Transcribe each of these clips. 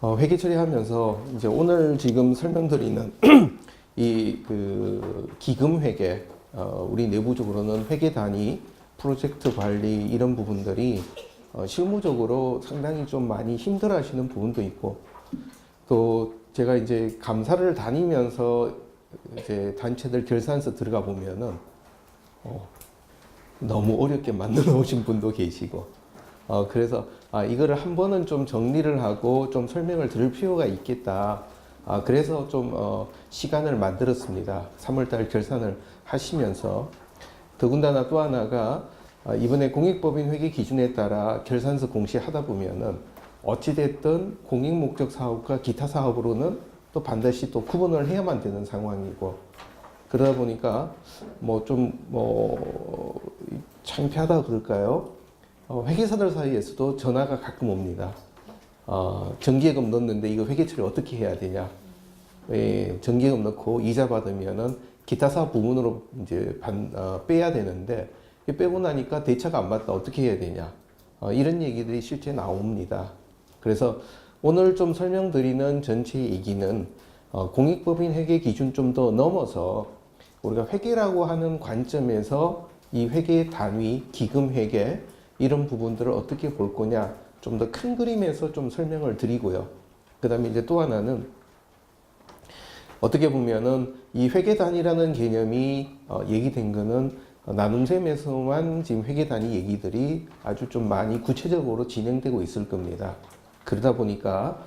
회계 처리하면서 이제 오늘 지금 설명드리는 이 기금 회계, 우리 내부적으로는 회계 단위, 프로젝트 관리 이런 부분들이 실무적으로 상당히 좀 많이 힘들어하시는 부분도 있고, 또 제가 이제 감사를 다니면서 이제 단체들 결산서 들어가 보면은 너무 어렵게 만들어 오신 분도 계시고, 그래서 이거를 한 번은 좀 정리를 하고 좀 설명을 드릴 필요가 있겠다. 그래서 좀 시간을 만들었습니다. 3월달 결산을 하시면서. 더군다나 또 하나가 이번에 공익법인 회계 기준에 따라 결산서 공시하다 보면은 어찌됐든 공익목적 사업과 기타 사업으로는 또 반드시 또 구분을 해야만 되는 상황이고, 그러다 보니까 창피하다 그럴까요? 회계사들 사이에서도 전화가 가끔 옵니다. 정기예금 넣었는데 이거 회계 처리 어떻게 해야 되냐? 정기예금 넣고 이자 받으면은 기타 사업 부분으로 이제 빼야 되는데, 빼고 나니까 대차가 안 맞다, 어떻게 해야 되냐? 이런 얘기들이 실제 나옵니다. 그래서 오늘 좀 설명드리는 전체 얘기는 공익법인 회계 기준 좀 더 넘어서 우리가 회계라고 하는 관점에서 이 회계 단위, 기금 회계 이런 부분들을 어떻게 볼 거냐, 좀 더 큰 그림에서 좀 설명을 드리고요. 그 다음에 이제 또 하나는 어떻게 보면은 이 회계 단위라는 개념이 얘기된 거는 나눔셈에서만 지금 회계 단위 얘기들이 아주 좀 많이 구체적으로 진행되고 있을 겁니다. 그러다 보니까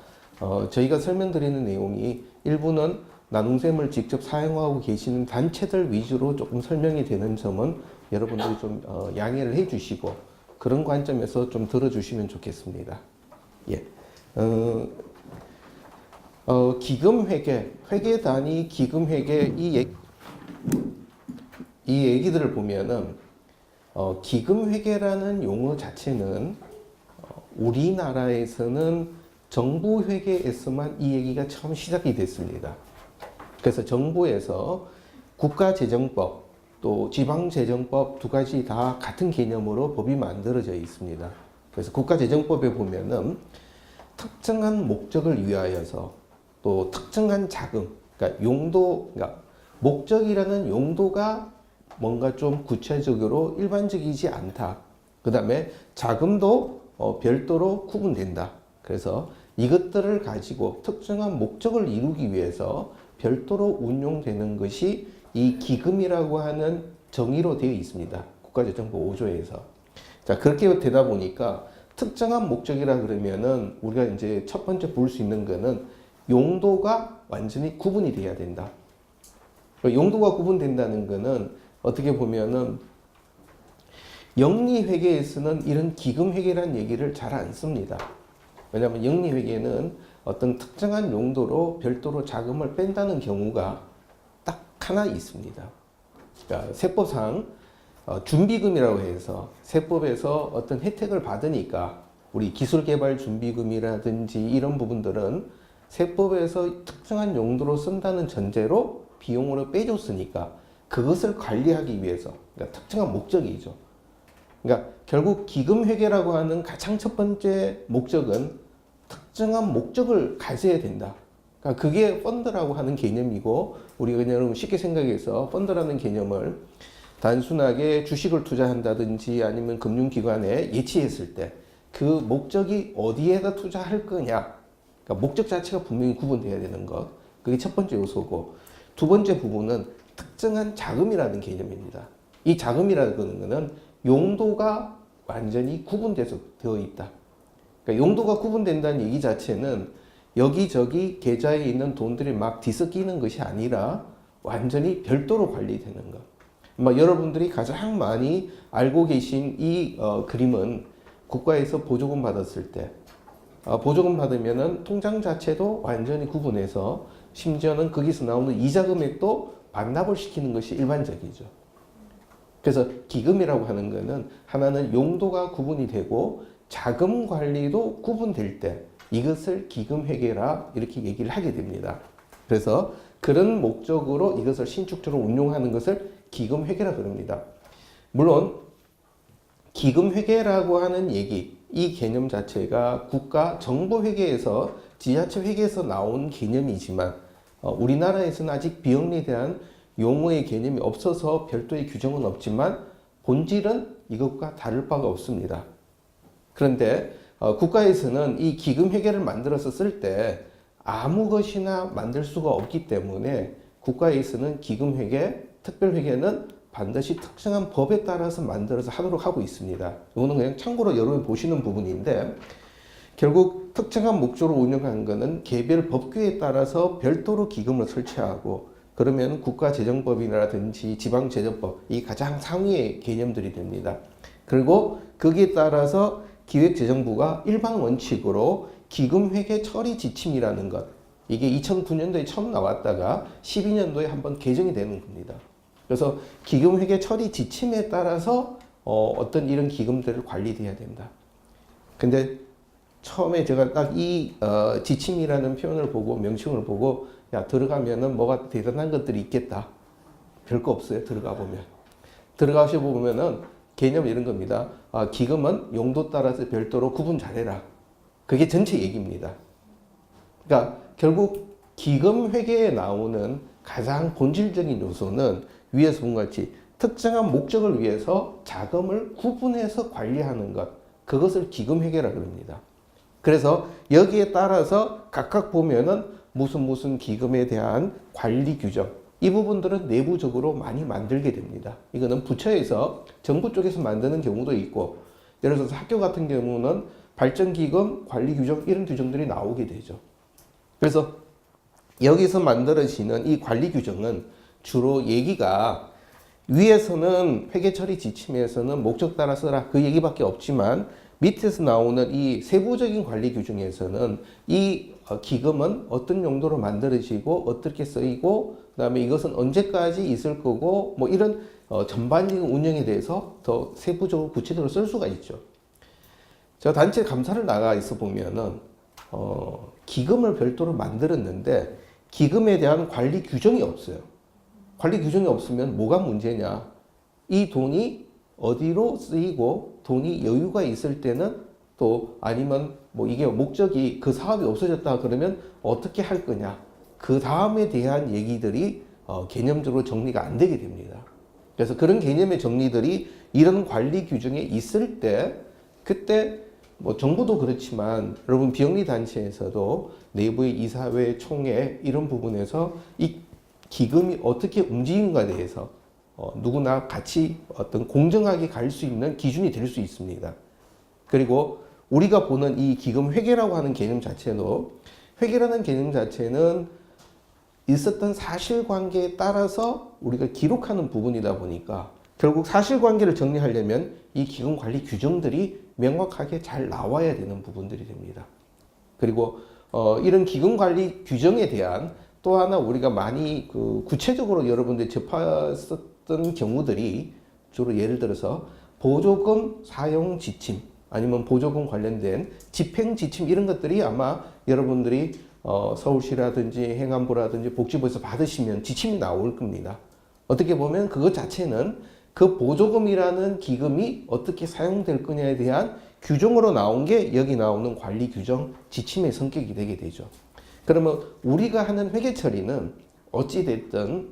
저희가 설명드리는 내용이 일부는 나눔셈을 직접 사용하고 계시는 단체들 위주로 조금 설명이 되는 점은 여러분들이 좀 양해를 해 주시고 그런 관점에서 좀 들어주시면 좋겠습니다. 예. 기금 회계, 회계 단위 기금 회계 이 얘기들을 보면은 기금 회계라는 용어 자체는 우리나라에서는 정부 회계에서만 이 얘기가 처음 시작이 됐습니다. 그래서 정부에서 국가재정법 또 지방재정법 두 가지 다 같은 개념으로 법이 만들어져 있습니다. 그래서 국가재정법에 보면은 특정한 목적을 위하여서 또 특정한 자금, 그러니까 목적이라는 용도가 뭔가 좀 구체적으로 일반적이지 않다. 그 다음에 자금도 별도로 구분된다. 그래서 이것들을 가지고 특정한 목적을 이루기 위해서 별도로 운용되는 것이 이 기금이라고 하는 정의로 되어 있습니다. 국가재정법 5조에서. 자, 그렇게 되다 보니까 특정한 목적이라 그러면은 우리가 이제 첫 번째 볼 수 있는 거는 용도가 완전히 구분이 돼야 된다. 용도가 구분된다는 거는 어떻게 보면은 영리회계에서는 이런 기금회계라는 얘기를 잘 안 씁니다. 왜냐하면 영리회계는 어떤 특정한 용도로 별도로 자금을 뺀다는 경우가 딱 하나 있습니다. 그러니까 세법상 준비금이라고 해서 세법에서 어떤 혜택을 받으니까 우리 기술개발준비금이라든지 이런 부분들은 세법에서 특정한 용도로 쓴다는 전제로 비용으로 빼줬으니까 그것을 관리하기 위해서, 그러니까 특정한 목적이죠. 그러니까 결국 기금회계라고 하는 가장 첫 번째 목적은 특정한 목적을 가져야 된다. 그러니까 그게 펀드라고 하는 개념이고, 우리가 그냥 쉽게 생각해서 펀드라는 개념을 단순하게 주식을 투자한다든지 아니면 금융기관에 예치했을 때 그 목적이 어디에다 투자할 거냐, 그러니까 목적 자체가 분명히 구분돼야 되는 것, 그게 첫 번째 요소고, 두 번째 부분은 특정한 자금이라는 개념입니다. 이 자금이라는 것은 용도가 완전히 구분돼서 되어 있다. 그러니까 용도가 구분된다는 얘기 자체는 여기저기 계좌에 있는 돈들이 막 뒤섞이는 것이 아니라 완전히 별도로 관리되는 것. 여러분들이 가장 많이 알고 계신 이 그림은 국가에서 보조금 받았을 때, 보조금 받으면은 통장 자체도 완전히 구분해서 심지어는 거기서 나오는 이자 금액도 반납을 시키는 것이 일반적이죠. 그래서 기금이라고 하는 것은 하나는 용도가 구분이 되고 자금 관리도 구분될 때 이것을 기금회계라 이렇게 얘기를 하게 됩니다. 그래서 그런 목적으로 이것을 신축적으로 운용하는 것을 기금회계라 그럽니다. 물론 기금회계라고 하는 얘기, 이 개념 자체가 국가 정보회계에서 지자체 회계에서 나온 개념이지만 우리나라에서는 아직 비영리에 대한 용어의 개념이 없어서 별도의 규정은 없지만 본질은 이것과 다를 바가 없습니다. 그런데 국가에서는 이 기금회계를 만들어서 쓸 때 아무 것이나 만들 수가 없기 때문에 국가에서는 기금회계, 특별회계는 반드시 특정한 법에 따라서 만들어서 하도록 하고 있습니다. 이거는 그냥 참고로 여러분이 보시는 부분인데 결국 특정한 목적으로 운영하는 것은 개별 법규에 따라서 별도로 기금을 설치하고 그러면 국가재정법이라든지 지방재정법 이 가장 상위의 개념들이 됩니다. 그리고 거기에 따라서 기획재정부가 일반 원칙으로 기금회계 처리 지침이라는 것 이게 2009년도에 처음 나왔다가 12년도에 한번 개정이 되는 겁니다. 그래서 기금회계 처리 지침에 따라서 어떤 이런 기금들을 관리돼야 된다. 근데 처음에 제가 딱 이 지침이라는 표현을 보고 명칭을 보고 야 들어가면은 뭐가 대단한 것들이 있겠다. 별거 없어요. 들어가 보면 들어가셔 보면은 개념 이런 겁니다. 기금은 용도 따라서 별도로 구분 잘해라. 그게 전체 얘기입니다. 그러니까 결국 기금 회계에 나오는 가장 본질적인 요소는 위에서 본 것 같이 특정한 목적을 위해서 자금을 구분해서 관리하는 것 그것을 기금 회계라고 합니다. 그래서 여기에 따라서 각각 보면은 무슨 기금에 대한 관리 규정 이 부분들은 내부적으로 많이 만들게 됩니다. 이거는 부처에서 정부 쪽에서 만드는 경우도 있고 예를 들어서 학교 같은 경우는 발전기금 관리 규정 이런 규정들이 나오게 되죠. 그래서 여기서 만들어지는 이 관리 규정은 주로 얘기가 위에서는 회계처리 지침에서는 목적 따라 써라 그 얘기밖에 없지만 밑에서 나오는 이 세부적인 관리 규정에서는 이 기금은 어떤 용도로 만들어지고 어떻게 쓰이고 그다음에 이것은 언제까지 있을 거고 뭐 이런 전반적인 운영에 대해서 더 세부적으로 구체적으로 쓸 수가 있죠. 제가 단체 감사를 나가 있어 보면은 기금을 별도로 만들었는데 기금에 대한 관리 규정이 없어요. 관리 규정이 없으면 뭐가 문제냐? 이 돈이 어디로 쓰이고 돈이 여유가 있을 때는 또 아니면 뭐 이게 목적이 그 사업이 없어졌다 그러면 어떻게 할 거냐? 그 다음에 대한 얘기들이 개념적으로 정리가 안 되게 됩니다. 그래서 그런 개념의 정리들이 이런 관리 규정에 있을 때 그때 뭐 정부도 그렇지만 여러분 비영리 단체에서도 내부의 이사회, 총회 이런 부분에서 이 기금이 어떻게 움직이는가에 대해서 누구나 같이 어떤 공정하게 갈 수 있는 기준이 될 수 있습니다. 그리고 우리가 보는 이 기금 회계라고 하는 개념 자체도 회계라는 개념 자체는 있었던 사실관계에 따라서 우리가 기록하는 부분이다 보니까 결국 사실관계를 정리하려면 이 기금 관리 규정들이 명확하게 잘 나와야 되는 부분들이 됩니다. 그리고 이런 기금 관리 규정에 대한 또 하나 우리가 많이 구체적으로 여러분들이 접했었던 경우들이 주로 예를 들어서 보조금 사용 지침 아니면 보조금 관련된 집행 지침 이런 것들이 아마 여러분들이 서울시라든지 행안부라든지 복지부에서 받으시면 지침이 나올 겁니다. 어떻게 보면 그것 자체는 그 보조금이라는 기금이 어떻게 사용될 거냐에 대한 규정으로 나온 게 여기 나오는 관리 규정 지침의 성격이 되게 되죠. 그러면 우리가 하는 회계 처리는 어찌됐든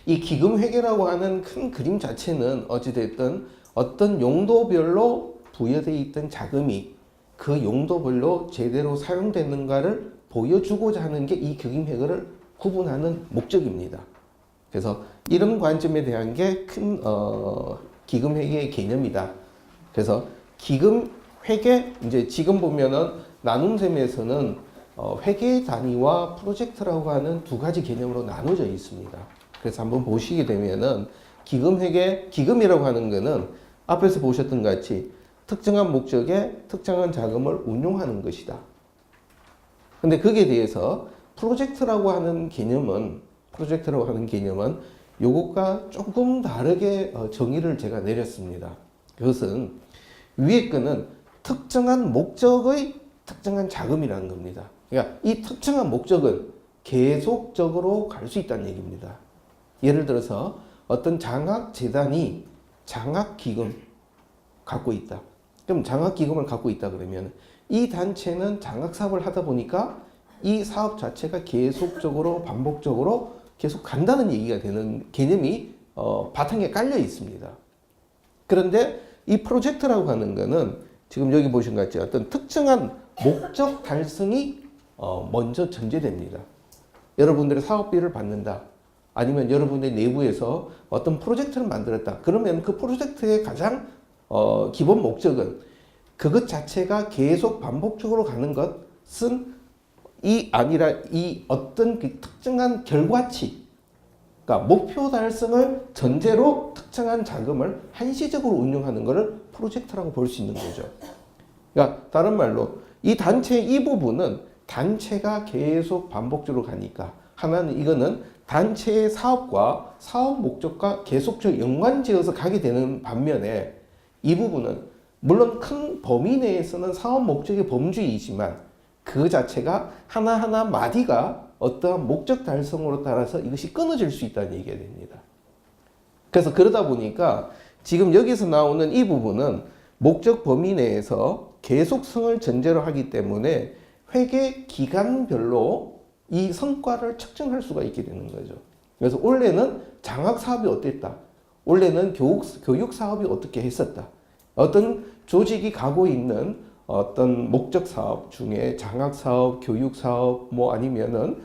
이 기금 회계라고 하는 큰 그림 자체는 어찌됐든 어떤 용도별로 부여되어 있던 자금이 그 용도별로 제대로 사용되는가를 보여주고자 하는 게 이 기금 회계를 구분하는 목적입니다. 그래서 이런 관점에 대한 게 큰 기금 회계의 개념이다. 그래서 기금 회계 이제 지금 보면은 나눔셈에서는 회계 단위와 프로젝트라고 하는 두 가지 개념으로 나눠져 있습니다. 그래서 한번 보시게 되면은 기금 회계, 기금이라고 하는 거는 앞에서 보셨던 것 같이 특정한 목적에 특정한 자금을 운용하는 것이다. 근데 거기에 대해서 프로젝트라고 하는 개념은 요것과 조금 다르게 정의를 제가 내렸습니다. 그것은 위에 거는 특정한 목적의 특정한 자금이라는 겁니다. 그러니까 이 특정한 목적은 계속적으로 갈 수 있다는 얘기입니다. 예를 들어서 어떤 장학재단이 장학기금 갖고 있다. 그럼 장학기금을 갖고 있다 그러면 이 단체는 장학사업을 하다 보니까 이 사업 자체가 계속적으로 반복적으로 계속 간다는 얘기가 되는 개념이 바탕에 깔려 있습니다. 그런데 이 프로젝트라고 하는 거는 지금 여기 보신 것 같이 어떤 특정한 목적 달성이 먼저 전제됩니다. 여러분들의 사업비를 받는다. 아니면 여러분의 내부에서 어떤 프로젝트를 만들었다. 그러면 그 프로젝트의 가장 기본 목적은 그것 자체가 계속 반복적으로 가는 것은 아니라 이 어떤 그 특정한 결과치, 그러니까 목표 달성을 전제로 특정한 자금을 한시적으로 운용하는 것을 프로젝트라고 볼 수 있는 거죠. 그러니까 다른 말로 이 단체의 이 부분은 단체가 계속 반복적으로 가니까 하나는 이거는 단체의 사업과 사업 목적과 계속적으로 연관지어서 가게 되는 반면에 이 부분은 물론 큰 범위 내에서는 사업 목적의 범주이지만 그 자체가 하나하나 마디가 어떠한 목적 달성으로 따라서 이것이 끊어질 수 있다는 얘기가 됩니다. 그래서 그러다 보니까 지금 여기서 나오는 이 부분은 목적 범위 내에서 계속성을 전제로 하기 때문에 회계 기간별로 이 성과를 측정할 수가 있게 되는 거죠. 그래서 올해는 장학 사업이 어땠다. 올해는 교육 사업이 어떻게 했었다. 어떤 조직이 가고 있는 어떤 목적 사업 중에 장학 사업, 교육 사업, 뭐 아니면은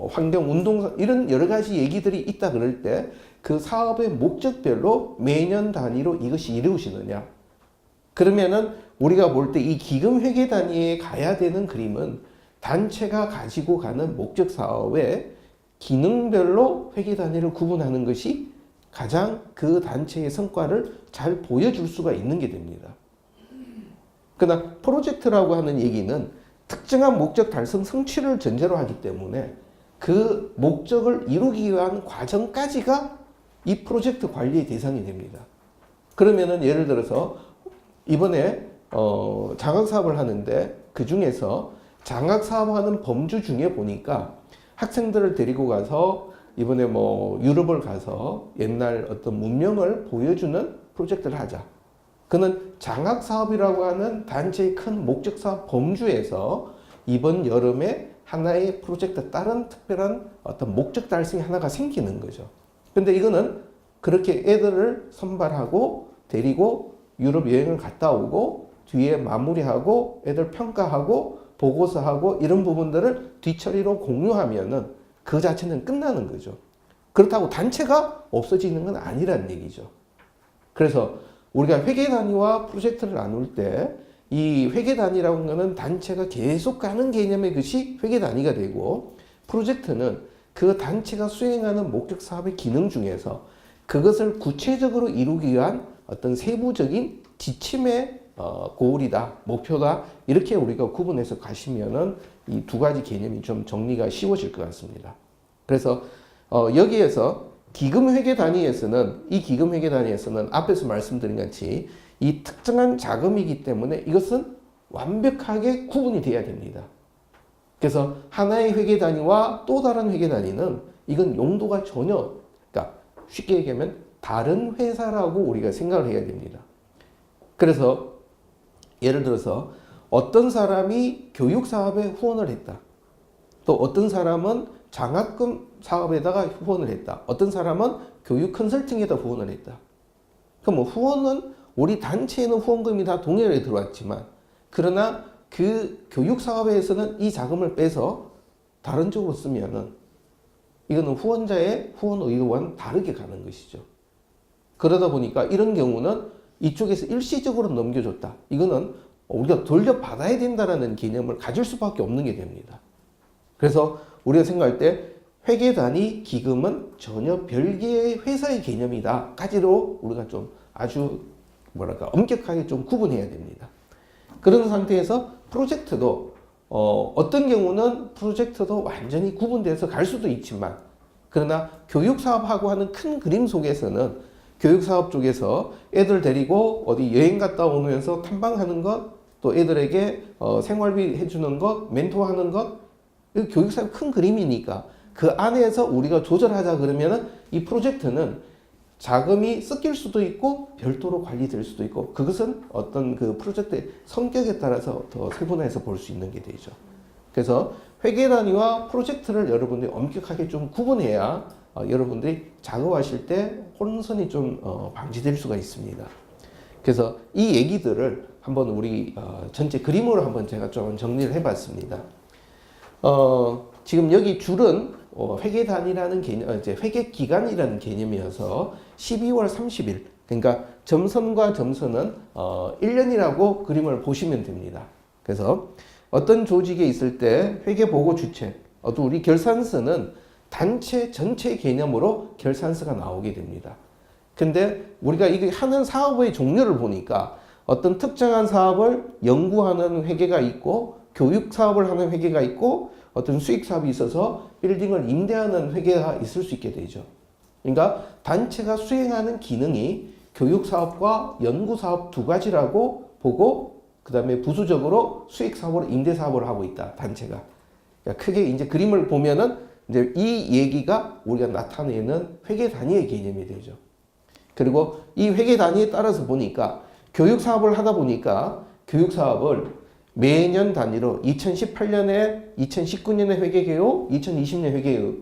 환경 운동 이런 여러 가지 얘기들이 있다 그럴 때 그 사업의 목적별로 매년 단위로 이것이 이루어지느냐. 그러면은 우리가 볼 때 이 기금 회계 단위에 가야 되는 그림은 단체가 가지고 가는 목적 사업의 기능별로 회계 단위를 구분하는 것이 가장 그 단체의 성과를 잘 보여줄 수가 있는 게 됩니다. 그러나 프로젝트라고 하는 얘기는 특정한 목적 달성 성취를 전제로 하기 때문에 그 목적을 이루기 위한 과정까지가 이 프로젝트 관리의 대상이 됩니다. 그러면은 예를 들어서 이번에 장학 사업을 하는데 그 중에서 장학 사업하는 범주 중에 보니까 학생들을 데리고 가서 이번에 뭐 유럽을 가서 옛날 어떤 문명을 보여주는 프로젝트를 하자. 그는 장학 사업이라고 하는 단체의 큰 목적 사업 범주에서 이번 여름에 하나의 프로젝트 다른 특별한 어떤 목적 달성이 하나가 생기는 거죠. 근데 이거는 그렇게 애들을 선발하고 데리고 유럽 여행을 갔다 오고 뒤에 마무리하고 애들 평가하고 보고서하고 이런 부분들을 뒤처리로 공유하면은 그 자체는 끝나는 거죠. 그렇다고 단체가 없어지는 건 아니라는 얘기죠. 그래서 우리가 회계 단위와 프로젝트를 나눌 때 이 회계 단위라고 하는 것은 단체가 계속 가는 개념의 것이 회계 단위가 되고 프로젝트는 그 단체가 수행하는 목적 사업의 기능 중에서 그것을 구체적으로 이루기 위한 어떤 세부적인 지침의 고울이다, 목표다 이렇게 우리가 구분해서 가시면은 이 두 가지 개념이 좀 정리가 쉬워질 것 같습니다. 그래서 여기에서 기금회계 단위에서는 이 기금회계 단위에서는 앞에서 말씀드린 같이 이 특정한 자금이기 때문에 이것은 완벽하게 구분이 돼야 됩니다. 그래서 하나의 회계 단위와 또 다른 회계 단위는 이건 용도가 전혀 그러니까 쉽게 얘기하면 다른 회사라고 우리가 생각을 해야 됩니다. 그래서 예를 들어서 어떤 사람이 교육 사업에 후원을 했다. 또 어떤 사람은 장학금 사업에다가 후원을 했다. 어떤 사람은 교육 컨설팅에다 후원을 했다. 그럼 뭐 후원은 우리 단체에는 후원금이 다 동일하게 들어왔지만 그러나 그 교육 사업에서는 이 자금을 빼서 다른 쪽으로 쓰면은 이거는 후원자의 후원 의도와는 다르게 가는 것이죠. 그러다 보니까 이런 경우는 이쪽에서 일시적으로 넘겨줬다. 이거는 우리가 돌려받아야 된다는 개념을 가질 수밖에 없는 게 됩니다. 그래서 우리가 생각할 때 회계단위 기금은 전혀 별개의 회사의 개념이다. 까지로 우리가 좀 아주 엄격하게 좀 구분해야 됩니다. 그런 상태에서 프로젝트도 어떤 경우는 프로젝트도 완전히 구분돼서 갈 수도 있지만 그러나 교육사업하고 하는 큰 그림 속에서는 교육사업 쪽에서 애들 데리고 어디 여행 갔다 오면서 탐방하는 것 또 애들에게 생활비 해주는 것, 멘토하는 것 교육사업 큰 그림이니까 그 안에서 우리가 조절하자 그러면은 이 프로젝트는 자금이 섞일 수도 있고 별도로 관리될 수도 있고 그것은 어떤 그 프로젝트의 성격에 따라서 더 세분화해서 볼 수 있는 게 되죠. 그래서 회계 단위와 프로젝트를 여러분들이 엄격하게 좀 구분해야 여러분들이 작업하실 때 혼선이 좀 방지될 수가 있습니다. 그래서 이 얘기들을 한번 우리 전체 그림으로 한번 제가 좀 정리를 해봤습니다. 지금 여기 줄은 회계 단위라는 개념, 이제 회계 기간이라는 개념이어서 12월 30일, 그러니까 점선과 점선은 1년이라고 그림을 보시면 됩니다. 그래서 어떤 조직에 있을 때 회계 보고 주체, 또 우리 결산서는 단체 전체 개념으로 결산서가 나오게 됩니다. 근데 우리가 이게 하는 사업의 종류를 보니까 어떤 특정한 사업을 연구하는 회계가 있고 교육 사업을 하는 회계가 있고 어떤 수익 사업이 있어서 빌딩을 임대하는 회계가 있을 수 있게 되죠. 그러니까 단체가 수행하는 기능이 교육 사업과 연구 사업 두 가지라고 보고 그 다음에 부수적으로 수익 사업으로 임대 사업을 하고 있다. 단체가. 그러니까 크게 이제 그림을 보면은 이제 이 얘기가 우리가 나타내는 회계 단위의 개념이 되죠. 그리고 이 회계 단위에 따라서 보니까 교육 사업을 하다 보니까 교육 사업을 매년 단위로 2018년에 2019년에 회계개요, 2020년 회계개요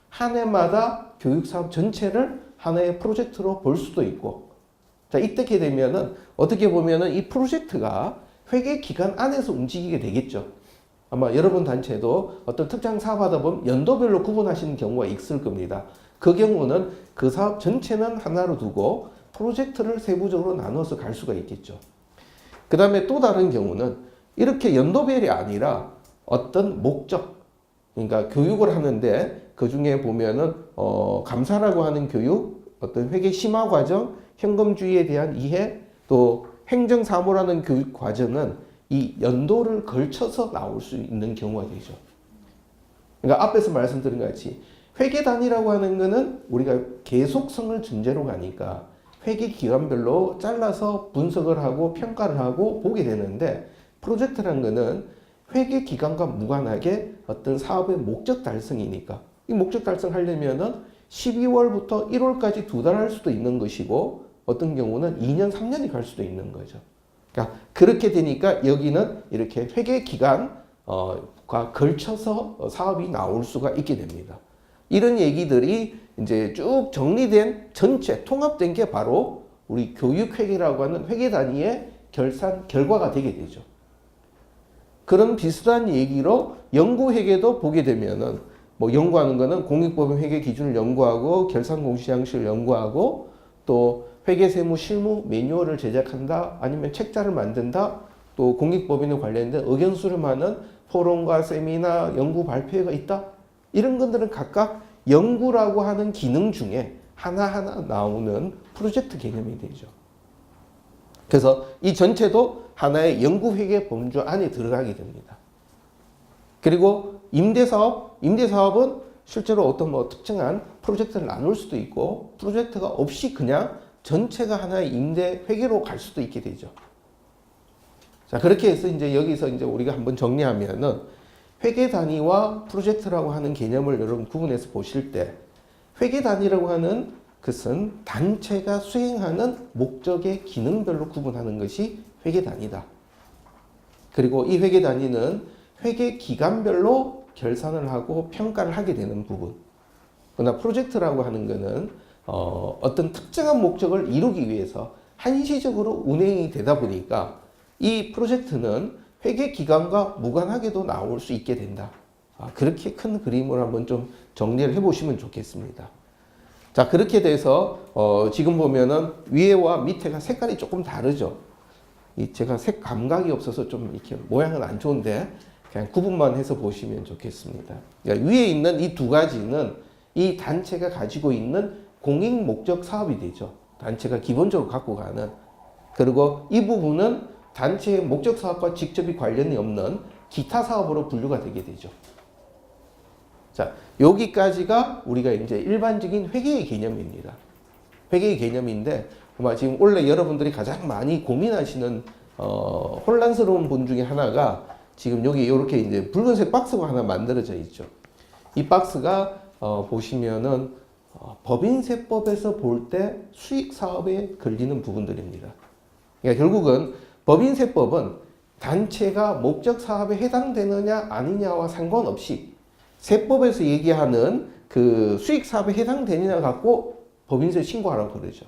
한 해마다 교육 사업 전체를 하나의 프로젝트로 볼 수도 있고 자 이렇게 되면은 어떻게 보면은 이 프로젝트가 회계 기간 안에서 움직이게 되겠죠. 아마 여러분 단체도 어떤 특정 사업 하다 보면 연도별로 구분하시는 경우가 있을 겁니다. 그 경우는 그 사업 전체는 하나로 두고 프로젝트를 세부적으로 나눠서 갈 수가 있겠죠. 그 다음에 또 다른 경우는 이렇게 연도별이 아니라 어떤 목적, 그러니까 교육을 하는데 그 중에 보면은 감사라고 하는 교육, 어떤 회계 심화 과정, 현금주의에 대한 이해, 또 행정사무라는 교육 과정은 이 연도를 걸쳐서 나올 수 있는 경우가 되죠. 그러니까 앞에서 말씀드린 것 같이 회계 단위라고 하는 거는 우리가 계속성을 전제로 가니까 회계 기간별로 잘라서 분석을 하고 평가를 하고 보게 되는데 프로젝트라는 거는 회계 기간과 무관하게 어떤 사업의 목적 달성이니까 이 목적 달성하려면은 12월부터 1월까지 두 달 할 수도 있는 것이고 어떤 경우는 2년, 3년이 갈 수도 있는 거죠. 그러니까 그렇게 되니까 여기는 이렇게 회계 기간과 걸쳐서 사업이 나올 수가 있게 됩니다. 이런 얘기들이 이제 쭉 정리된 전체 통합된 게 바로 우리 교육회계라고 하는 회계 단위의 결산 결과가 되게 되죠. 그런 비슷한 얘기로 연구회계도 보게 되면은 뭐 연구하는 거는 공익법인 회계 기준을 연구하고 결산공시양식을 연구하고 또 회계세무 실무 매뉴얼을 제작한다 아니면 책자를 만든다 또 공익법인에 관련된 의견 수렴하는 포럼과 세미나 연구 발표회가 있다 이런 것들은 각각 연구라고 하는 기능 중에 하나하나 나오는 프로젝트 개념이 되죠. 그래서 이 전체도 하나의 연구회계 범주 안에 들어가게 됩니다. 그리고 임대사업은 실제로 어떤 뭐 특정한 프로젝트를 나눌 수도 있고 프로젝트가 없이 그냥 전체가 하나의 임대회계로 갈 수도 있게 되죠. 자, 그렇게 해서 이제 여기서 이제 우리가 한번 정리하면은 회계 단위와 프로젝트라고 하는 개념을 여러분 구분해서 보실 때 회계 단위라고 하는 것은 단체가 수행하는 목적의 기능별로 구분하는 것이 회계 단위다. 그리고 이 회계 단위는 회계 기간별로 결산을 하고 평가를 하게 되는 부분. 그러나 프로젝트라고 하는 것은 어떤 특정한 목적을 이루기 위해서 한시적으로 운행이 되다 보니까 이 프로젝트는 회계 기간과 무관하게도 나올 수 있게 된다. 그렇게 큰 그림을 한번 좀 정리를 해보시면 좋겠습니다. 자, 그렇게 돼서 지금 보면은 위에와 밑에가 색깔이 조금 다르죠. 제가 색 감각이 없어서 좀 이렇게 모양은 안 좋은데 그냥 구분만 해서 보시면 좋겠습니다. 그러니까 위에 있는 이 두 가지는 이 단체가 가지고 있는 공익 목적 사업이 되죠. 단체가 기본적으로 갖고 가는. 그리고 이 부분은 단체의 목적 사업과 직접이 관련이 없는 기타 사업으로 분류가 되게 되죠. 자, 여기까지가 우리가 이제 일반적인 회계의 개념입니다. 회계의 개념인데 아마 지금 원래 여러분들이 가장 많이 고민하시는 혼란스러운 분 중에 하나가 지금 여기 이렇게 이제 붉은색 박스가 하나 만들어져 있죠. 이 박스가 보시면은 법인세법에서 볼 때 수익 사업에 걸리는 부분들입니다. 그러니까 결국은 법인세법은 단체가 목적 사업에 해당되느냐 아니냐와 상관없이 세법에서 얘기하는 그 수익 사업에 해당되느냐 갖고 법인세 신고하라고 그러죠.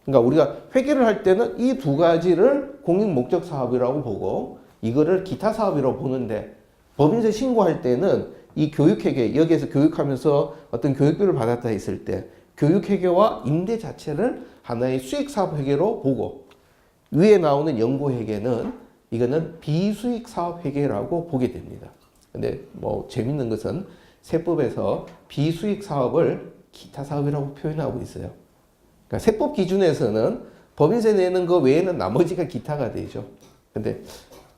그러니까 우리가 회계를 할 때는 이 두 가지를 공익 목적 사업이라고 보고 이거를 기타 사업이라고 보는데 법인세 신고할 때는 이 교육회계, 여기에서 교육하면서 어떤 교육비를 받았다 했을 때 교육회계와 임대 자체를 하나의 수익사업회계로 보고 위에 나오는 연구회계는 이거는 비수익사업회계라고 보게 됩니다. 근데 뭐 재밌는 것은 세법에서 비수익사업을 기타사업이라고 표현하고 있어요. 그러니까 세법 기준에서는 법인세 내는 거 외에는 나머지가 기타가 되죠. 근데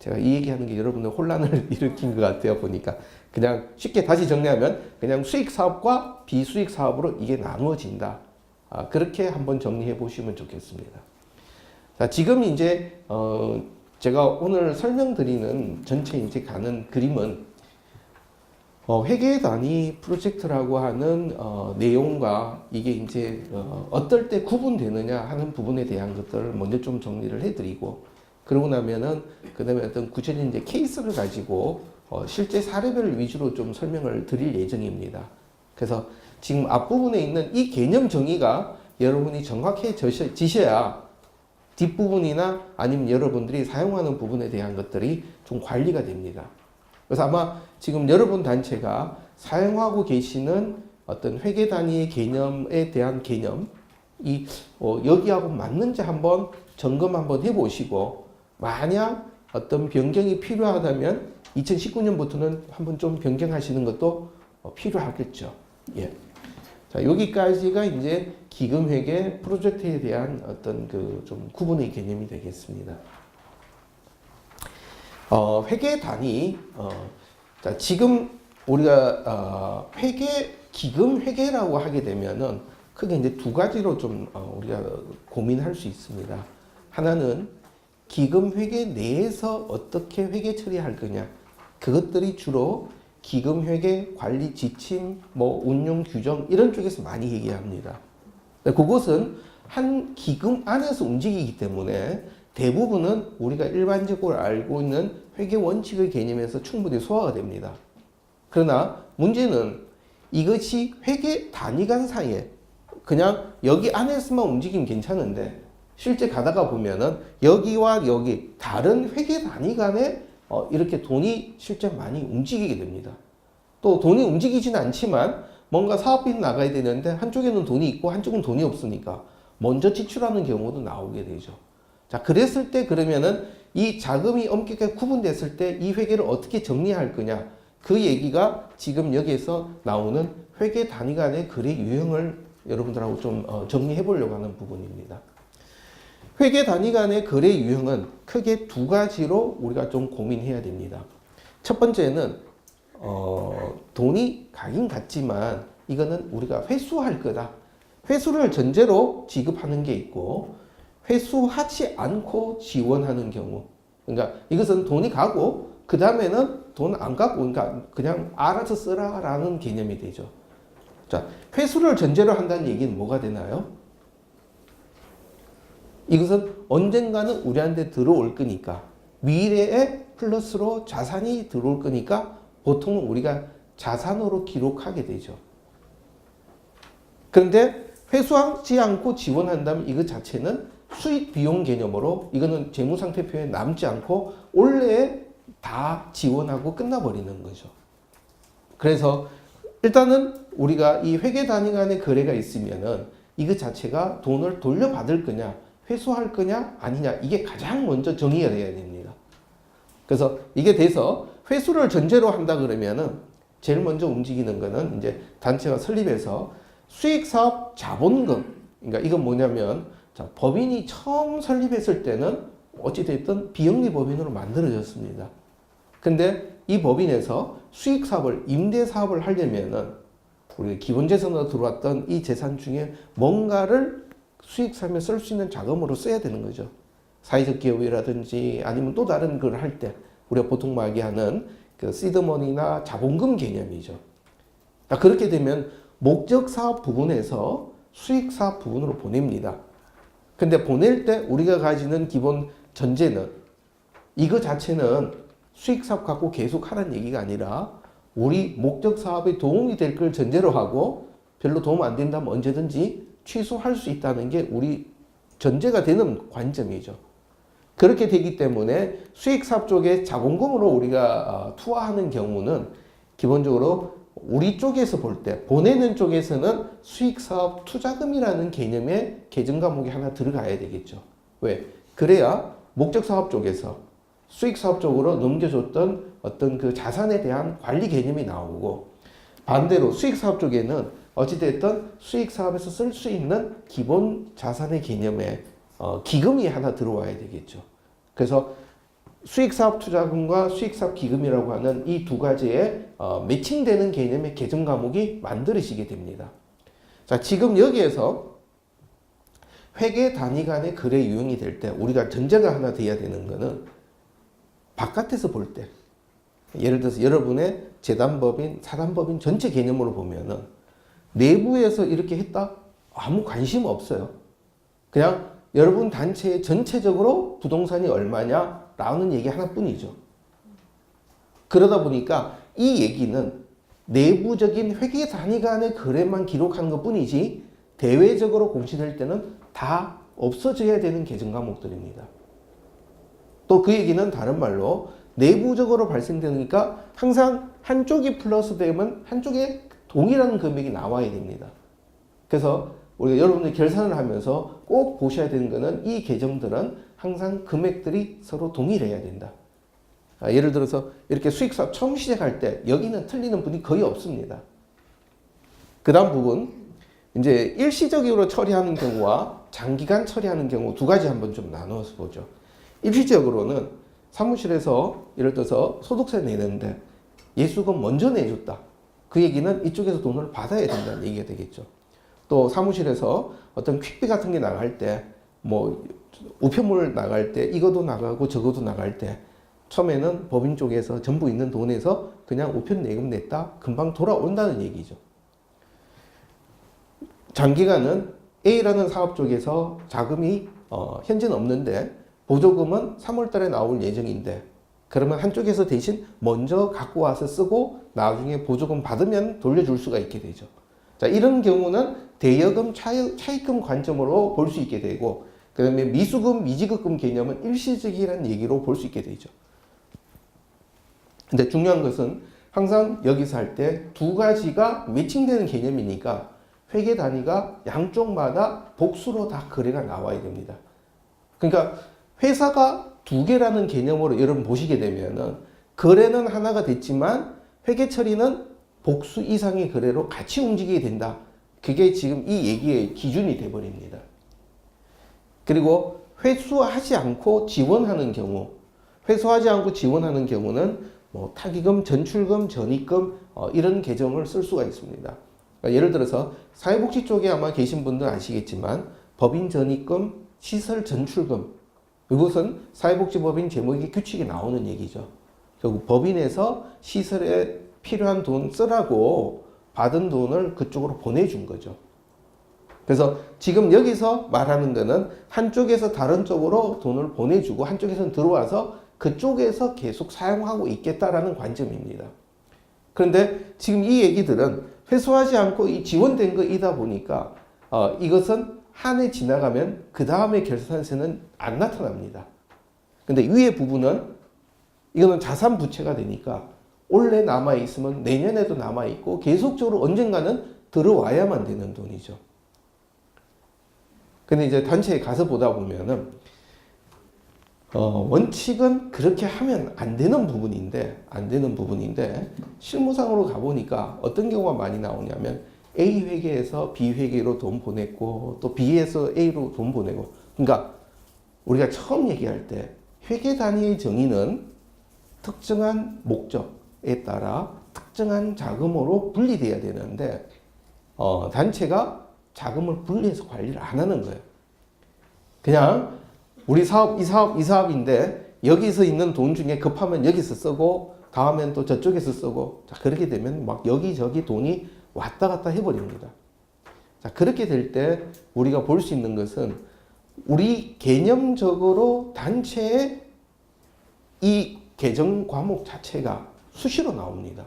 제가 이 얘기하는 게 여러분들 혼란을 일으킨 것 같아요. 보니까 그냥 쉽게 다시 정리하면 그냥 수익 사업과 비수익 사업으로 이게 나누어진다. 그렇게 한번 정리해 보시면 좋겠습니다. 자, 지금 이제 제가 오늘 설명드리는 전체 이제 가는 그림은 회계 단위 프로젝트라고 하는 내용과 이게 이제 어떨 때 구분되느냐 하는 부분에 대한 것들을 먼저 좀 정리를 해드리고 그러고 나면은 그다음에 어떤 구체적인 이제 케이스를 가지고 실제 사례별 위주로 좀 설명을 드릴 예정입니다. 그래서 지금 앞부분에 있는 이 개념 정의가 여러분이 정확해지셔야 뒷부분이나 아니면 여러분들이 사용하는 부분에 대한 것들이 좀 관리가 됩니다. 그래서 아마 지금 여러분 단체가 사용하고 계시는 어떤 회계 단위의 개념에 대한 개념이 여기하고 맞는지 한번 점검 한번 해보시고 만약 어떤 변경이 필요하다면 2019년부터는 한번 좀 변경하시는 것도 필요하겠죠. 예. 자, 여기까지가 이제 기금회계 프로젝트에 대한 어떤 그 좀 구분의 개념이 되겠습니다. 회계 단위, 자, 지금 우리가 기금 회계라고 하게 되면은 크게 이제 두 가지로 좀 우리가 고민할 수 있습니다. 하나는 기금 회계 내에서 어떻게 회계 처리할 거냐. 그것들이 주로 기금 회계 관리 지침, 뭐 운용 규정 이런 쪽에서 많이 얘기합니다. 그것은 한 기금 안에서 움직이기 때문에 대부분은 우리가 일반적으로 알고 있는 회계 원칙의 개념에서 충분히 소화가 됩니다. 그러나 문제는 이것이 회계 단위간 사이에 그냥 여기 안에서만 움직이면 괜찮은데 실제 가다가 보면은 여기와 여기 다른 회계 단위 간에 이렇게 돈이 실제 많이 움직이게 됩니다. 또 돈이 움직이지는 않지만 뭔가 사업비는 나가야 되는데 한쪽에는 돈이 있고 한쪽은 돈이 없으니까 먼저 지출하는 경우도 나오게 되죠. 자, 그랬을 때 그러면은 이 자금이 엄격하게 구분됐을 때 이 회계를 어떻게 정리할 거냐. 그 얘기가 지금 여기에서 나오는 회계 단위 간의 거래 유형을 여러분들하고 좀 정리해 보려고 하는 부분입니다. 회계 단위 간의 거래 유형은 크게 두 가지로 우리가 좀 고민해야 됩니다. 첫 번째는 돈이 가긴 같지만 이거는 우리가 회수할 거다. 회수를 전제로 지급하는 게 있고 회수하지 않고 지원하는 경우. 그러니까 이것은 돈이 가고 그 다음에는 돈 안 가고 그러니까 그냥 알아서 쓰라라는 개념이 되죠. 자, 회수를 전제로 한다는 얘기는 뭐가 되나요? 이것은 언젠가는 우리한테 들어올 거니까 미래에 플러스로 자산이 들어올 거니까 보통은 우리가 자산으로 기록하게 되죠. 그런데 회수하지 않고 지원한다면 이것 자체는 수익 비용 개념으로 이거는 재무상태표에 남지 않고 원래 다 지원하고 끝나버리는 거죠. 그래서 일단은 우리가 이 회계 단위 간의 거래가 있으면은 이것 자체가 돈을 돌려받을 거냐 회수할 거냐 아니냐 이게 가장 먼저 정의가 돼야 됩니다. 그래서 이게 돼서 회수를 전제로 한다 그러면은 제일 먼저 움직이는 거는 이제 단체가 설립해서 수익사업 자본금, 그러니까 이건 뭐냐면 자, 법인이 처음 설립했을 때는 어찌됐든 비영리 법인으로 만들어졌습니다. 근데 이 법인에서 수익사업을 임대사업을 하려면은 우리 기본재산으로 들어왔던 이 재산 중에 뭔가를 수익사업에 쓸 수 있는 자금으로 써야 되는 거죠. 사회적 기업이라든지 아니면 또 다른 걸 할 때 우리가 보통 말하는 그 시드머니나 자본금 개념이죠. 그렇게 되면 목적 사업 부분에서 수익 사업 부분으로 보냅니다. 근데 보낼 때 우리가 가지는 기본 전제는 이거 자체는 수익 사업 갖고 계속 하라는 얘기가 아니라 우리 목적 사업에 도움이 될 걸 전제로 하고 별로 도움 안 된다면 언제든지 취소할 수 있다는 게 우리 전제가 되는 관점이죠. 그렇게 되기 때문에 수익 사업 쪽에 자본금으로 우리가 투하하는 경우는 기본적으로 우리 쪽에서 볼 때 보내는 쪽에서는 수익 사업 투자금이라는 개념의 계정 과목이 하나 들어가야 되겠죠. 왜? 그래야 목적 사업 쪽에서 수익 사업 쪽으로 넘겨줬던 어떤 그 자산에 대한 관리 개념이 나오고, 반대로 수익 사업 쪽에는 어찌됐든 수익 사업에서 쓸 수 있는 기본 자산의 개념에 기금이 하나 들어와야 되겠죠. 그래서 수익사업 투자금과 수익사업 기금이라고 하는 이 두 가지의 매칭되는 개념의 계정 과목이 만들어지게 됩니다. 자, 지금 여기에서 회계 단위 간의 거래 유형이 될 때 우리가 전제가 하나 돼야 되는 거는 바깥에서 볼 때, 예를 들어서 여러분의 재단법인, 사단법인 전체 개념으로 보면은 내부에서 이렇게 했다? 아무 관심 없어요. 그냥 여러분 단체의 전체적으로 부동산이 얼마냐? 라는 얘기 하나뿐이죠. 그러다 보니까 이 얘기는 내부적인 회계 단위 간의 거래만 기록하는 것 뿐이지 대외적으로 공시될 때는 다 없어져야 되는 계정 과목들입니다. 또 그 얘기는 다른 말로 내부적으로 발생되니까 항상 한쪽이 플러스 되면 한쪽에 동일한 금액이 나와야 됩니다. 그래서 우리가 여러분들 결산을 하면서 꼭 보셔야 되는 것은 이 계정들은 항상 금액들이 서로 동일해야 된다. 예를 들어서 이렇게 수익사업 처음 시작할 때 여기는 틀리는 분이 거의 없습니다. 그 다음 부분, 이제 일시적으로 처리하는 경우와 장기간 처리하는 경우 두 가지 한번 좀 나누어서 보죠. 일시적으로는 사무실에서 예를 들어서 소득세 내는데 예수금 먼저 내줬다. 그 얘기는 이쪽에서 돈을 받아야 된다는 얘기가 되겠죠. 또 사무실에서 어떤 퀵비 같은 게 나갈 때, 뭐 우편물 나갈 때 이것도 나가고 저것도 나갈 때 처음에는 법인 쪽에서 전부 있는 돈에서 그냥 우편 내금 냈다 금방 돌아온다는 얘기죠. 장기간은 A라는 사업 쪽에서 자금이 현재는 없는데 보조금은 3월 달에 나올 예정인데, 그러면 한쪽에서 대신 먼저 갖고 와서 쓰고 나중에 보조금 받으면 돌려줄 수가 있게 되죠. 자, 이런 경우는 대여금, 차입금 관점으로 볼 수 있게 되고, 그 다음에 미수금, 미지급금 개념은 일시적이라는 얘기로 볼 수 있게 되죠. 근데 중요한 것은 항상 여기서 할 때 두 가지가 매칭되는 개념이니까 회계 단위가 양쪽마다 복수로 다 거래가 나와야 됩니다. 그러니까 회사가 두 개라는 개념으로 여러분 보시게 되면은 거래는 하나가 됐지만 회계 처리는 복수 이상의 거래로 같이 움직이게 된다. 그게 지금 이 얘기의 기준이 돼버립니다. 그리고 회수하지 않고 지원하는 경우, 회수하지 않고 지원하는 경우는 뭐 타기금, 전출금, 전입금 이런 계정을 쓸 수가 있습니다. 그러니까 예를 들어서 사회복지 쪽에 아마 계신 분들 아시겠지만 법인 전입금, 시설 전출금, 이것은 사회복지법인 제목의 규칙이 나오는 얘기죠. 결국 법인에서 시설에 필요한 돈 쓰라고 받은 돈을 그쪽으로 보내준 거죠. 그래서 지금 여기서 말하는 거는 한쪽에서 다른 쪽으로 돈을 보내주고 한쪽에서는 들어와서 그쪽에서 계속 사용하고 있겠다라는 관점입니다. 그런데 지금 이 얘기들은 회수하지 않고 이 지원된 거이다 보니까 이것은 한 해 지나가면 그 다음에 결산세는 안 나타납니다. 근데 위의 부분은 이거는 자산 부채가 되니까 올해 남아있으면 내년에도 남아있고 계속적으로 언젠가는 들어와야만 되는 돈이죠. 근데 이제 단체에 가서 보다 보면은 원칙은 그렇게 하면 안 되는 부분인데 실무상으로 가보니까 어떤 경우가 많이 나오냐면 A 회계에서 B 회계로 돈 보냈고 또 B에서 A로 돈 보내고, 그러니까 우리가 처음 얘기할 때 회계 단위의 정의는 특정한 목적에 따라 특정한 자금으로 분리돼야 되는데 단체가 자금을 분리해서 관리를 안 하는 거예요. 그냥 우리 사업, 이 사업인데 여기서 있는 돈 중에 급하면 여기서 쓰고 다음엔 또 저쪽에서 쓰고, 자, 그렇게 되면 막 여기저기 돈이 왔다 갔다 해버립니다. 자, 그렇게 될 때 우리가 볼 수 있는 것은 우리 개념적으로 단체의 이 개정 과목 자체가 수시로 나옵니다.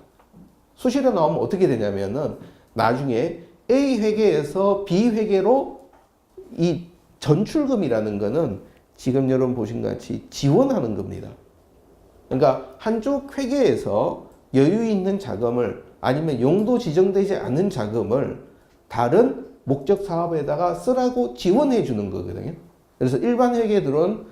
수시로 나오면 어떻게 되냐면은 나중에 A 회계에서 B 회계로 이 전출금이라는 거는 지금 여러분 보신 것 같이 지원하는 겁니다. 그러니까 한쪽 회계에서 여유 있는 자금을 아니면 용도 지정되지 않은 자금을 다른 목적 사업에다가 쓰라고 지원해 주는 거거든요. 그래서 일반 회계들은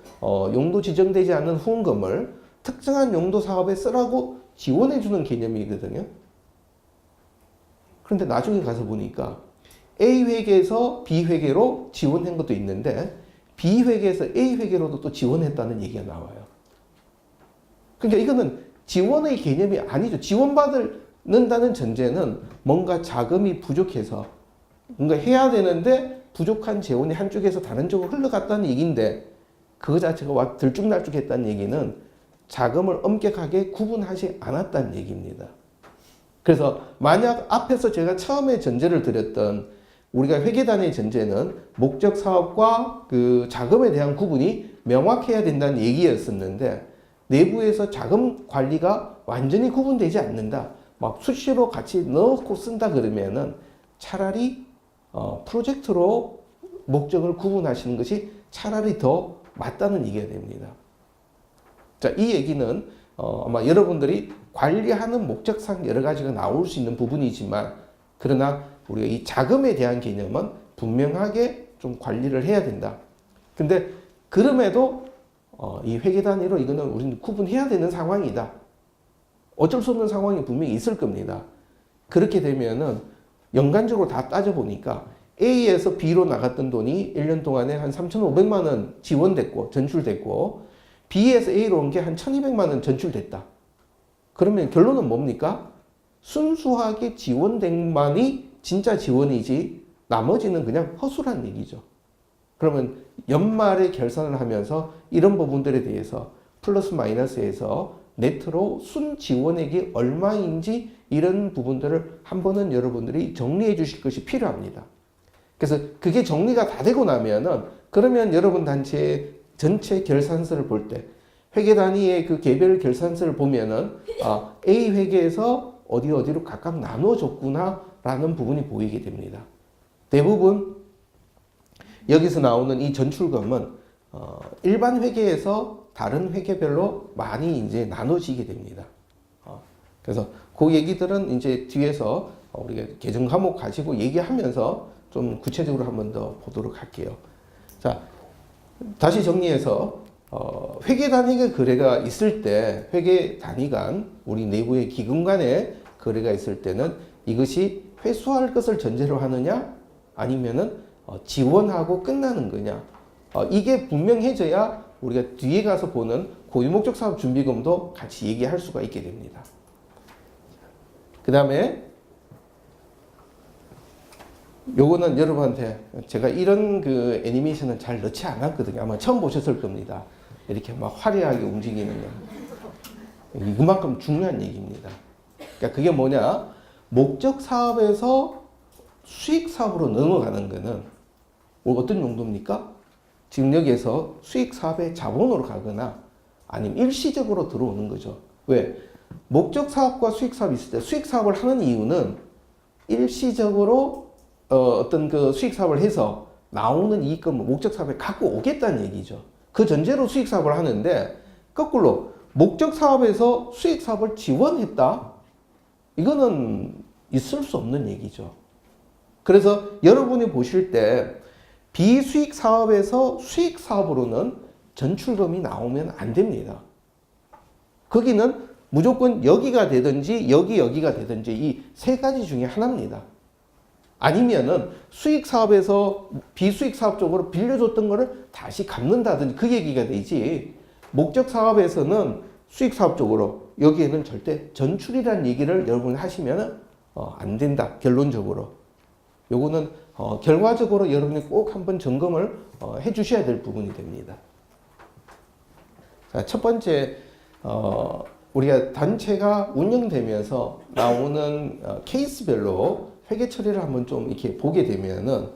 용도 지정되지 않은 후원금을 특정한 용도 사업에 쓰라고 지원해 주는 개념이거든요. 그런데 나중에 가서 보니까 A 회계에서 B 회계로 지원한 것도 있는데 B 회계에서 A 회계로도 또 지원했다는 얘기가 나와요. 그러니까 이거는 지원의 개념이 아니죠. 지원받는다는 전제는 뭔가 자금이 부족해서 뭔가 해야 되는데 부족한 재원이 한쪽에서 다른 쪽으로 흘러갔다는 얘기인데 그거 자체가 들쭉날쭉했다는 얘기는 자금을 엄격하게 구분하지 않았다는 얘기입니다. 그래서 만약 앞에서 제가 처음에 전제를 드렸던 우리가 회계단의 전제는 목적 사업과 그 자금에 대한 구분이 명확해야 된다는 얘기였었는데 내부에서 자금 관리가 완전히 구분되지 않는다. 막 수시로 같이 넣고 쓴다 그러면은 차라리 프로젝트로 목적을 구분하시는 것이 차라리 더 맞다는 얘기가 됩니다. 자, 이 얘기는 아마 여러분들이 관리하는 목적상 여러 가지가 나올 수 있는 부분이지만 그러나 우리가 이 자금에 대한 개념은 분명하게 좀 관리를 해야 된다. 근데 그럼에도 이 회계 단위로 이거는 우리는 구분해야 되는 상황이다. 어쩔 수 없는 상황이 분명히 있을 겁니다. 그렇게 되면은 연간적으로 다 따져보니까 A에서 B로 나갔던 돈이 1년 동안에 한 3,500만 원 지원됐고 전출됐고 B에서 A로 온 게 한 1,200만 원 전출됐다. 그러면 결론은 뭡니까? 순수하게 지원된 만이 진짜 지원이지 나머지는 그냥 허술한 얘기죠. 그러면 연말에 결산을 하면서 이런 부분들에 대해서 플러스 마이너스에서 네트로 순 지원액이 얼마인지 이런 부분들을 한 번은 여러분들이 정리해 주실 것이 필요합니다. 그래서 그게 정리가 다 되고 나면은 그러면 여러분 단체의 전체 결산서를 볼 때 회계 단위의 그 개별 결산서를 보면은 A 회계에서 어디로 각각 나눠줬구나 라는 부분이 보이게 됩니다. 대부분 여기서 나오는 이 전출금은 일반 회계에서 다른 회계별로 많이 이제 나눠지게 됩니다. 그래서 그 얘기들은 이제 뒤에서 우리가 개정 과목 가지고 얘기하면서 좀 구체적으로 한 번 더 보도록 할게요. 자, 다시 정리해서 회계 단위의 거래가 있을 때 회계 단위 간 우리 내부의 기금 간의 거래가 있을 때는 이것이 회수할 것을 전제로 하느냐 아니면은 지원하고 끝나는 거냐 이게 분명해져야 우리가 뒤에 가서 보는 고유목적 사업 준비금도 같이 얘기할 수가 있게 됩니다. 그 다음에 요거는 여러분한테 제가 이런 그 애니메이션은 잘 넣지 않았거든요. 아마 처음 보셨을 겁니다. 이렇게 막 화려하게 움직이는 거. 이만큼 중요한 얘기입니다. 그러니까 그게 뭐냐? 목적 사업에서 수익 사업으로 넘어가는 거는 어떤 용도입니까? 지금 여기에서 수익 사업의 자본으로 가거나 아니면 일시적으로 들어오는 거죠. 왜? 목적 사업과 수익 사업이 있을 때 수익 사업을 하는 이유는 일시적으로 어떤 그 수익 사업을 해서 나오는 이익금을 목적 사업에 갖고 오겠다는 얘기죠. 그 전제로 수익 사업을 하는데 거꾸로 목적 사업에서 수익 사업을 지원했다? 이거는 있을 수 없는 얘기죠. 그래서 여러분이 보실 때 비수익 사업에서 수익 사업으로는 전출금이 나오면 안 됩니다. 거기는 무조건 여기가 되든지 여기가 되든지 이 세 가지 중에 하나입니다. 아니면은 수익 사업에서 비수익 사업 쪽으로 빌려줬던 거를 다시 갚는다든지 그 얘기가 되지 목적 사업에서는 수익 사업 쪽으로 여기에는 절대 전출이라는 얘기를 여러분이 하시면은 안 된다. 결론적으로. 요거는 결과적으로 여러분이 꼭 한번 점검을 해 주셔야 될 부분이 됩니다. 자, 첫 번째 우리가 단체가 운영되면서 나오는 케이스별로 회계 처리를 한번 좀 이렇게 보게 되면은,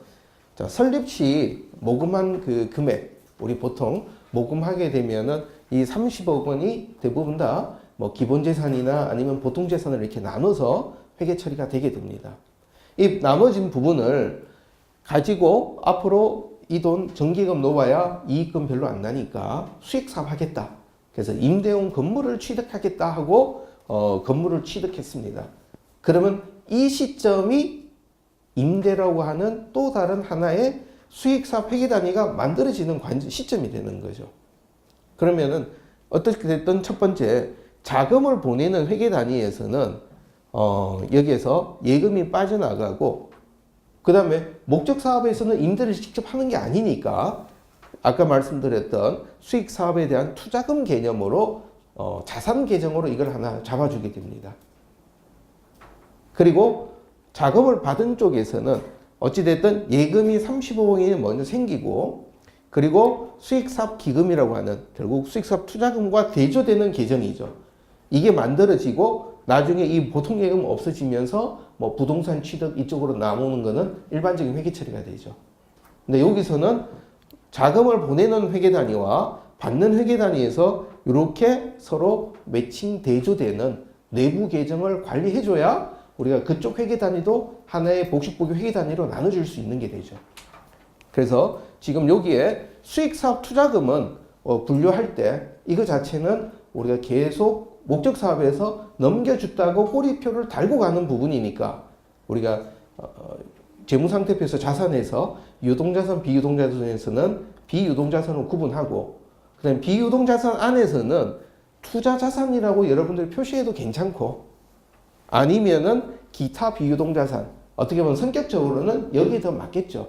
자, 설립 시 모금한 그 금액, 우리 보통 모금하게 되면은 이 30억 원이 대부분 다 뭐 기본 재산이나 아니면 보통 재산을 이렇게 나눠서 회계 처리가 되게 됩니다. 이 나머진 부분을 가지고 앞으로 이 돈 정기금 놓아야 이익금 별로 안 나니까 수익 사업하겠다. 그래서 임대용 건물을 취득하겠다 하고 건물을 취득했습니다. 그러면 이 시점이 임대라고 하는 또 다른 하나의 수익사업 회계 단위가 만들어지는 시점이 되는 거죠. 그러면은 어떻게 됐든 첫 번째 자금을 보내는 회계 단위에서는 여기에서 예금이 빠져나가고, 그 다음에 목적 사업에서는 임대를 직접 하는 게 아니니까 아까 말씀드렸던 수익 사업에 대한 투자금 개념으로 자산 계정으로 이걸 하나 잡아주게 됩니다. 그리고 자금을 받은 쪽에서는 어찌됐든 예금이 35억이 먼저 생기고, 그리고 수익사업 기금이라고 하는 결국 수익사업 투자금과 대조되는 계정이죠. 이게 만들어지고 나중에 이 보통 예금 없어지면서 뭐 부동산 취득 이쪽으로 나오는 거는 일반적인 회계 처리가 되죠. 근데 여기서는 자금을 보내는 회계 단위와 받는 회계 단위에서 이렇게 서로 매칭 대조되는 내부 계정을 관리해줘야 우리가 그쪽 회계 단위도 하나의 복식복유 회계 단위로 나눠줄 수 있는 게 되죠. 그래서 지금 여기에 수익사업 투자금은 분류할 때 이거 자체는 우리가 계속 목적 사업에서 넘겨줬다고 꼬리표를 달고 가는 부분이니까 우리가 재무상태표에서 자산에서 유동자산, 비유동자산에서는 비유동자산으로 구분하고, 그다음에 비유동자산 안에서는 투자자산이라고 여러분들이 표시해도 괜찮고, 아니면은 기타 비유동자산, 어떻게 보면 성격적으로는 여기에 더 맞겠죠.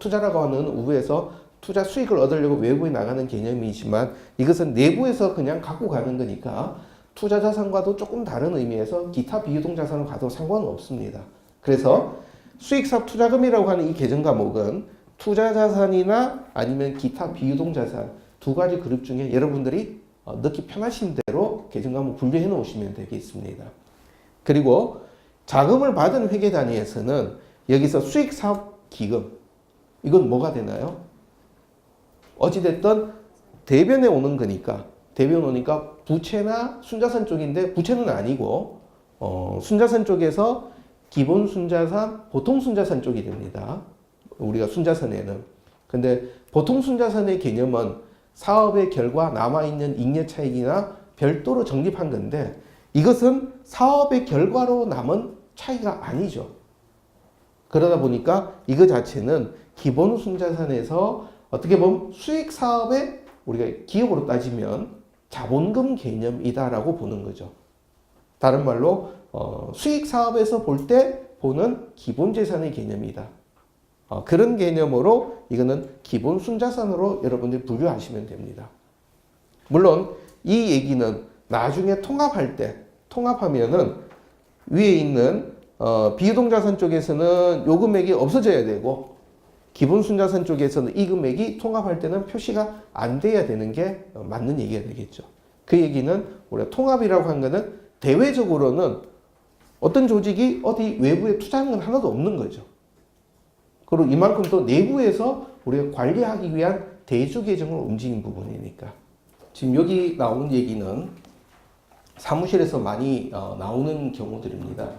투자라고 하는 우부에서 투자 수익을 얻으려고 외부에 나가는 개념이지만 이것은 내부에서 그냥 갖고 가는 거니까 투자 자산과도 조금 다른 의미에서 기타 비유동 자산을 가도 상관은 없습니다. 그래서 수익사업 투자금이라고 하는 이 계정 과목은 투자 자산이나 아니면 기타 비유동 자산 두 가지 그룹 중에 여러분들이 넣기 편하신 대로 계정 과목 분류해 놓으시면 되겠습니다. 그리고 자금을 받은 회계 단위에서는 여기서 수익사업 기금, 이건 뭐가 되나요? 어찌됐든 대변에 오는 거니까, 대변 오니까 부채나 순자산 쪽인데 부채는 아니고 순자산 쪽에서 기본 순자산, 보통 순자산 쪽이 됩니다. 우리가 순자산에는. 근데 보통 순자산의 개념은 사업의 결과 남아있는 잉여 차익이나 별도로 적립한 건데 이것은 사업의 결과로 남은 차이가 아니죠. 그러다 보니까 이거 자체는 기본 순자산에서 어떻게 보면 수익 사업의 우리가 기업으로 따지면 자본금 개념이다라고 보는 거죠. 다른 말로 수익 사업에서 볼 때 보는 기본 재산의 개념이다. 그런 개념으로 이거는 기본 순자산으로 여러분들이 분류하시면 됩니다. 물론 이 얘기는 나중에 통합할 때, 통합하면은 위에 있는 비유동자산 쪽에서는 요 금액이 없어져야 되고, 기본 순자산 쪽에서는 이 금액이 통합할 때는 표시가 안 돼야 되는 게 맞는 얘기가 되겠죠. 그 얘기는 우리가 통합이라고 한 거는 대외적으로는 어떤 조직이 어디 외부에 투자하는 건 하나도 없는 거죠. 그리고 이만큼 또 내부에서 우리가 관리하기 위한 대주 계정을 움직인 부분이니까. 지금 여기 나오는 얘기는 사무실에서 많이 나오는 경우들입니다.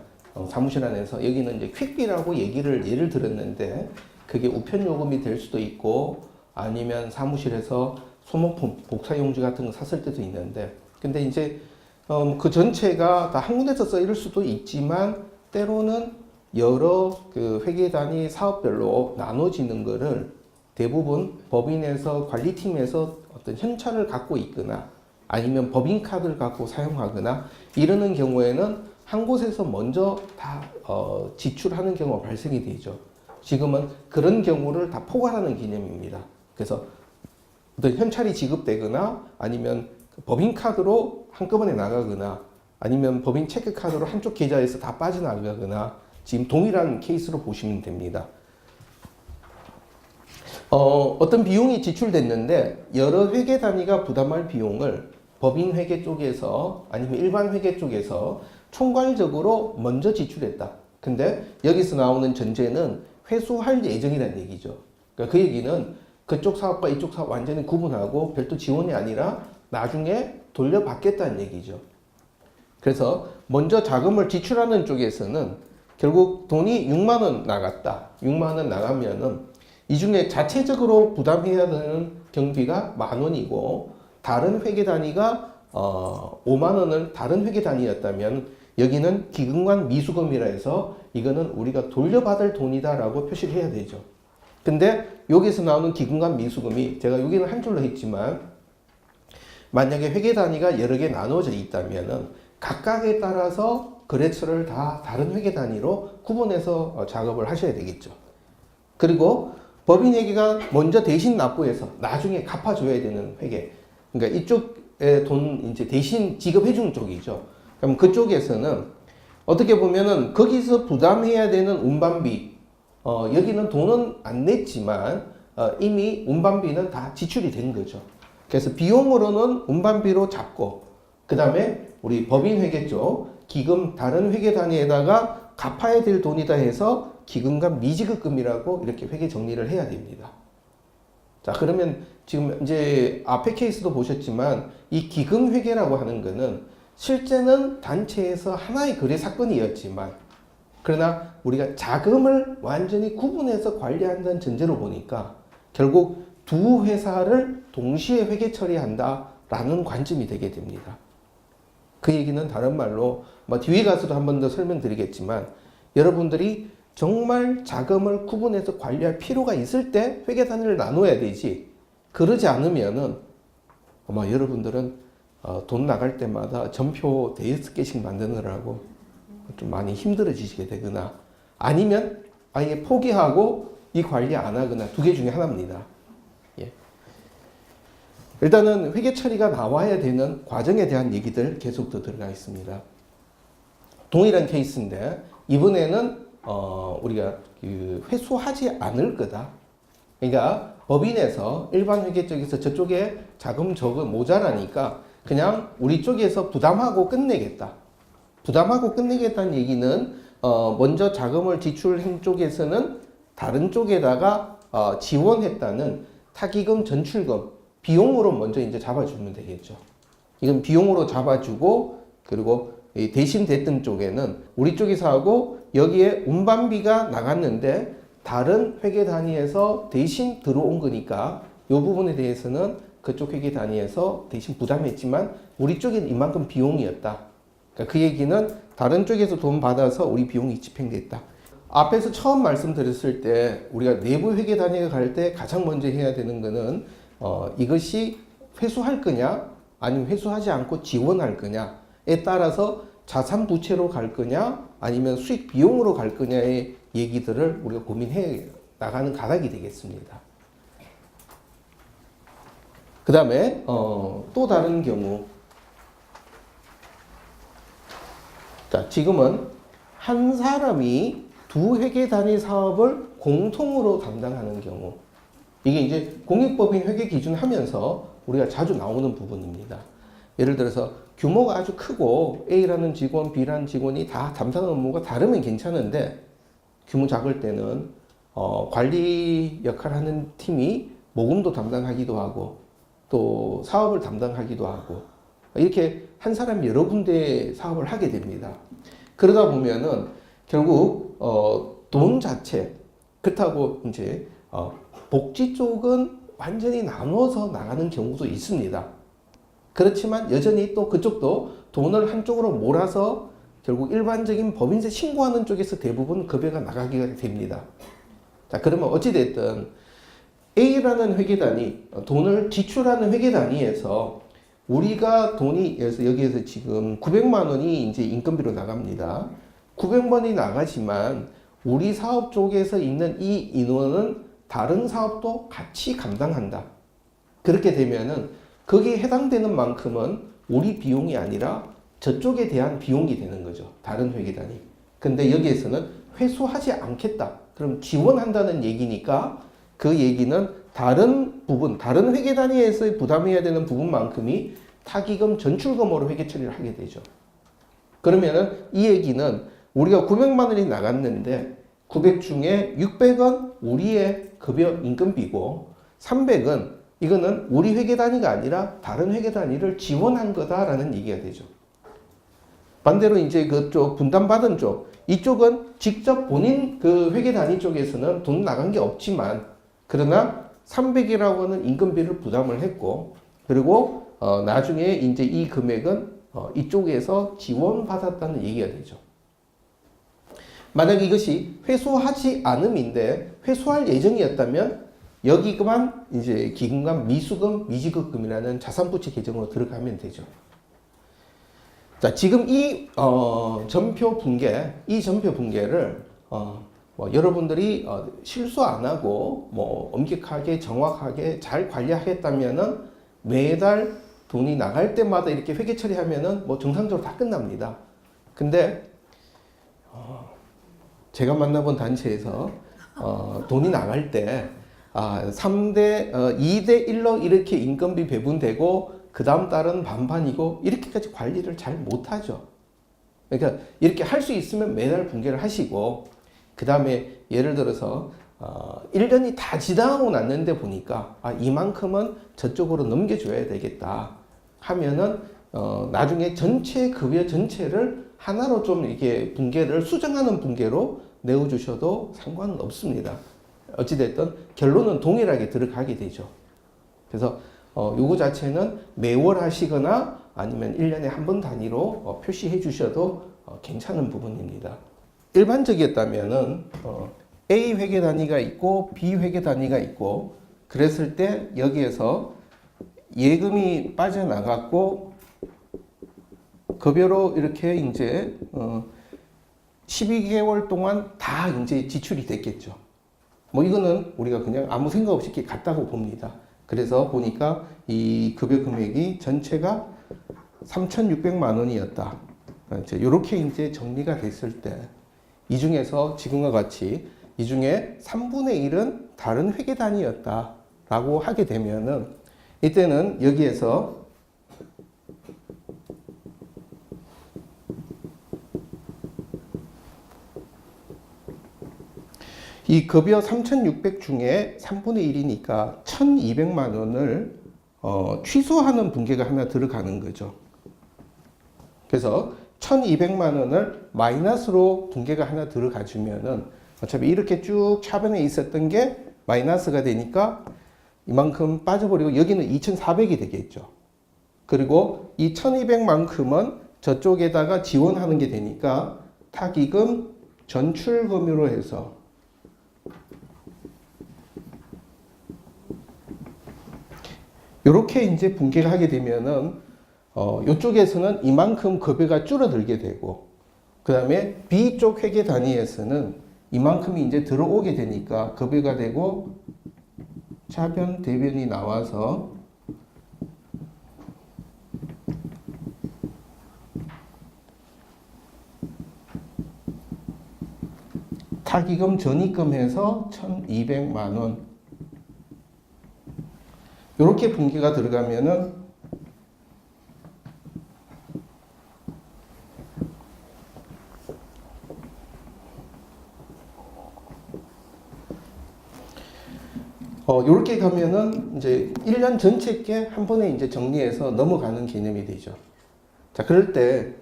사무실 안에서 여기는 이제 퀵비라고 예를 들었는데 그게 우편 요금이 될 수도 있고 아니면 사무실에서 소모품, 복사용지 같은 거 샀을 때도 있는데, 근데 이제 그 전체가 다 한 군데서 쓰일 수도 있지만 때로는 여러 그 회계 단위 사업별로 나눠지는 거를 대부분 법인에서 관리팀에서 어떤 현찰을 갖고 있거나 아니면 법인카드를 갖고 사용하거나 이러는 경우에는 한 곳에서 먼저 다 지출하는 경우가 발생이 되죠. 지금은 그런 경우를 다 포괄하는 개념입니다. 그래서 어떤 현찰이 지급되거나 아니면 법인카드로 한꺼번에 나가거나 아니면 법인 체크카드로 한쪽 계좌에서 다 빠져나가거나 지금 동일한 케이스로 보시면 됩니다. 어떤 비용이 지출됐는데 여러 회계 단위가 부담할 비용을 법인 회계 쪽에서 아니면 일반 회계 쪽에서 총괄적으로 먼저 지출했다. 근데 여기서 나오는 전제는 회수할 예정이라는 얘기죠. 그러니까 그 얘기는 그쪽 사업과 이쪽 사업 완전히 구분하고 별도 지원이 아니라 나중에 돌려받겠다는 얘기죠. 그래서 먼저 자금을 지출하는 쪽에서는 결국 돈이 6만 원 나갔다. 6만 원 나가면은 이 중에 자체적으로 부담해야 되는 경비가 10,000원이고 다른 회계 단위가 5만 원을 다른 회계 단위였다면 여기는 기금관 미수금이라 해서 이거는 우리가 돌려받을 돈이다라고 표시를 해야 되죠. 근데 여기서 나오는 기금관 미수금이 제가 여기는 한 줄로 했지만 만약에 회계 단위가 여러 개 나눠져 있다면은 각각에 따라서 거래처를 다 다른 회계 단위로 구분해서 작업을 하셔야 되겠죠. 그리고 법인회계가 먼저 대신 납부해서 나중에 갚아줘야 되는 회계. 그러니까 이쪽에 돈 이제 대신 지급해주는 쪽이죠. 그럼 그쪽에서는 어떻게 보면은 거기서 부담해야 되는 운반비, 여기는 돈은 안 냈지만 이미 운반비는 다 지출이 된 거죠. 그래서 비용으로는 운반비로 잡고 그 다음에 우리 법인회계 쪽 기금 다른 회계 단위에다가 갚아야 될 돈이다 해서 기금과 미지급금이라고 이렇게 회계 정리를 해야 됩니다. 자, 그러면 지금 이제 앞에 케이스도 보셨지만 이 기금회계라고 하는 거는 실제는 단체에서 하나의 거래 사건이었지만 그러나 우리가 자금을 완전히 구분해서 관리한다는 전제로 보니까 결국 두 회사를 동시에 회계 처리한다라는 관점이 되게 됩니다. 그 얘기는 다른 말로 뒤에 가서도 한 번 더 설명드리겠지만 여러분들이 정말 자금을 구분해서 관리할 필요가 있을 때 회계 단위를 나눠야 되지 그러지 않으면은 아마 여러분들은 돈 나갈 때마다 전표 5개씩 만드느라고 좀 많이 힘들어지시게 되거나 아니면 아예 포기하고 이 관리 안 하거나 두 개 중에 하나입니다. 예. 일단은 회계 처리가 나와야 되는 과정에 대한 얘기들 계속 더 들어가 있습니다. 동일한 케이스인데 이번에는 우리가 회수하지 않을 거다. 그러니까 법인에서 일반 회계 쪽에서 저쪽에 자금 적은 모자라니까 그냥 우리 쪽에서 부담하고 끝내겠다. 부담하고 끝내겠다는 얘기는 먼저 자금을 지출한 쪽에서는 다른 쪽에다가 지원했다는 타기금, 전출금, 비용으로 먼저 이제 잡아주면 되겠죠. 이건 비용으로 잡아주고 그리고 대신 됐던 쪽에는 우리 쪽에서 하고 여기에 운반비가 나갔는데 다른 회계 단위에서 대신 들어온 거니까 이 부분에 대해서는 그쪽 회계 단위에서 대신 부담했지만 우리 쪽엔 이만큼 비용이었다. 그러니까 그 얘기는 다른 쪽에서 돈 받아서 우리 비용이 집행됐다. 앞에서 처음 말씀드렸을 때 우리가 내부 회계 단위에 갈 때 가장 먼저 해야 되는 거는 이것이 회수할 거냐 아니면 회수하지 않고 지원할 거냐에 따라서 자산 부채로 갈 거냐 아니면 수익 비용으로 갈 거냐의 얘기들을 우리가 고민해 나가는 가닥이 되겠습니다. 그 다음에 또 다른 경우 자 지금은 한 사람이 두 회계 단위 사업을 공통으로 담당하는 경우 이게 이제 공익법인 회계 기준 하면서 우리가 자주 나오는 부분입니다. 예를 들어서 규모가 아주 크고 A라는 직원, B라는 직원이 다 담당하는 업무가 다르면 괜찮은데 규모 작을 때는 관리 역할을 하는 팀이 모금도 담당하기도 하고 또 사업을 담당하기도 하고 이렇게 한 사람이 여러 군데 사업을 하게 됩니다. 그러다 보면은 결국 돈 자체 그렇다고 이제 복지 쪽은 완전히 나눠서 나가는 경우도 있습니다. 그렇지만 여전히 또 그쪽도 돈을 한쪽으로 몰아서 결국 일반적인 법인세 신고하는 쪽에서 대부분 급여가 나가게 됩니다. 자, 그러면 어찌됐든 A라는 회계단위, 돈을 지출하는 회계단위에서 우리가 돈이 여기에서 지금 900만 원이 이제 인건비로 나갑니다. 900만원이 나가지만 우리 사업 쪽에서 있는 이 인원은 다른 사업도 같이 감당한다. 그렇게 되면은 거기에 해당되는 만큼은 우리 비용이 아니라 저쪽에 대한 비용이 되는 거죠. 다른 회계단위. 근데 여기에서는 회수하지 않겠다. 그럼 지원한다는 얘기니까 그 얘기는 다른 부분, 다른 회계단위에서 부담해야 되는 부분만큼이 타기금, 전출금으로 회계 처리를 하게 되죠. 그러면은 이 얘기는 우리가 900만 원이 나갔는데 900 중에 600은 우리의 급여 인건비고 300은 이거는 우리 회계 단위가 아니라 다른 회계 단위를 지원한 거다라는 얘기가 되죠. 반대로 이제 그쪽 분담받은 쪽 이쪽은 직접 본인 그 회계 단위 쪽에서는 돈 나간 게 없지만 그러나 300이라고 하는 인건비를 부담을 했고 그리고 나중에 이제 이 금액은 이쪽에서 지원받았다는 얘기가 되죠. 만약 이것이 회수하지 않음인데 회수할 예정이었다면 여기만 이제 기금과 미수금, 미지급금이라는 자산부채 계정으로 들어가면 되죠. 자, 지금 이 전표 분계를 뭐 여러분들이 실수 안 하고 뭐 엄격하게 정확하게 잘 관리하겠다면은 매달 돈이 나갈 때마다 이렇게 회계 처리하면은 뭐 정상적으로 다 끝납니다. 근데 제가 만나본 단체에서 돈이 나갈 때 2대 1로 이렇게 인건비 배분되고 그 다음 달은 반반이고 이렇게까지 관리를 잘 못하죠. 그러니까 이렇게 할 수 있으면 매달 분계를 하시고 그 다음에 예를 들어서 1년이 다 지나고 났는데 보니까 이만큼은 저쪽으로 넘겨줘야 되겠다 하면은 나중에 전체 급여 전체를 하나로 좀 이렇게 분계를 수정하는 분계로 내어주셔도 상관은 없습니다. 어찌됐든 결론은 동일하게 들어가게 되죠. 그래서 요거 자체는 매월 하시거나 아니면 1년에 한 번 단위로 표시해 주셔도 괜찮은 부분입니다. 일반적이었다면은 A 회계 단위가 있고 B 회계 단위가 있고 그랬을 때 여기에서 예금이 빠져나갔고 급여로 이렇게 이제 12개월 동안 다 이제 지출이 됐겠죠. 뭐 이거는 우리가 그냥 아무 생각 없이 이렇게 갔다고 봅니다. 그래서 보니까 이 급여 금액이 전체가 3,600만 원이었다. 이렇게 이제 정리가 됐을 때 이 중에서 지금과 같이 이 중에 3분의 1은 다른 회계 단위였다라고 하게 되면은 이때는 여기에서 이 급여 3,600 중에 3분의 1이니까 1,200만 원을 취소하는 분계가 하나 들어가는 거죠. 그래서 1,200만 원을 마이너스로 분계가 하나 들어가 주면은 어차피 이렇게 쭉 차변에 있었던 게 마이너스가 되니까 이만큼 빠져버리고 여기는 2,400이 되겠죠. 그리고 이 1,200만큼은 저쪽에다가 지원하는 게 되니까 타기금 전출금으로 해서 이렇게 이제 분계를 하게 되면은 이쪽에서는 이만큼 급여가 줄어들게 되고 그 다음에 B쪽 회계 단위에서는 이만큼이 이제 들어오게 되니까 급여가 되고 차변 대변이 나와서 타기금 전입금 해서 1,200만 원 이렇게 분계가 들어가면은 이렇게 가면은 이제 1년 전체께 한 번에 이제 정리해서 넘어가는 개념이 되죠. 자, 그럴 때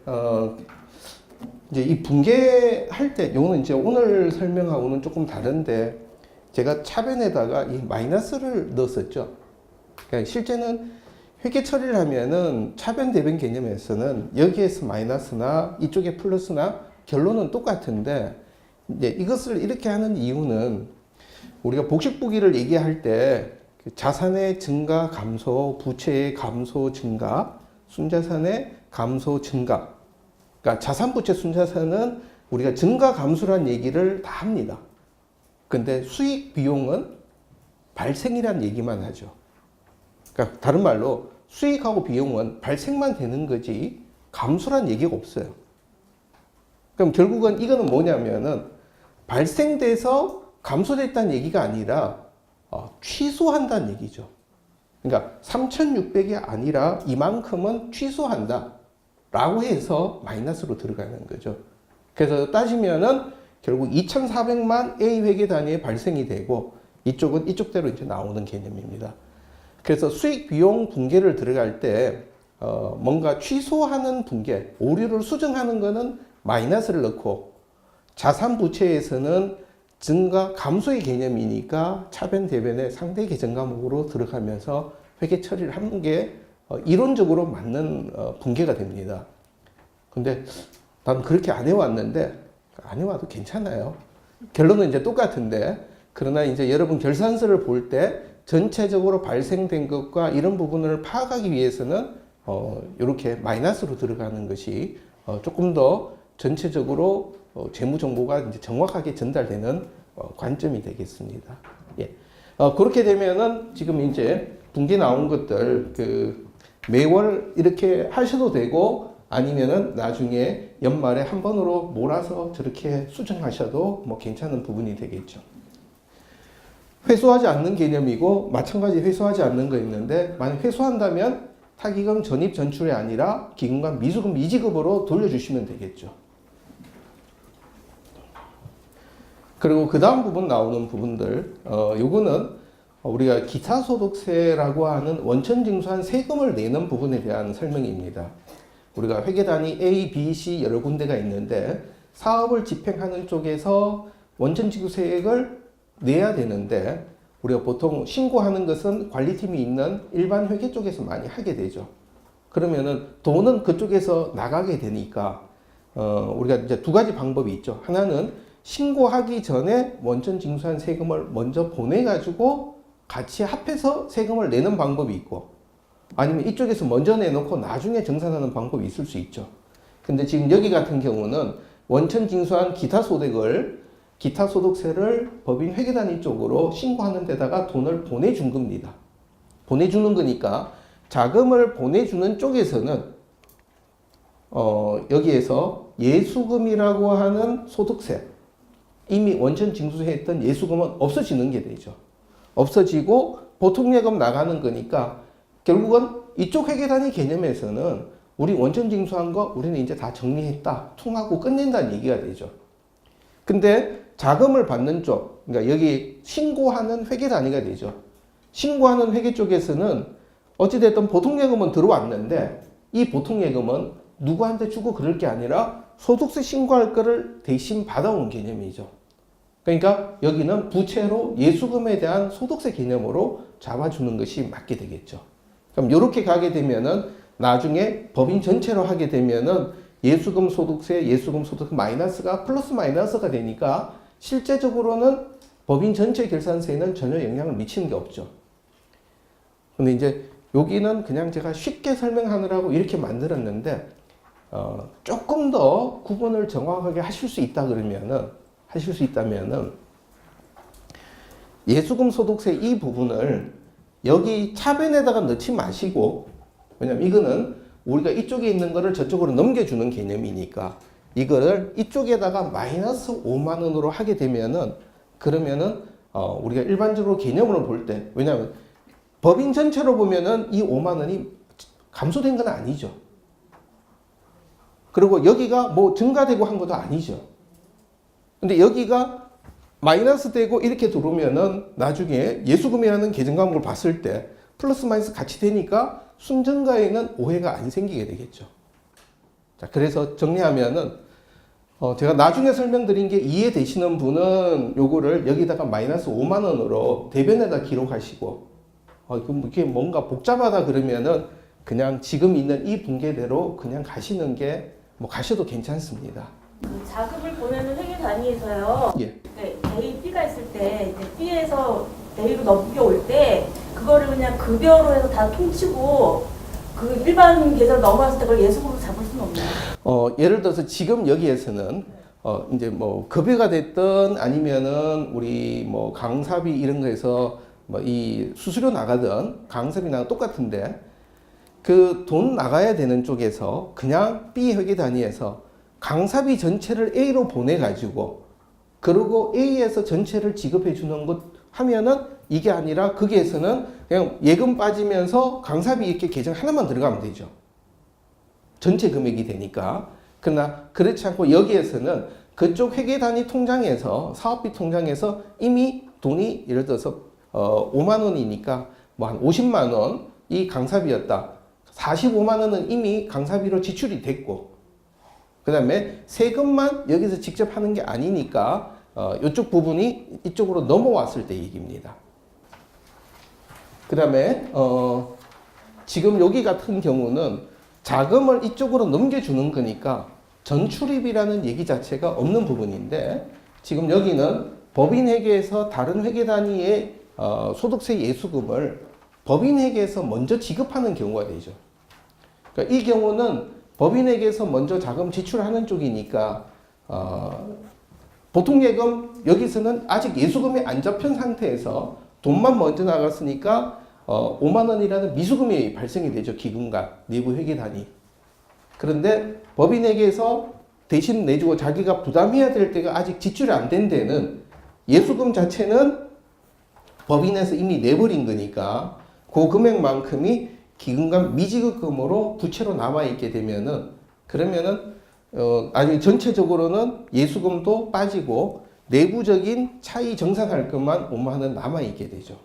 이제 이 분계할 때 요거는 이제 오늘 설명하고는 조금 다른데 제가 차변에다가 이 마이너스를 넣었었죠. 그러니까 실제는 회계 처리를 하면은 차변 대변 개념에서는 여기에서 마이너스나 이쪽에 플러스나 결론은 똑같은데 이제 이것을 이렇게 하는 이유는 우리가 복식부기를 얘기할 때 자산의 증가 감소, 부채의 감소 증가, 순자산의 감소 증가. 그러니까 자산 부채 순자산은 우리가 증가 감소란 얘기를 다 합니다. 근데 수익 비용은 발생이란 얘기만 하죠. 그러니까 다른 말로 수익하고 비용은 발생만 되는 거지 감소란 얘기가 없어요. 그럼 결국은 이거는 뭐냐면은 발생돼서 감소됐다는 얘기가 아니라 취소한다는 얘기죠. 그러니까 3,600이 아니라 이만큼은 취소한다 라고 해서 마이너스로 들어가는 거죠. 그래서 따지면은 결국 2,400만 A 회계 단위의 발생이 되고 이쪽은 이쪽대로 이제 나오는 개념입니다. 그래서 수익 비용 분계를 들어갈 때 뭔가 취소하는 분계, 오류를 수정하는 거는 마이너스를 넣고 자산 부채에서는 증가 감소의 개념이니까 차변 대변의 상대 계정 과목으로 들어가면서 회계 처리를 하는 게 이론적으로 맞는 분계가 됩니다. 근데 난 그렇게 안 해왔는데 안 해와도 괜찮아요. 결론은 이제 똑같은데 그러나 이제 여러분 결산서를 볼 때 전체적으로 발생된 것과 이런 부분을 파악하기 위해서는 이렇게 마이너스로 들어가는 것이 조금 더 전체적으로 재무 정보가 이제 정확하게 전달되는 관점이 되겠습니다. 예. 그렇게 되면은 지금 이제 분기 나온 것들 그 매월 이렇게 하셔도 되고 아니면은 나중에 연말에 한 번으로 몰아서 저렇게 수정하셔도 뭐 괜찮은 부분이 되겠죠. 회수하지 않는 개념이고 마찬가지 회수하지 않는 거 있는데 만약 회수한다면 타기금 전입 전출이 아니라 기금과 미수금 미지급으로 돌려주시면 되겠죠. 그리고 그 다음 부분 나오는 부분들 요거는 우리가 기타소득세라고 하는 원천징수한 세금을 내는 부분에 대한 설명입니다. 우리가 회계단위 A, B, C 여러 군데가 있는데 사업을 집행하는 쪽에서 원천징수세액을 내야 되는데 우리가 보통 신고하는 것은 관리팀이 있는 일반 회계 쪽에서 많이 하게 되죠. 그러면은 돈은 그쪽에서 나가게 되니까 우리가 이제 두 가지 방법이 있죠. 하나는 신고하기 전에 원천징수한 세금을 먼저 보내가지고 같이 합해서 세금을 내는 방법이 있고 아니면 이쪽에서 먼저 내놓고 나중에 정산하는 방법이 있을 수 있죠. 근데 지금 여기 같은 경우는 원천징수한 기타소득세를 법인 회계단위 쪽으로 신고하는 데다가 돈을 보내준 겁니다. 보내주는 거니까 자금을 보내주는 쪽에서는 여기에서 예수금이라고 하는 소득세 이미 원천징수했던 예수금은 없어지는 게 되죠. 없어지고 보통예금 나가는 거니까 결국은 이쪽 회계단위 개념에서는 우리 원천징수한 거 우리는 이제 다 정리했다, 통하고 끝낸다는 얘기가 되죠. 근데 자금을 받는 쪽, 그러니까 여기 신고하는 회계 단위가 되죠. 신고하는 회계 쪽에서는 어찌됐든 보통예금은 들어왔는데 이 보통예금은 누구한테 주고 그럴 게 아니라 소득세 신고할 거를 대신 받아온 개념이죠. 그러니까 여기는 부채로 예수금에 대한 소득세 개념으로 잡아주는 것이 맞게 되겠죠. 그럼 이렇게 가게 되면은 나중에 법인 전체로 하게 되면은 예수금 소득세, 예수금 소득 마이너스가 플러스 마이너스가 되니까 실제적으로는 법인 전체 결산세에는 전혀 영향을 미치는 게 없죠. 근데 이제 여기는 그냥 제가 쉽게 설명하느라고 이렇게 만들었는데 조금 더 구분을 정확하게 하실 수 있다면은 예수금 소득세 이 부분을 여기 차변에다가 넣지 마시고 왜냐면 이거는 우리가 이쪽에 있는 거를 저쪽으로 넘겨주는 개념이니까 이거를 이쪽에다가 마이너스 5만 원으로 하게 되면은 그러면은 우리가 일반적으로 개념으로 볼 때 왜냐하면 법인 전체로 보면은 이 5만 원이 감소된 건 아니죠. 그리고 여기가 뭐 증가되고 한 것도 아니죠. 근데 여기가 마이너스 되고 이렇게 들어오면은 나중에 예수금이라는 계정 과목을 봤을 때 플러스 마이너스 같이 되니까 순증가에는 오해가 안 생기게 되겠죠. 자, 그래서 정리하면은 제가 나중에 설명드린 게 이해되시는 분은 요거를 여기다가 마이너스 5만 원으로 대변에다 기록하시고 그럼 이게 뭔가 복잡하다 그러면은 그냥 지금 있는 이 분계대로 그냥 가시는 게 뭐 가셔도 괜찮습니다. 그 자금을 보내는 회계 단위에서요. 예. 네, A, B가 있을 때 이제 B에서 A로 넘겨올 때 그거를 그냥 급여로 해서 다 통치고 그 일반 계좌로 넘어왔을 때 그걸 예수금으로 잡을 수는 없나요? 예를 들어서 지금 여기에서는 이제 뭐 급여가 됐든 아니면은 우리 뭐 강사비 이런 거에서 뭐 이 수수료 나가든 강사비 나가 똑같은데 그 돈 나가야 되는 쪽에서 그냥 B 회계 단위에서 강사비 전체를 A로 보내가지고 그리고 A에서 전체를 지급해 주는 것 하면은 이게 아니라 거기에서는 그냥 예금 빠지면서 강사비 이렇게 계정 하나만 들어가면 되죠. 전체 금액이 되니까. 그러나 그렇지 않고 여기에서는 그쪽 회계단위 통장에서 사업비 통장에서 이미 돈이 예를 들어서 5만 원이니까 뭐 한 50만 원이 강사비였다. 45만 원은 이미 강사비로 지출이 됐고 그 다음에 세금만 여기서 직접 하는 게 아니니까 이쪽 부분이 이쪽으로 넘어왔을 때 얘기입니다. 그 다음에 지금 여기 같은 경우는 자금을 이쪽으로 넘겨주는 거니까 전출입이라는 얘기 자체가 없는 부분인데 지금 여기는 법인회계에서 다른 회계 단위의 소득세 예수금을 법인회계에서 먼저 지급하는 경우가 되죠. 그러니까 이 경우는 법인회계에서 먼저 자금 지출하는 쪽이니까 보통 예금 여기서는 아직 예수금이 안 잡힌 상태에서 돈만 먼저 나갔으니까 5만 원이라는 미수금이 발생이 되죠. 기금과 내부 회계 단위. 그런데 법인에게서 대신 내주고 자기가 부담해야 될 때가 아직 지출이 안 된 데는 예수금 자체는 법인에서 이미 내버린 거니까 그 금액만큼이 기금과 미지급금으로 부채로 남아있게 되면은 그러면은 아니 전체적으로는 예수금도 빠지고 내부적인 차이 정산할 것만 5만 원 남아있게 되죠.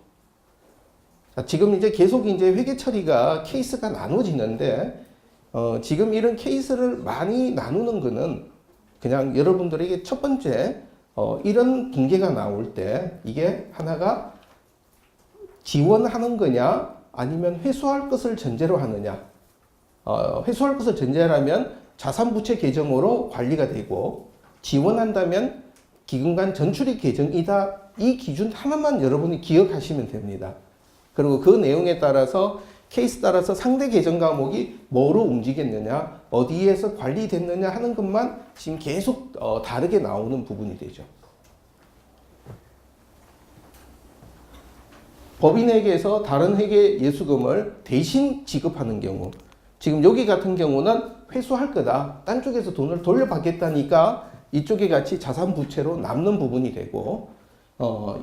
지금 이제 계속 이제 회계 처리가 케이스가 나눠지는데 지금 이런 케이스를 많이 나누는 거는 그냥 여러분들에게 첫 번째 이런 붕괴가 나올 때 이게 하나가 지원하는 거냐 아니면 회수할 것을 전제로 하느냐. 회수할 것을 전제라면 자산부채 계정으로 관리가 되고 지원한다면 기금간 전출입 계정이다. 이 기준 하나만 여러분이 기억하시면 됩니다. 그리고 그 내용에 따라서 케이스 따라서 상대 계정 과목이 뭐로 움직였느냐, 어디에서 관리됐느냐 하는 것만 지금 계속 다르게 나오는 부분이 되죠. 법인에게서 다른 회계 예수금을 대신 지급하는 경우, 지금 여기 같은 경우는 회수할 거다. 딴 쪽에서 돈을 돌려받겠다니까 이쪽에 같이 자산 부채로 남는 부분이 되고,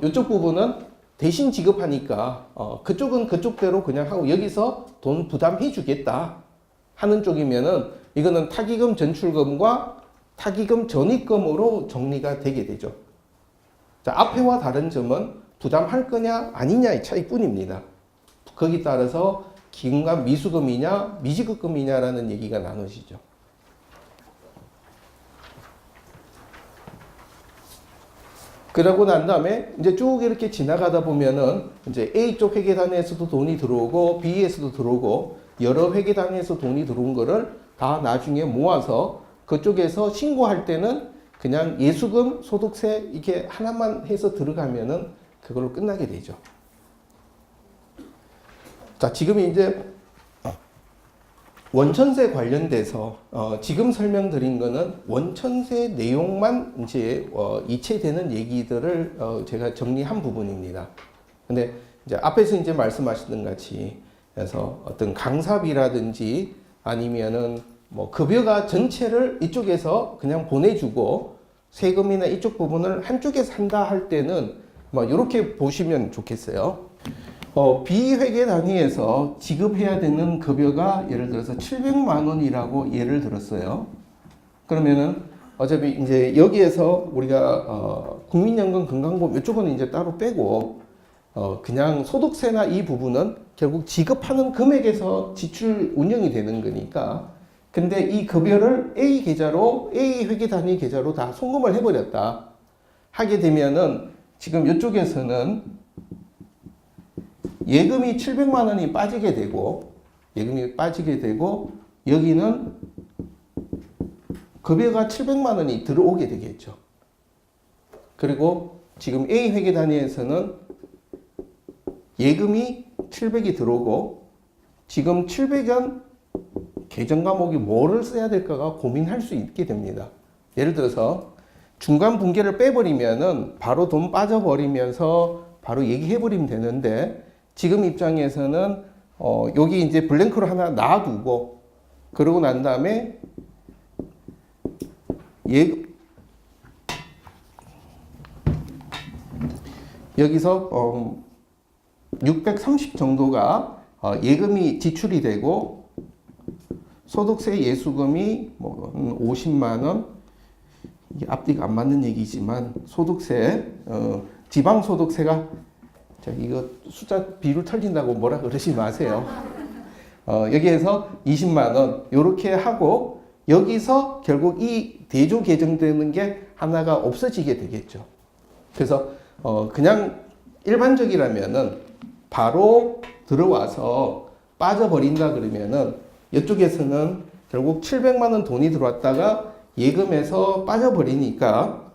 이쪽 부분은 대신 지급하니까 그쪽은 그쪽대로 그냥 하고 여기서 돈 부담해 주겠다 하는 쪽이면은 이거는 타기금 전출금과 타기금 전입금으로 정리가 되게 되죠. 자, 앞에와 다른 점은 부담할 거냐 아니냐의 차이뿐입니다. 거기에 따라서 기금과 미수금이냐 미지급금이냐라는 얘기가 나눠지죠. 그러고 난 다음에 이제 쭉 이렇게 지나가다 보면은 이제 A 쪽 회계 단위에서도 돈이 들어오고 B에서도 들어오고 여러 회계 단위에서 돈이 들어온 거를 다 나중에 모아서 그쪽에서 신고할 때는 그냥 예수금, 소득세 이렇게 하나만 해서 들어가면은 그걸로 끝나게 되죠. 자, 지금 이제 원천세 관련돼서 지금 설명드린 거는 원천세 내용만 이제 이체되는 얘기들을 제가 정리한 부분입니다. 근데 이제 앞에서 이제 말씀하시던 같이 그래서 어떤 강사비라든지 아니면은 뭐 급여가 전체를 이쪽에서 그냥 보내주고 세금이나 이쪽 부분을 한쪽에서 한다 할 때는 뭐 이렇게 보시면 좋겠어요. 비회계 단위에서 지급해야 되는 급여가 예를 들어서 700만 원이라고 예를 들었어요. 그러면은 어차피 이제 여기에서 우리가 국민연금 건강보험 이쪽은 이제 따로 빼고 그냥 소득세나 이 부분은 결국 지급하는 금액에서 지출 운영이 되는 거니까 근데 이 급여를 A 계좌로 A 회계 단위 계좌로 다 송금을 해버렸다 하게 되면은 지금 이쪽에서는 예금이 700만 원이 빠지게 되고 여기는 급여가 700만 원이 들어오게 되겠죠. 그리고 지금 A 회계 단위에서는 예금이 700이 들어오고 지금 700은 계정 과목이 뭐를 써야 될까가 고민할 수 있게 됩니다. 예를 들어서 중간 분기를 빼버리면은 바로 돈 빠져버리면서 바로 얘기해버리면 되는데 지금 입장에서는 여기 이제 블랭크로 하나 놔두고 그러고 난 다음에 여기서 630 정도가 예금이 지출이 되고 소득세 예수금이 뭐 50만 원, 이게 앞뒤가 안 맞는 얘기지만 소득세, 지방소득세가 자, 이거 숫자 비율 틀린다고 뭐라 그러지 마세요. 여기에서 20만 원 이렇게 하고 여기서 결국 이 대조 개정되는 게 하나가 없어지게 되겠죠. 그래서 그냥 일반적이라면은 바로 들어와서 빠져버린다 그러면은 이쪽에서는 결국 700만 원 돈이 들어왔다가 예금에서 빠져버리니까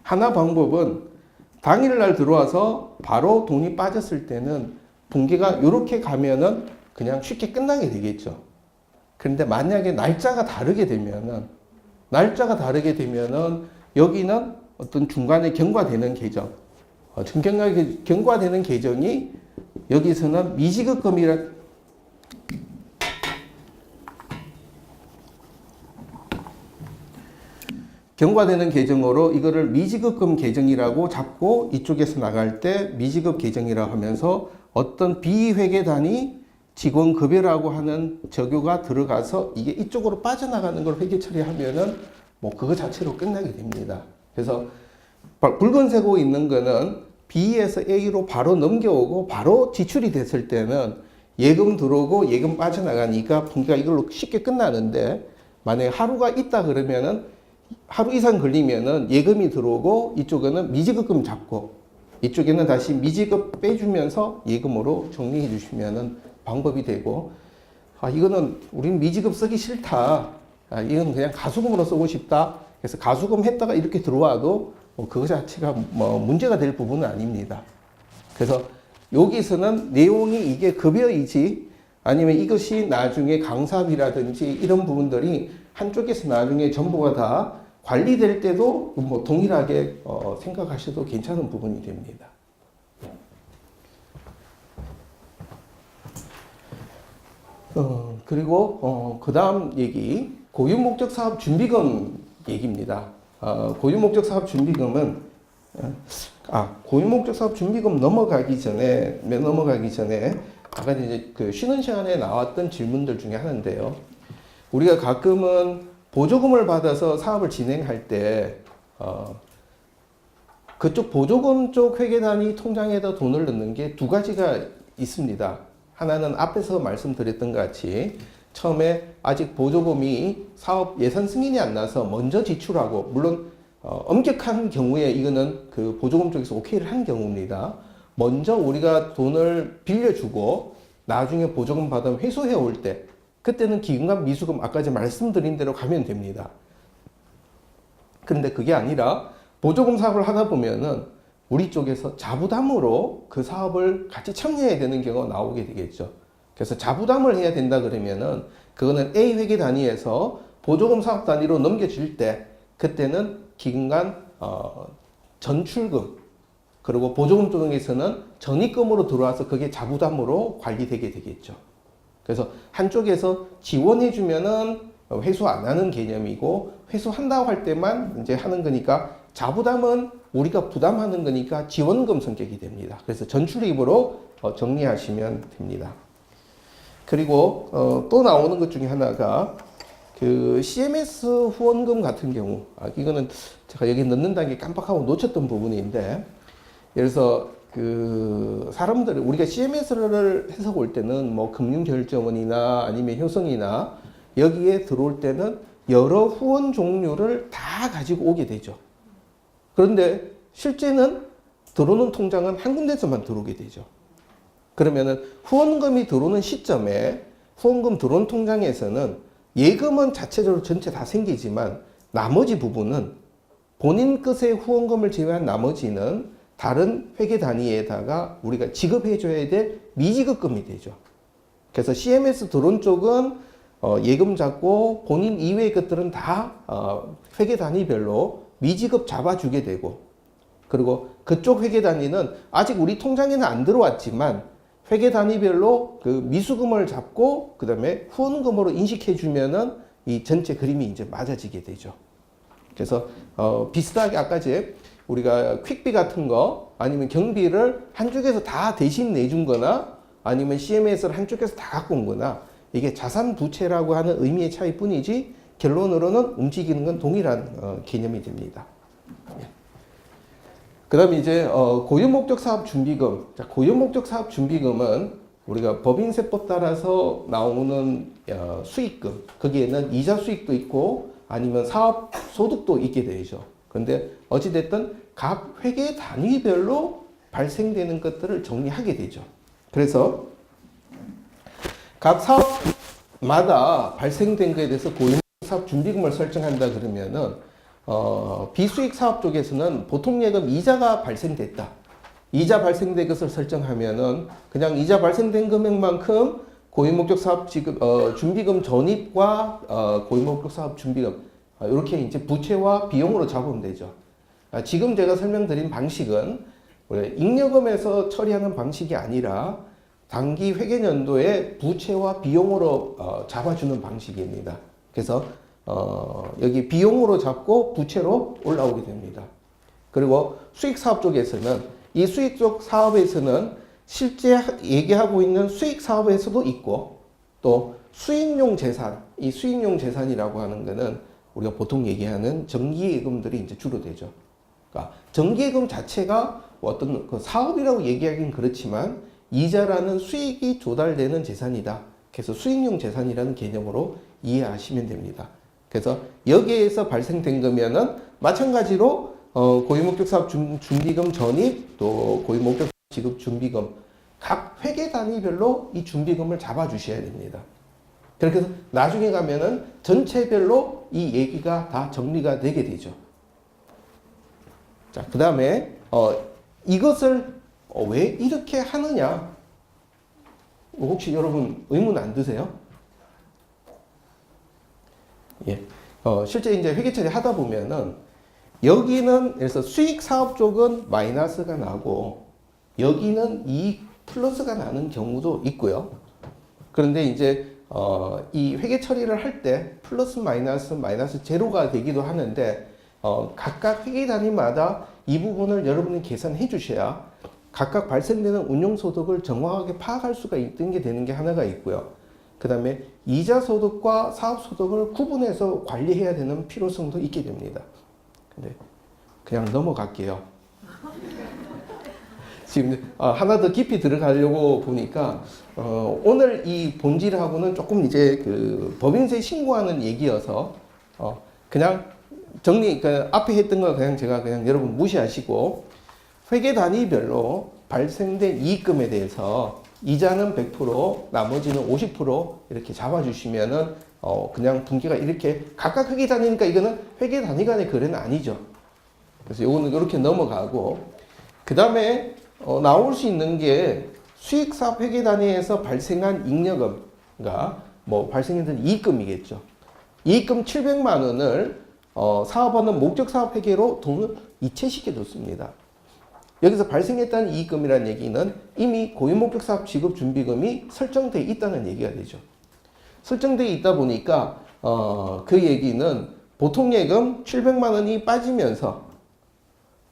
하나 방법은 당일날 들어와서 바로 돈이 빠졌을 때는 분기가 이렇게 가면은 그냥 쉽게 끝나게 되겠죠. 그런데 만약에 날짜가 다르게 되면은 여기는 어떤 중간에 경과되는 계정, 경과되는 계정이 여기서는 미지급금이라 경과되는 계정으로 이거를 미지급금 계정이라고 잡고 이쪽에서 나갈 때 미지급 계정이라고 하면서 어떤 비회계단위 직원급여라고 하는 적요가 들어가서 이게 이쪽으로 빠져나가는 걸 회계 처리하면은 뭐 그거 자체로 끝나게 됩니다. 그래서 붉은색으로 있는 거는 B에서 A로 바로 넘겨오고 바로 지출이 됐을 때는 예금 들어오고 예금 빠져나가니까 분기가 이걸로 쉽게 끝나는데 만약에 하루가 있다 그러면은 하루 이상 걸리면은 예금이 들어오고 이쪽에는 미지급금 잡고 이쪽에는 다시 미지급 빼주면서 예금으로 정리해 주시면은 방법이 되고 이거는 우린 미지급 쓰기 싫다. 이건 그냥 가수금으로 쓰고 싶다. 그래서 가수금 했다가 이렇게 들어와도 그거 자체가 뭐 문제가 될 부분은 아닙니다. 그래서 여기서는 내용이 이게 급여이지 아니면 이것이 나중에 강사비라든지 이런 부분들이 한쪽에서 나중에 정보가 다 관리될 때도 뭐 동일하게 생각하셔도 괜찮은 부분이 됩니다. 그리고 그 다음 얘기 고유목적 사업 준비금 얘기입니다. 고유목적 사업 준비금은 고유목적 사업 준비금 넘어가기 전에 아까 이제 그 쉬는 시간에 나왔던 질문들 중에 하나인데요. 우리가 가끔은 보조금을 받아서 사업을 진행할 때 그쪽 보조금 쪽 회계단위 통장에다 돈을 넣는 게 두 가지가 있습니다. 하나는 앞에서 말씀드렸던 것 같이 처음에 아직 보조금이 사업 예산 승인이 안 나서 먼저 지출하고 물론 엄격한 경우에 이거는 그 보조금 쪽에서 오케이를 한 경우입니다. 먼저 우리가 돈을 빌려주고 나중에 보조금 받아 회수해 올 때 그때는 기금과 미수금 아까 말씀드린 대로 가면 됩니다. 그런데 그게 아니라 보조금 사업을 하다 보면은 우리 쪽에서 자부담으로 그 사업을 같이 참여해야 되는 경우가 나오게 되겠죠. 그래서 자부담을 해야 된다 그러면은 그거는 A 회계 단위에서 보조금 사업 단위로 넘겨질 때 그때는 기금간 전출금 그리고 보조금 쪽에서는 전입금으로 들어와서 그게 자부담으로 관리되게 되겠죠. 그래서 한쪽에서 지원해주면은 회수 안 하는 개념이고 회수한다고 할 때만 이제 하는 거니까 자부담은 우리가 부담하는 거니까 지원금 성격이 됩니다. 그래서 전출입으로 정리하시면 됩니다. 그리고 또 나오는 것 중에 하나가 그 CMS 후원금 같은 경우 이거는 제가 여기 넣는다는 게 깜빡하고 놓쳤던 부분인데 예를 들어서 그 사람들 우리가 CMS를 해서 올 때는 뭐 금융결제원이나 아니면 효성이나 여기에 들어올 때는 여러 후원 종류를 다 가지고 오게 되죠. 그런데 실제는 들어오는 통장은 한 군데서만 들어오게 되죠. 그러면은 후원금이 들어오는 시점에 후원금 들어온 통장에서는 예금은 자체적으로 전체 다 생기지만 나머지 부분은 본인 끝의 후원금을 제외한 나머지는 다른 회계 단위에다가 우리가 지급해줘야 될 미지급금이 되죠. 그래서 CMS 들어온 쪽은 예금 잡고 본인 이외의 것들은 다 회계 단위별로 미지급 잡아주게 되고 그리고 그쪽 회계 단위는 아직 우리 통장에는 안 들어왔지만 회계 단위별로 그 미수금을 잡고 그 다음에 후원금으로 인식해주면은 이 전체 그림이 이제 맞아지게 되죠. 그래서 비슷하게 아까 우리가 퀵비 같은 거 아니면 경비를 한쪽에서 다 대신 내준 거나 아니면 CMS를 한쪽에서 다 갖고 온 거나 이게 자산 부채라고 하는 의미의 차이뿐이지 결론으로는 움직이는 건 동일한 개념이 됩니다. 그 다음에 이제 고유목적 사업 준비금. 자, 고유목적 사업 준비금은 우리가 법인세법 따라서 나오는 수익금, 거기에는 이자 수익도 있고 아니면 사업 소득도 있게 되죠. 그런데 어찌됐든 각 회계 단위별로 발생되는 것들을 정리하게 되죠. 그래서 각 사업마다 발생된 것에 대해서 고유목적 사업 준비금을 설정한다 그러면은 비수익 사업 쪽에서는 보통 예금 이자가 발생됐다. 이자 발생된 것을 설정하면은 그냥 이자 발생된 금액만큼 고유목적 사업 준비금 전입과 고유목적 사업 준비금 이렇게 이제 부채와 비용으로 잡으면 되죠. 지금 제가 설명드린 방식은 잉여금에서 처리하는 방식이 아니라 단기 회계연도에 부채와 비용으로 잡아주는 방식입니다. 그래서 여기 비용으로 잡고 부채로 올라오게 됩니다. 그리고 수익 사업 쪽에서는 이 수익 쪽 사업에서는 실제 얘기하고 있는 수익 사업에서도 있고 또 수익용 재산, 이 수익용 재산이라고 하는 거는 우리가 보통 얘기하는 정기예금들이 이제 주로 되죠. 그러니까 정기예금 자체가 어떤 그 사업이라고 얘기하기는 그렇지만 이자라는 수익이 조달되는 재산이다. 그래서 수익용 재산이라는 개념으로 이해하시면 됩니다. 그래서 여기에서 발생된 거면은 마찬가지로 고유목적 사업 준비금 전입 또 고유목적 지급 준비금 각 회계 단위별로 이 준비금을 잡아 주셔야 됩니다. 그렇게 해서 나중에 가면은 전체별로 이 얘기가 다 정리가 되게 되죠. 자, 그다음에 이것을 왜 이렇게 하느냐? 혹시 여러분 의문 안 드세요? 예. 실제 이제 회계 처리 하다 보면은 여기는 그래서 수익 사업 쪽은 마이너스가 나고 여기는 이익 플러스가 나는 경우도 있고요. 그런데 이제 이 회계 처리를 할 때 플러스 마이너스 제로가 되기도 하는데 각각 회계 단위마다 이 부분을 여러분이 계산해 주셔야 각각 발생되는 운용소득을 정확하게 파악할 수가 있는 게 되는 게 하나가 있고요. 그 다음에 이자 소득과 사업 소득을 구분해서 관리해야 되는 필요성도 있게 됩니다. 근데 그냥 넘어갈게요. 지금 하나 더 깊이 들어가려고 보니까 오늘 이 본질하고는 조금 이제 그 법인세 신고하는 얘기여서 그냥 그 앞에 했던 거 그냥 제가 그냥 여러분 무시하시고 회계 단위별로 발생된 이익금에 대해서 이자는 100%, 나머지는 50% 이렇게 잡아주시면은 그냥 분기가 이렇게 각각 회계 단위니까 이거는 회계 단위 간의 거래는 아니죠. 그래서 요거는 이렇게 넘어가고 그 다음에 나올 수 있는 게 수익사업 회계 단위에서 발생한 잉여금, 그러니까 뭐 발생했던 이익금이겠죠. 이익금 700만 원을 사업하는 목적사업 회계로 돈을 이체시켜 줬습니다. 여기서 발생했다는 이익금이라는 얘기는 이미 고유목적사업 지급준비금이 설정되어 있다는 얘기가 되죠. 설정되어 있다 보니까 그 얘기는 보통예금 700만 원이 빠지면서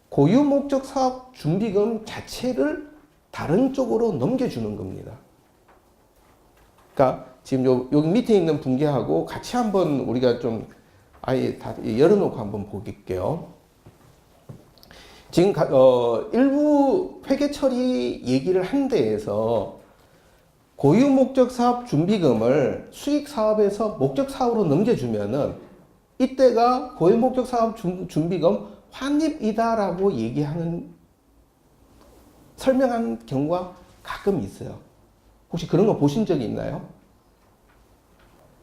고유목적사업 준비금 자체를 다른 쪽으로 넘겨주는 겁니다. 그러니까 지금 여기 밑에 있는 분기하고 같이 한번 우리가 좀 아예 다 열어놓고 한번 볼게요. 지금 일부 회계 처리 얘기를 한 데에서 고유목적 사업 준비금을 수익 사업에서 목적 사업으로 넘겨주면은 이때가 고유목적 사업 준비금 환입이다라고 설명한 경우가 가끔 있어요. 혹시 그런 거 보신 적이 있나요?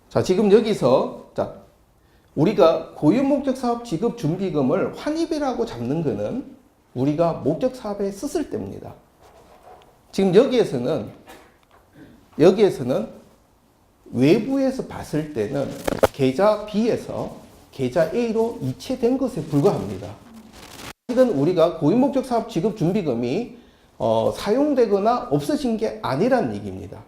자, 지금 여기서 우리가 고유목적 사업 지급 준비금을 환입이라고 잡는 거는 우리가 목적 사업에 썼을 때입니다. 지금 여기에서는 외부에서 봤을 때는 계좌 B에서 계좌 A로 이체된 것에 불과합니다. 아직은 우리가 고유목적 사업 지급 준비금이 사용되거나 없어진 게 아니란 얘기입니다.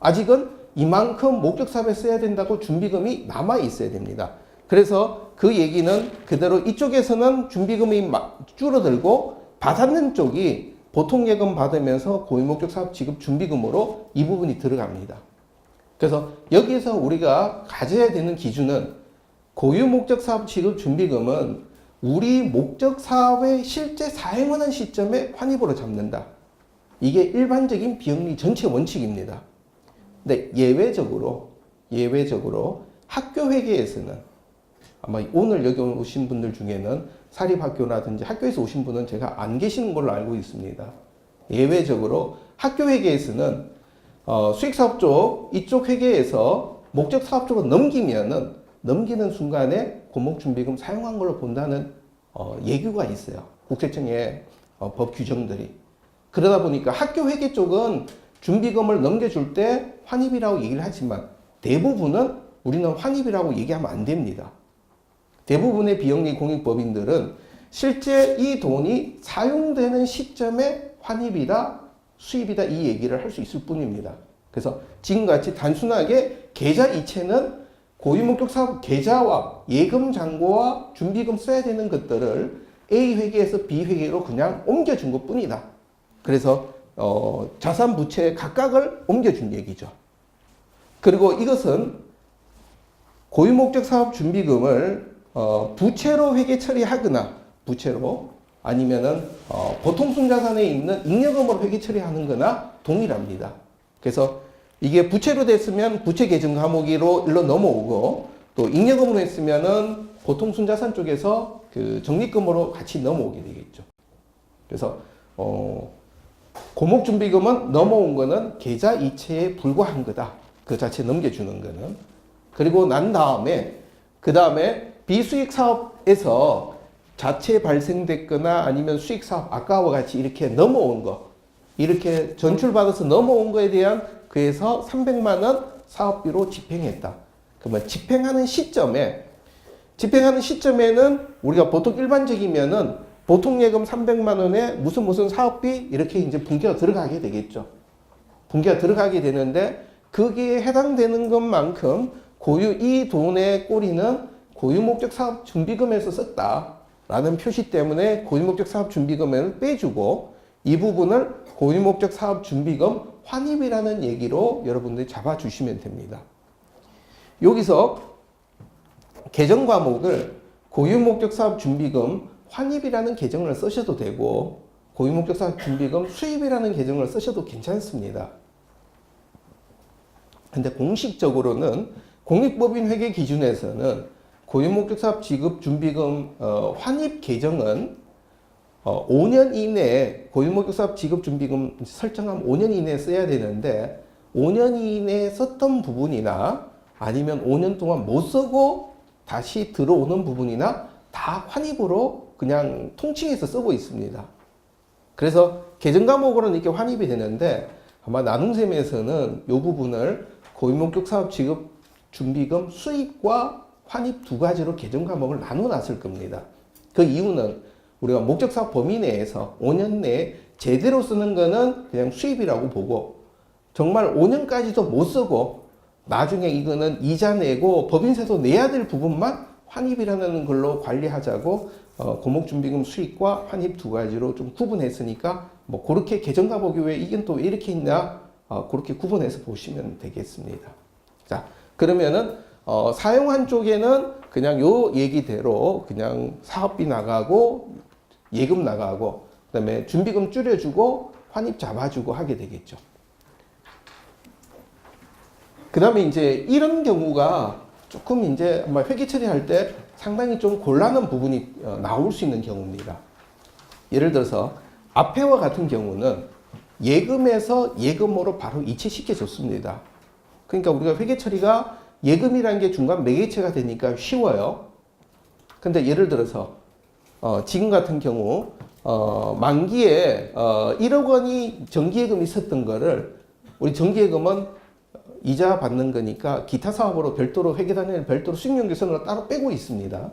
아직은 이만큼 목적 사업에 써야 된다고 준비금이 남아 있어야 됩니다. 그래서 그 얘기는 그대로 이쪽에서는 준비금이 줄어들고 받았는 쪽이 보통예금 받으면서 고유목적 사업 지급 준비금으로 이 부분이 들어갑니다. 그래서 여기서 우리가 가져야 되는 기준은 고유목적 사업 지급 준비금은 우리 목적 사업에 실제 사용하는 시점에 환입으로 잡는다. 이게 일반적인 비영리 전체 원칙입니다. 근데 예외적으로 학교 회계에서는 아마 오늘 여기 오신 분들 중에는 사립학교라든지 학교에서 오신 분은 제가 안 계시는 걸로 알고 있습니다. 예외적으로 학교 회계에서는 수익사업 쪽 이쪽 회계에서 목적 사업 쪽으로 넘기는 순간에 고목준비금 사용한 걸로 본다는 예규가 있어요. 국세청의 법 규정들이. 그러다 보니까 학교 회계 쪽은 준비금을 넘겨줄 때 환입이라고 얘기를 하지만 대부분은 우리는 환입이라고 얘기하면 안 됩니다. 대부분의 비영리 공익법인들은 실제 이 돈이 사용되는 시점에 환입이다, 수입이다 이 얘기를 할 수 있을 뿐입니다. 그래서 지금같이 단순하게 계좌 이체는 고유목적 사업 계좌와 예금 잔고와 준비금 써야 되는 것들을 A 회계에서 B 회계로 그냥 옮겨준 것 뿐이다. 그래서 자산 부채 각각을 옮겨준 얘기죠. 그리고 이것은 고유목적 사업 준비금을 부채로 회계 처리하거나 아니면은 보통 순자산에 있는 잉여금으로 회계 처리하는 거나 동일합니다. 그래서 이게 부채로 됐으면 부채 계정 과목으로 일로 넘어오고 또 잉여금으로 했으면은 보통 순자산 쪽에서 그 적립금으로 같이 넘어오게 되겠죠. 그래서 고목준비금은 넘어온 거는 계좌 이체에 불과한 거다. 그 자체 넘겨주는 거는. 그리고 난 다음에 비수익 사업에서 자체 발생됐거나 아니면 수익 사업 아까와 같이 이렇게 넘어온 거, 이렇게 전출받아서 넘어온 거에 대한 그에서 300만 원 사업비로 집행했다. 그러면 집행하는 시점에는 우리가 보통 일반적이면은 보통 예금 300만 원에 무슨 사업비 이렇게 이제 분기가 들어가게 되겠죠. 분기가 들어가게 되는데 거기에 해당되는 것만큼 이 돈의 꼬리는 고유목적 사업 준비금에서 썼다라는 표시 때문에 고유목적 사업 준비금을 빼주고 이 부분을 고유목적 사업 준비금 환입이라는 얘기로 여러분들이 잡아주시면 됩니다. 여기서 계정 과목을 고유목적 사업 준비금 환입이라는 계정을 쓰셔도 되고 고유목적 사업 준비금 수입이라는 계정을 쓰셔도 괜찮습니다. 근데 공식적으로는 공익법인 회계 기준에서는 고유목적 사업 지급 준비금 환입 계정은 5년 이내에 고유목적 사업 지급 준비금 설정하면 5년 이내에 써야 되는데 5년 이내에 썼던 부분이나 아니면 5년 동안 못 쓰고 다시 들어오는 부분이나 다 환입으로 그냥 통칭해서 쓰고 있습니다. 그래서 계정 과목으로는 이렇게 환입이 되는데 아마 나눔셈에서는 이 부분을 고유목적 사업 지급 준비금 수입과 환입 두 가지로 계정 과목을 나눠 놨을 겁니다. 그 이유는 우리가 목적 사업 범위 내에서 5년 내에 제대로 쓰는 거는 그냥 수입이라고 보고 정말 5년까지도 못 쓰고 나중에 이거는 이자 내고 법인세도 내야 될 부분만 환입이라는 걸로 관리하자고 고목준비금 수익과 환입 두 가지로 좀 구분했으니까 뭐 그렇게 계정 과목이 왜 이건 또 왜 이렇게 있냐 그렇게 구분해서 보시면 되겠습니다. 자 그러면은 사용한 쪽에는 그냥 요 얘기대로 그냥 사업비 나가고 예금 나가고 그다음에 준비금 줄여주고 환입 잡아주고 하게 되겠죠. 그다음에 이제 이런 경우가 조금 이제 아마 회계 처리할 때 상당히 좀 곤란한 부분이 나올 수 있는 경우입니다. 예를 들어서 앞에와 같은 경우는 예금에서 예금으로 바로 이체시켜 줬습니다. 그러니까 우리가 회계 처리가 예금이라는 게 중간 매개체가 되니까 쉬워요. 근데 예를 들어서 지금 같은 경우 만기에 1억 원이 정기예금이 있었던 거를 우리 정기예금은 이자 받는 거니까 기타 사업으로 별도로 회계단위를 별도로 수익연계선으로 따로 빼고 있습니다.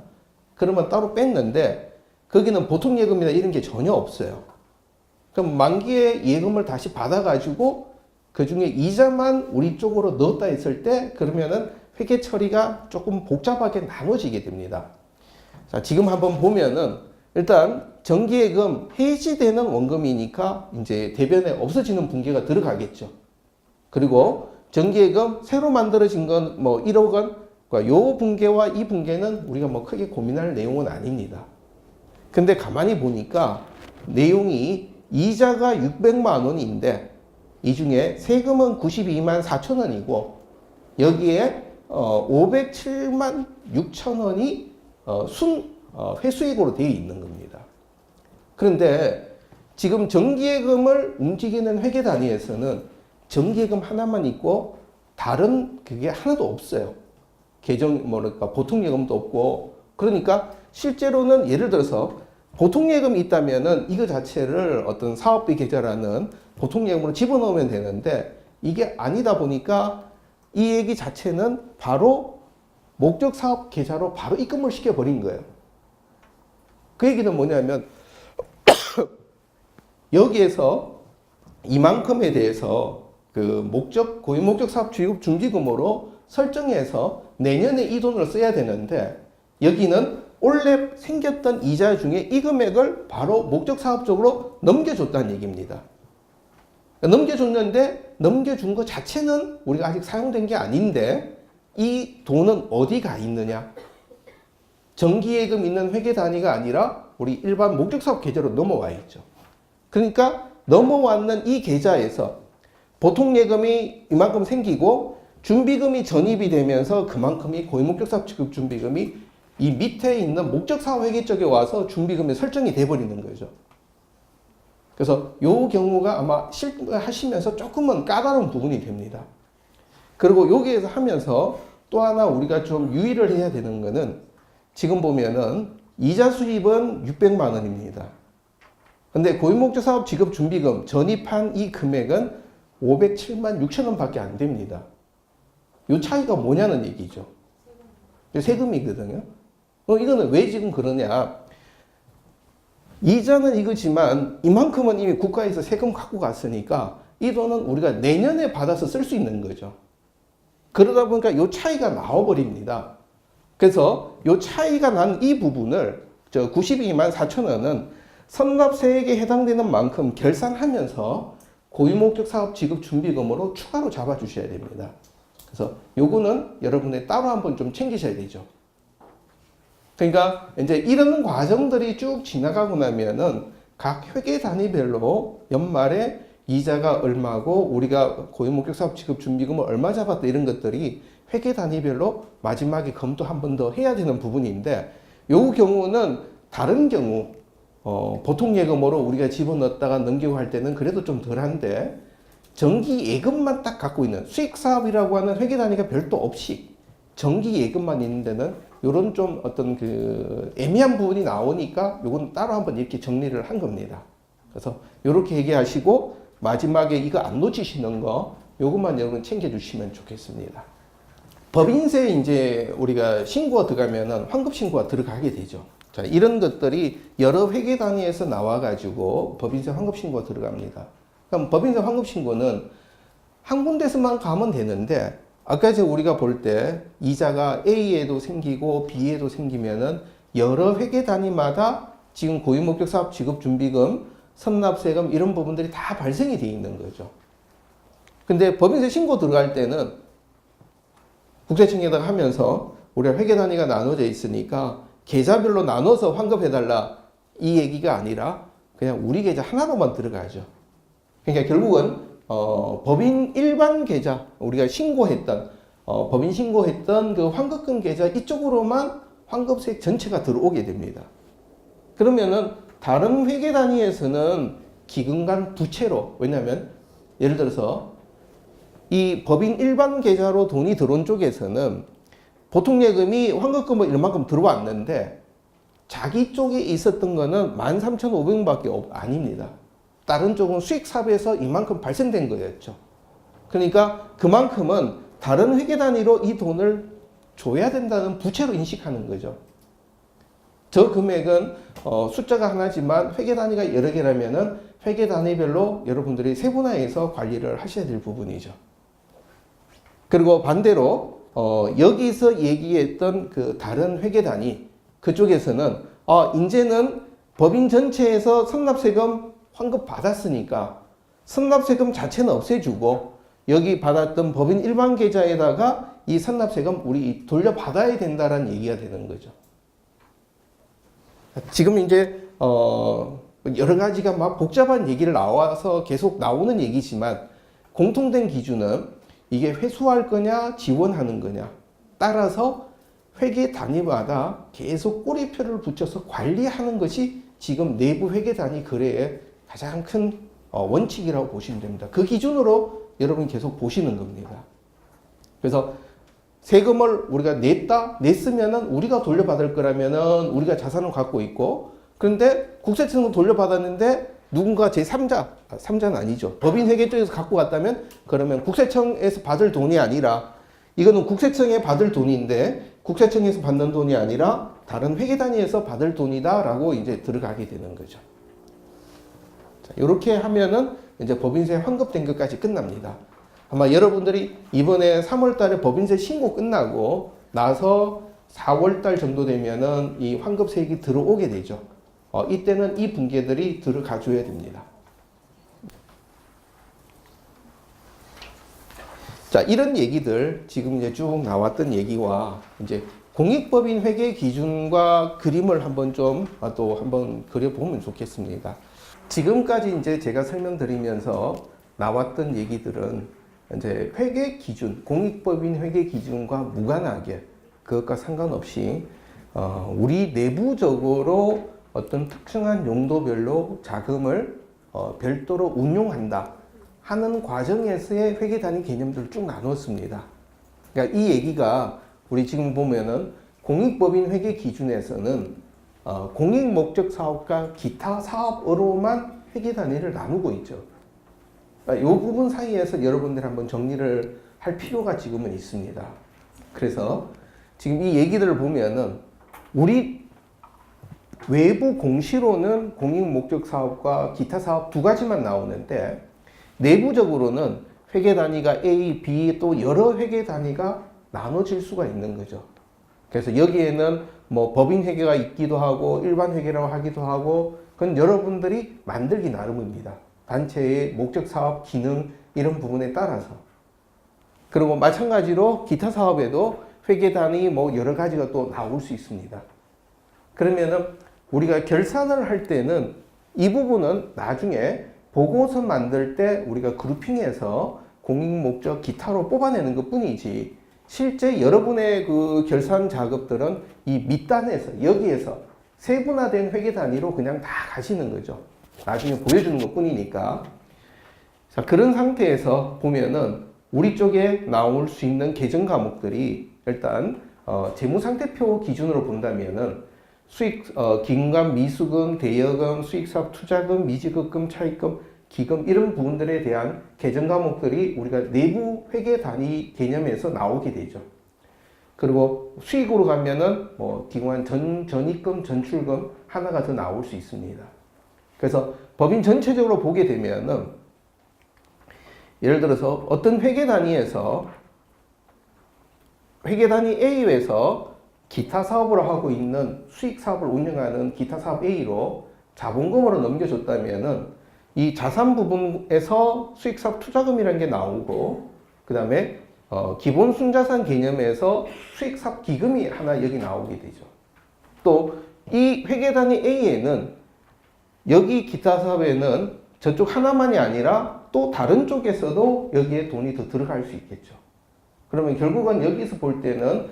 그러면 따로 뺐는데 거기는 보통 예금이나 이런 게 전혀 없어요. 그럼 만기에 예금을 다시 받아가지고 그 중에 이자만 우리 쪽으로 넣었다 했을 때 그러면은 회계 처리가 조금 복잡하게 나눠지게 됩니다. 자, 지금 한번 보면은 일단 정기예금 해지되는 원금이니까 이제 대변에 없어지는 분계가 들어가겠죠. 그리고 정기예금 새로 만들어진 건 뭐 1억 원, 그러니까 요 분계와 이 분계는 우리가 뭐 크게 고민할 내용은 아닙니다. 근데 가만히 보니까 내용이 이자가 600만 원인데 이 중에 세금은 92만 4천 원이고 여기에 507만 6천 원이 회수액으로 되어 있는 겁니다. 그런데 지금 정기예금을 움직이는 회계 단위에서는 정기예금 하나만 있고 다른 그게 하나도 없어요. 뭐랄까 보통예금도 없고, 그러니까 실제로는 예를 들어서 보통예금이 있다면은 이거 자체를 어떤 사업비 계좌라는 보통예금으로 집어넣으면 되는데 이게 아니다 보니까 이 얘기 자체는 바로 목적 사업 계좌로 바로 입금을 시켜버린 거예요. 그 얘기는 뭐냐면 여기에서 이만큼에 대해서 그 고유 목적 사업 지급 준비금으로 설정해서 내년에 이 돈을 써야 되는데 여기는 원래 생겼던 이자 중에 이 금액을 바로 목적 사업 쪽으로 넘겨줬다는 얘기입니다. 넘겨줬는데 넘겨준 것 자체는 우리가 아직 사용된 게 아닌데 이 돈은 어디 가 있느냐? 정기예금 있는 회계 단위가 아니라 우리 일반 목적 사업 계좌로 넘어와 있죠. 그러니까 넘어왔는 이 계좌에서 보통 예금이 이만큼 생기고 준비금이 전입이 되면서 그만큼이 고유목적사업 지급 준비금이 이 밑에 있는 목적사업 회계 쪽에 와서 준비금이 설정이 돼버리는 거죠. 그래서 요 경우가 아마 하시면서 조금은 까다로운 부분이 됩니다. 그리고 여기에서 하면서 또 하나 우리가 좀 유의를 해야 되는 거는 지금 보면은 이자 수입은 600만 원입니다. 근데 고유목적 사업 지급 준비금 전입한 이 금액은 507만 6천 원밖에 안 됩니다. 이 차이가 뭐냐는 얘기죠. 세금이거든요. 이거는 왜 지금 그러냐? 이자는 이거지만 이만큼은 이미 국가에서 세금 갖고 갔으니까 이 돈은 우리가 내년에 받아서 쓸 수 있는 거죠. 그러다 보니까 이 차이가 나와버립니다. 그래서 이 차이가 난 이 부분을 92만 4천 원은 선납세액에 해당되는 만큼 결산하면서 고유목적 사업 지급 준비금으로 추가로 잡아주셔야 됩니다. 그래서 요거는 여러분이 따로 한번 좀 챙기셔야 되죠. 그러니까 이제 이런 과정들이 쭉 지나가고 나면은 각 회계 단위별로 연말에 이자가 얼마고 우리가 고유목적 사업 지급 준비금을 얼마 잡았다 이런 것들이 회계 단위별로 마지막에 검토 한 번 더 해야 되는 부분인데 요 경우는 다른 경우 보통 예금으로 우리가 집어넣었다가 넘기고 할 때는 그래도 좀 덜한데 정기 예금만 딱 갖고 있는 수익 사업이라고 하는 회계 단위가 별도 없이 정기 예금만 있는 데는 요런 좀 어떤 그 애매한 부분이 나오니까 요건 따로 한번 이렇게 정리를 한 겁니다. 그래서 요렇게 얘기하시고 마지막에 이거 안 놓치시는 거 요것만 여러분 챙겨주시면 좋겠습니다. 법인세 이제 우리가 신고가 들어가면은 환급 신고가 들어가게 되죠. 자, 이런 것들이 여러 회계 단위에서 나와가지고 법인세 환급 신고가 들어갑니다. 그럼 법인세 환급 신고는 한 군데서만 가면 되는데 아까 우리가 볼 때 이자가 A에도 생기고 B에도 생기면은 여러 회계 단위마다 지금 고유목적 사업 지급 준비금, 선납세금 이런 부분들이 다 발생이 되어 있는 거죠. 근데 법인세 신고 들어갈 때는 국세청에다가 하면서 우리가 회계 단위가 나눠져 있으니까 계좌별로 나눠서 환급해달라 이 얘기가 아니라 그냥 우리 계좌 하나로만 들어가죠. 그러니까 결국은 법인 일반 계좌 우리가 신고했던 법인 신고했던 그 환급금 계좌 이쪽으로만 환급세액 전체가 들어오게 됩니다. 그러면은 다른 회계 단위에서는 기금간 부채로 왜냐하면 예를 들어서 이 법인 일반 계좌로 돈이 들어온 쪽에서는 보통 예금이 환급금은 이만큼 들어왔는데 자기 쪽에 있었던 거는 13,500원밖에 아닙니다. 다른 쪽은 수익 사업에서 이만큼 발생된 거였죠. 그러니까 그만큼은 다른 회계 단위로 이 돈을 줘야 된다는 부채로 인식하는 거죠. 저 금액은 숫자가 하나지만 회계 단위가 여러 개라면은 회계 단위별로 여러분들이 세분화해서 관리를 하셔야 될 부분이죠. 그리고 반대로 여기서 얘기했던 그 다른 회계 단위 그쪽에서는 이제는 법인 전체에서 선납세금 환급 받았으니까 선납세금 자체는 없애주고 여기 받았던 법인 일반 계좌에다가 이 선납세금 우리 돌려받아야 된다라는 얘기가 되는 거죠. 지금 이제 여러 가지가 막 복잡한 얘기를 나와서 계속 나오는 얘기지만 공통된 기준은 이게 회수할 거냐 지원하는 거냐 따라서 회계 단위마다 계속 꼬리표를 붙여서 관리하는 것이 지금 내부 회계 단위 거래의 가장 큰 원칙이라고 보시면 됩니다. 그 기준으로 여러분 계속 보시는 겁니다. 그래서 세금을 우리가 냈으면은 우리가 돌려받을 거라면은 우리가 자산을 갖고 있고, 그런데 국세청은 돌려받았는데 누군가 제3자는 아니죠. 법인 회계 쪽에서 갖고 갔다면 그러면 국세청에서 받을 돈이 아니라 이거는 국세청에 받을 돈인데 국세청에서 받는 돈이 아니라 다른 회계 단위에서 받을 돈이다라고 이제 들어가게 되는 거죠. 자, 이렇게 하면은 이제 법인세 환급된 것까지 끝납니다. 아마 여러분들이 이번에 3월 달에 법인세 신고 끝나고 나서 4월 달 정도 되면은 이 환급세액이 들어오게 되죠. 이때는 이 분계들이 들어가 줘야 됩니다. 자, 이런 얘기들 지금 이제 쭉 나왔던 얘기와 이제 공익법인 회계 기준과 그림을 한번 좀 또 한번 그려보면 좋겠습니다. 지금까지 이제 제가 설명드리면서 나왔던 얘기들은 이제 회계 기준, 공익법인 회계 기준과 무관하게 그것과 상관없이 우리 내부적으로 어떤 특정한 용도별로 자금을 별도로 운용한다 하는 과정에서의 회계 단위 개념들을 쭉 나눴습니다. 그러니까 이 얘기가 우리 지금 보면은 공익법인 회계 기준에서는 공익 목적 사업과 기타 사업으로만 회계 단위를 나누고 있죠. 이 부분 사이에서 여러분들 한번 정리를 할 필요가 지금은 있습니다. 그래서 지금 이 얘기들을 보면은 우리 외부 공시로는 공익 목적 사업과 기타 사업 두 가지만 나오는데 내부적으로는 회계 단위가 A, B 또 여러 회계 단위가 나눠질 수가 있는 거죠. 그래서 여기에는 뭐 법인 회계가 있기도 하고 일반 회계라고 하기도 하고 그건 여러분들이 만들기 나름입니다. 단체의 목적 사업 기능 이런 부분에 따라서. 그리고 마찬가지로 기타 사업에도 회계 단위 뭐 여러 가지가 또 나올 수 있습니다. 그러면은 우리가 결산을 할 때는 이 부분은 나중에 보고서 만들 때 우리가 그룹핑해서 공익 목적 기타로 뽑아내는 것 뿐이지 실제 여러분의 그 결산 작업들은 이 밑단에서 여기에서 세분화된 회계 단위로 그냥 다 가시는 거죠. 나중에 보여주는 것 뿐이니까. 자, 그런 상태에서 보면은 우리 쪽에 나올 수 있는 계정 과목들이 일단 재무상태표 기준으로 본다면은 수익, 기금감, 미수금, 대여금, 수익사업 투자금, 미지급금, 차입금, 기금 이런 부분들에 대한 계정 과목들이 우리가 내부 회계 단위 개념에서 나오게 되죠. 그리고 수익으로 가면은 뭐 기관 전입금, 전출금 하나가 더 나올 수 있습니다. 그래서 법인 전체적으로 보게 되면은 예를 들어서 어떤 회계 단위에서 회계 단위 A에서 기타 사업을 하고 있는 수익 사업을 운영하는 기타 사업 A로 자본금으로 넘겨줬다면은 이 자산 부분에서 수익 사업 투자금이라는 게 나오고 그 다음에 기본 순자산 개념에서 수익 사업 기금이 하나 여기 나오게 되죠. 또 이 회계 단위 A에는 여기 기타 사업에는 저쪽 하나만이 아니라 또 다른 쪽에서도 여기에 돈이 더 들어갈 수 있겠죠. 그러면 결국은 여기서 볼 때는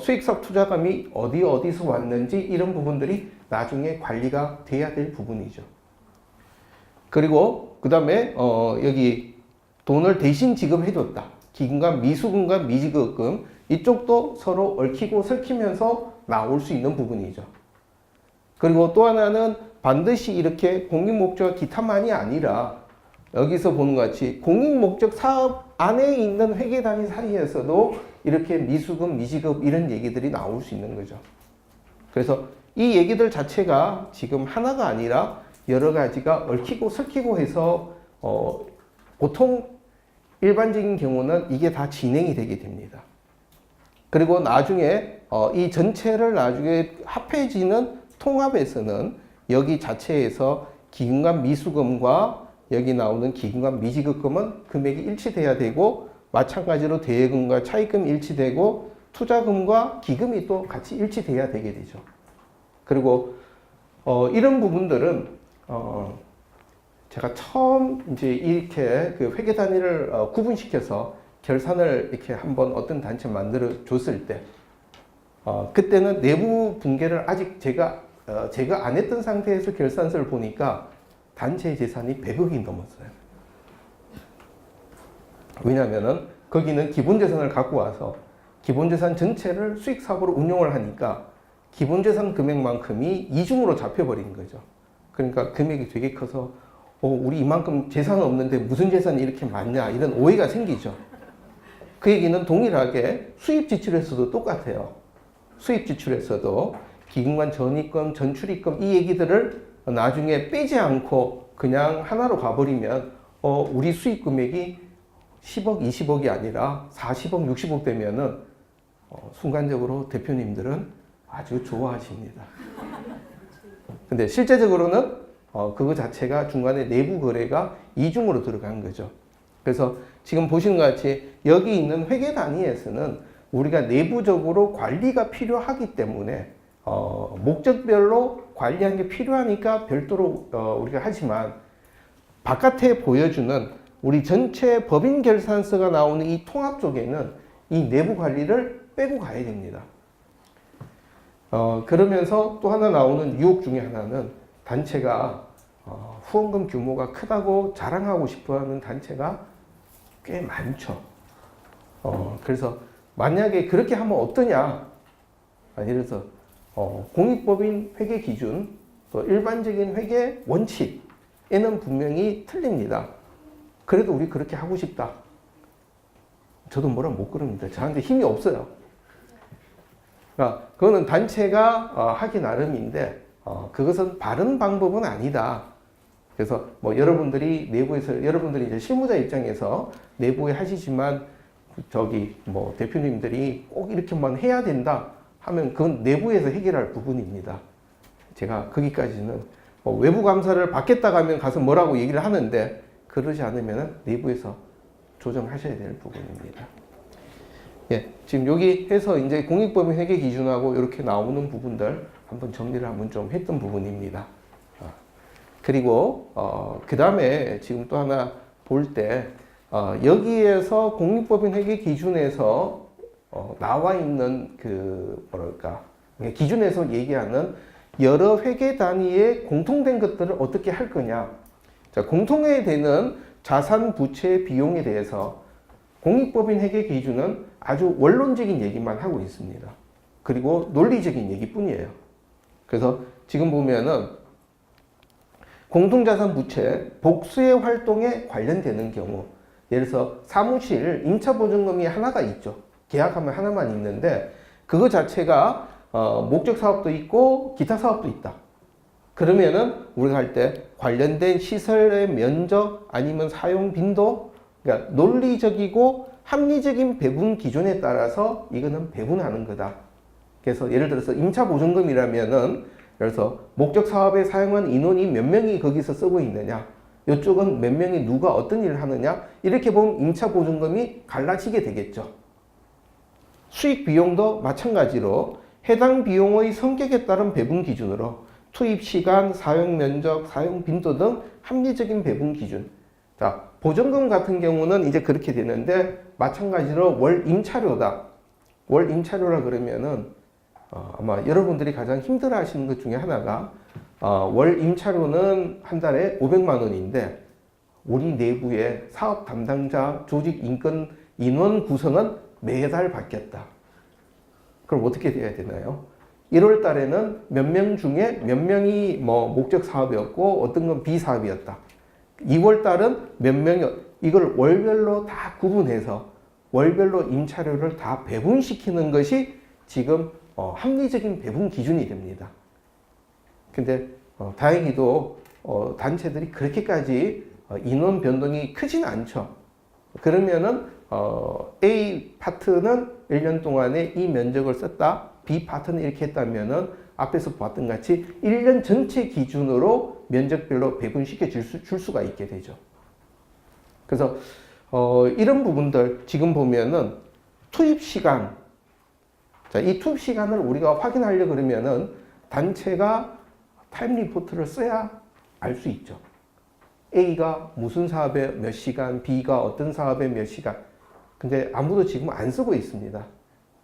수익사업 투자금이 어디서 왔는지 이런 부분들이 나중에 관리가 돼야 될 부분이죠. 그리고 그 다음에 여기 돈을 대신 지급해줬다. 기금감, 미수금감, 미지급금 이쪽도 서로 얽히고 설키면서 나올 수 있는 부분이죠. 그리고 또 하나는 반드시 이렇게 공익목적 기타만이 아니라 여기서 보는 것 같이 공익목적 사업 안에 있는 회계 단위 사이에서도 이렇게 미수금, 미지급 이런 얘기들이 나올 수 있는 거죠. 그래서 이 얘기들 자체가 지금 하나가 아니라 여러 가지가 얽히고 설키고 해서 보통 일반적인 경우는 이게 다 진행이 되게 됩니다. 그리고 나중에 이 전체를 나중에 합해지는 통합에서는 여기 자체에서 기금감 미수금과 여기 나오는 기금감 미지급금은 금액이 일치돼야 되고, 마찬가지로 대여금과 차입금이 일치되고, 투자금과 기금이 또 같이 일치돼야 되게 되죠. 그리고 이런 부분들은 제가 처음 이제 이렇게 그 회계 단위를 구분시켜서 결산을 이렇게 한번 어떤 단체 만들어 줬을 때, 그때는 내부 분계를 아직 제가 안 했던 상태에서 결산서를 보니까 단체 재산이 100억이 넘었어요. 왜냐하면은 거기는 기본 재산을 갖고 와서 기본 재산 전체를 수익 사업으로 운용을 하니까 기본 재산 금액만큼이 이중으로 잡혀버린 거죠. 그러니까 금액이 되게 커서 우리 이만큼 재산은 없는데 무슨 재산이 이렇게 많냐, 이런 오해가 생기죠. 그 얘기는 동일하게 수입 지출에서도 똑같아요. 수입 지출에서도 기금관 전입금, 전출입금 이 얘기들을 나중에 빼지 않고 그냥 하나로 가버리면 우리 수입 금액이 10억, 20억이 아니라 40억, 60억 되면은 순간적으로 대표님들은 아주 좋아하십니다. 근데 실제적으로는 그거 자체가 중간에 내부 거래가 이중으로 들어간 거죠. 그래서 지금 보시는 것 같이 여기 있는 회계 단위에서는 우리가 내부적으로 관리가 필요하기 때문에 목적별로 관리하는 게 필요하니까 별도로 우리가 하지만, 바깥에 보여주는 우리 전체 법인 결산서가 나오는 이 통합 쪽에는 이 내부 관리를 빼고 가야 됩니다. 그러면서 또 하나 나오는 유혹 중에 하나는 단체가 후원금 규모가 크다고 자랑하고 싶어하는 단체가 꽤 많죠. 그래서 만약에 그렇게 하면 어떠냐? 예를 들어서 공익법인 회계 기준, 또 일반적인 회계 원칙에는 분명히 틀립니다. 그래도 우리 그렇게 하고 싶다. 저도 뭐라 못 그럽니다. 저한테 힘이 없어요. 그러니까 그거는 단체가 하기 나름인데 그것은 바른 방법은 아니다. 그래서 뭐 여러분들이 내부에서, 여러분들이 이제 실무자 입장에서 내부에 하시지만 저기 뭐 대표님들이 꼭 이렇게만 해야 된다 하면 그건 내부에서 해결할 부분입니다. 제가 거기까지는 외부 감사를 받겠다고 하면 가서 뭐라고 얘기를 하는데, 그러지 않으면 내부에서 조정하셔야 될 부분입니다. 예, 지금 여기 해서 이제 공익법인 회계 기준하고 이렇게 나오는 부분들 한번 정리를 한번 좀 했던 부분입니다. 그리고 그 다음에 지금 또 하나 볼 때 여기에서 공익법인 회계 기준에서 나와 있는 그 뭐랄까 기준에서 얘기하는 여러 회계 단위의 공통된 것들을 어떻게 할 거냐. 자, 공통해야 되는 자산, 부채, 비용에 대해서 공익법인 회계 기준은 아주 원론적인 얘기만 하고 있습니다. 그리고 논리적인 얘기뿐이에요. 그래서 지금 보면은 공통자산 부채, 복수의 활동에 관련되는 경우, 예를 들어서 사무실 임차보증금이 하나가 있죠. 계약하면 하나만 있는데 그거 자체가 목적 사업도 있고 기타 사업도 있다. 그러면은 우리가 할 때 관련된 시설의 면적 아니면 사용 빈도, 그러니까 논리적이고 합리적인 배분 기준에 따라서 이거는 배분하는 거다. 그래서 예를 들어서 임차보증금이라면은 그래서 목적 사업에 사용한 인원이 몇 명이 거기서 쓰고 있느냐, 이쪽은 몇 명이 누가 어떤 일을 하느냐, 이렇게 보면 임차보증금이 갈라지게 되겠죠. 수익 비용도 마찬가지로 해당 비용의 성격에 따른 배분 기준으로 투입 시간, 사용 면적, 사용 빈도 등 합리적인 배분 기준. 자, 보증금 같은 경우는 이제 그렇게 되는데 마찬가지로 월 임차료다. 월 임차료라 그러면은 아마 여러분들이 가장 힘들어 하시는 것 중에 하나가 월 임차료는 한 달에 500만 원인데 우리 내부의 사업 담당자, 조직 인원 구성은 매달 바뀌었다. 그럼 어떻게 돼야 되나요? 1월 달에는 몇 명 중에 몇 명이 뭐 목적 사업이었고 어떤 건 비사업이었다. 2월 달은 몇 명이, 이걸 월별로 다 구분해서 월별로 임차료를 다 배분시키는 것이 지금 합리적인 배분 기준이 됩니다. 근데 다행히도 단체들이 그렇게까지 인원 변동이 크진 않죠. 그러면은 A 파트는 1년 동안에 이 면적을 썼다. B 파트는 이렇게 했다면은 앞에서 봤던 같이 1년 전체 기준으로 면적별로 배분시켜 줄 수가 있게 되죠. 그래서 이런 부분들 지금 보면은 투입 시간, 자, 이 투입 시간을 우리가 확인하려 그러면은 단체가 타임 리포트를 써야 알 수 있죠. A가 무슨 사업에 몇 시간, B가 어떤 사업에 몇 시간. 근데 아무도 지금 안 쓰고 있습니다.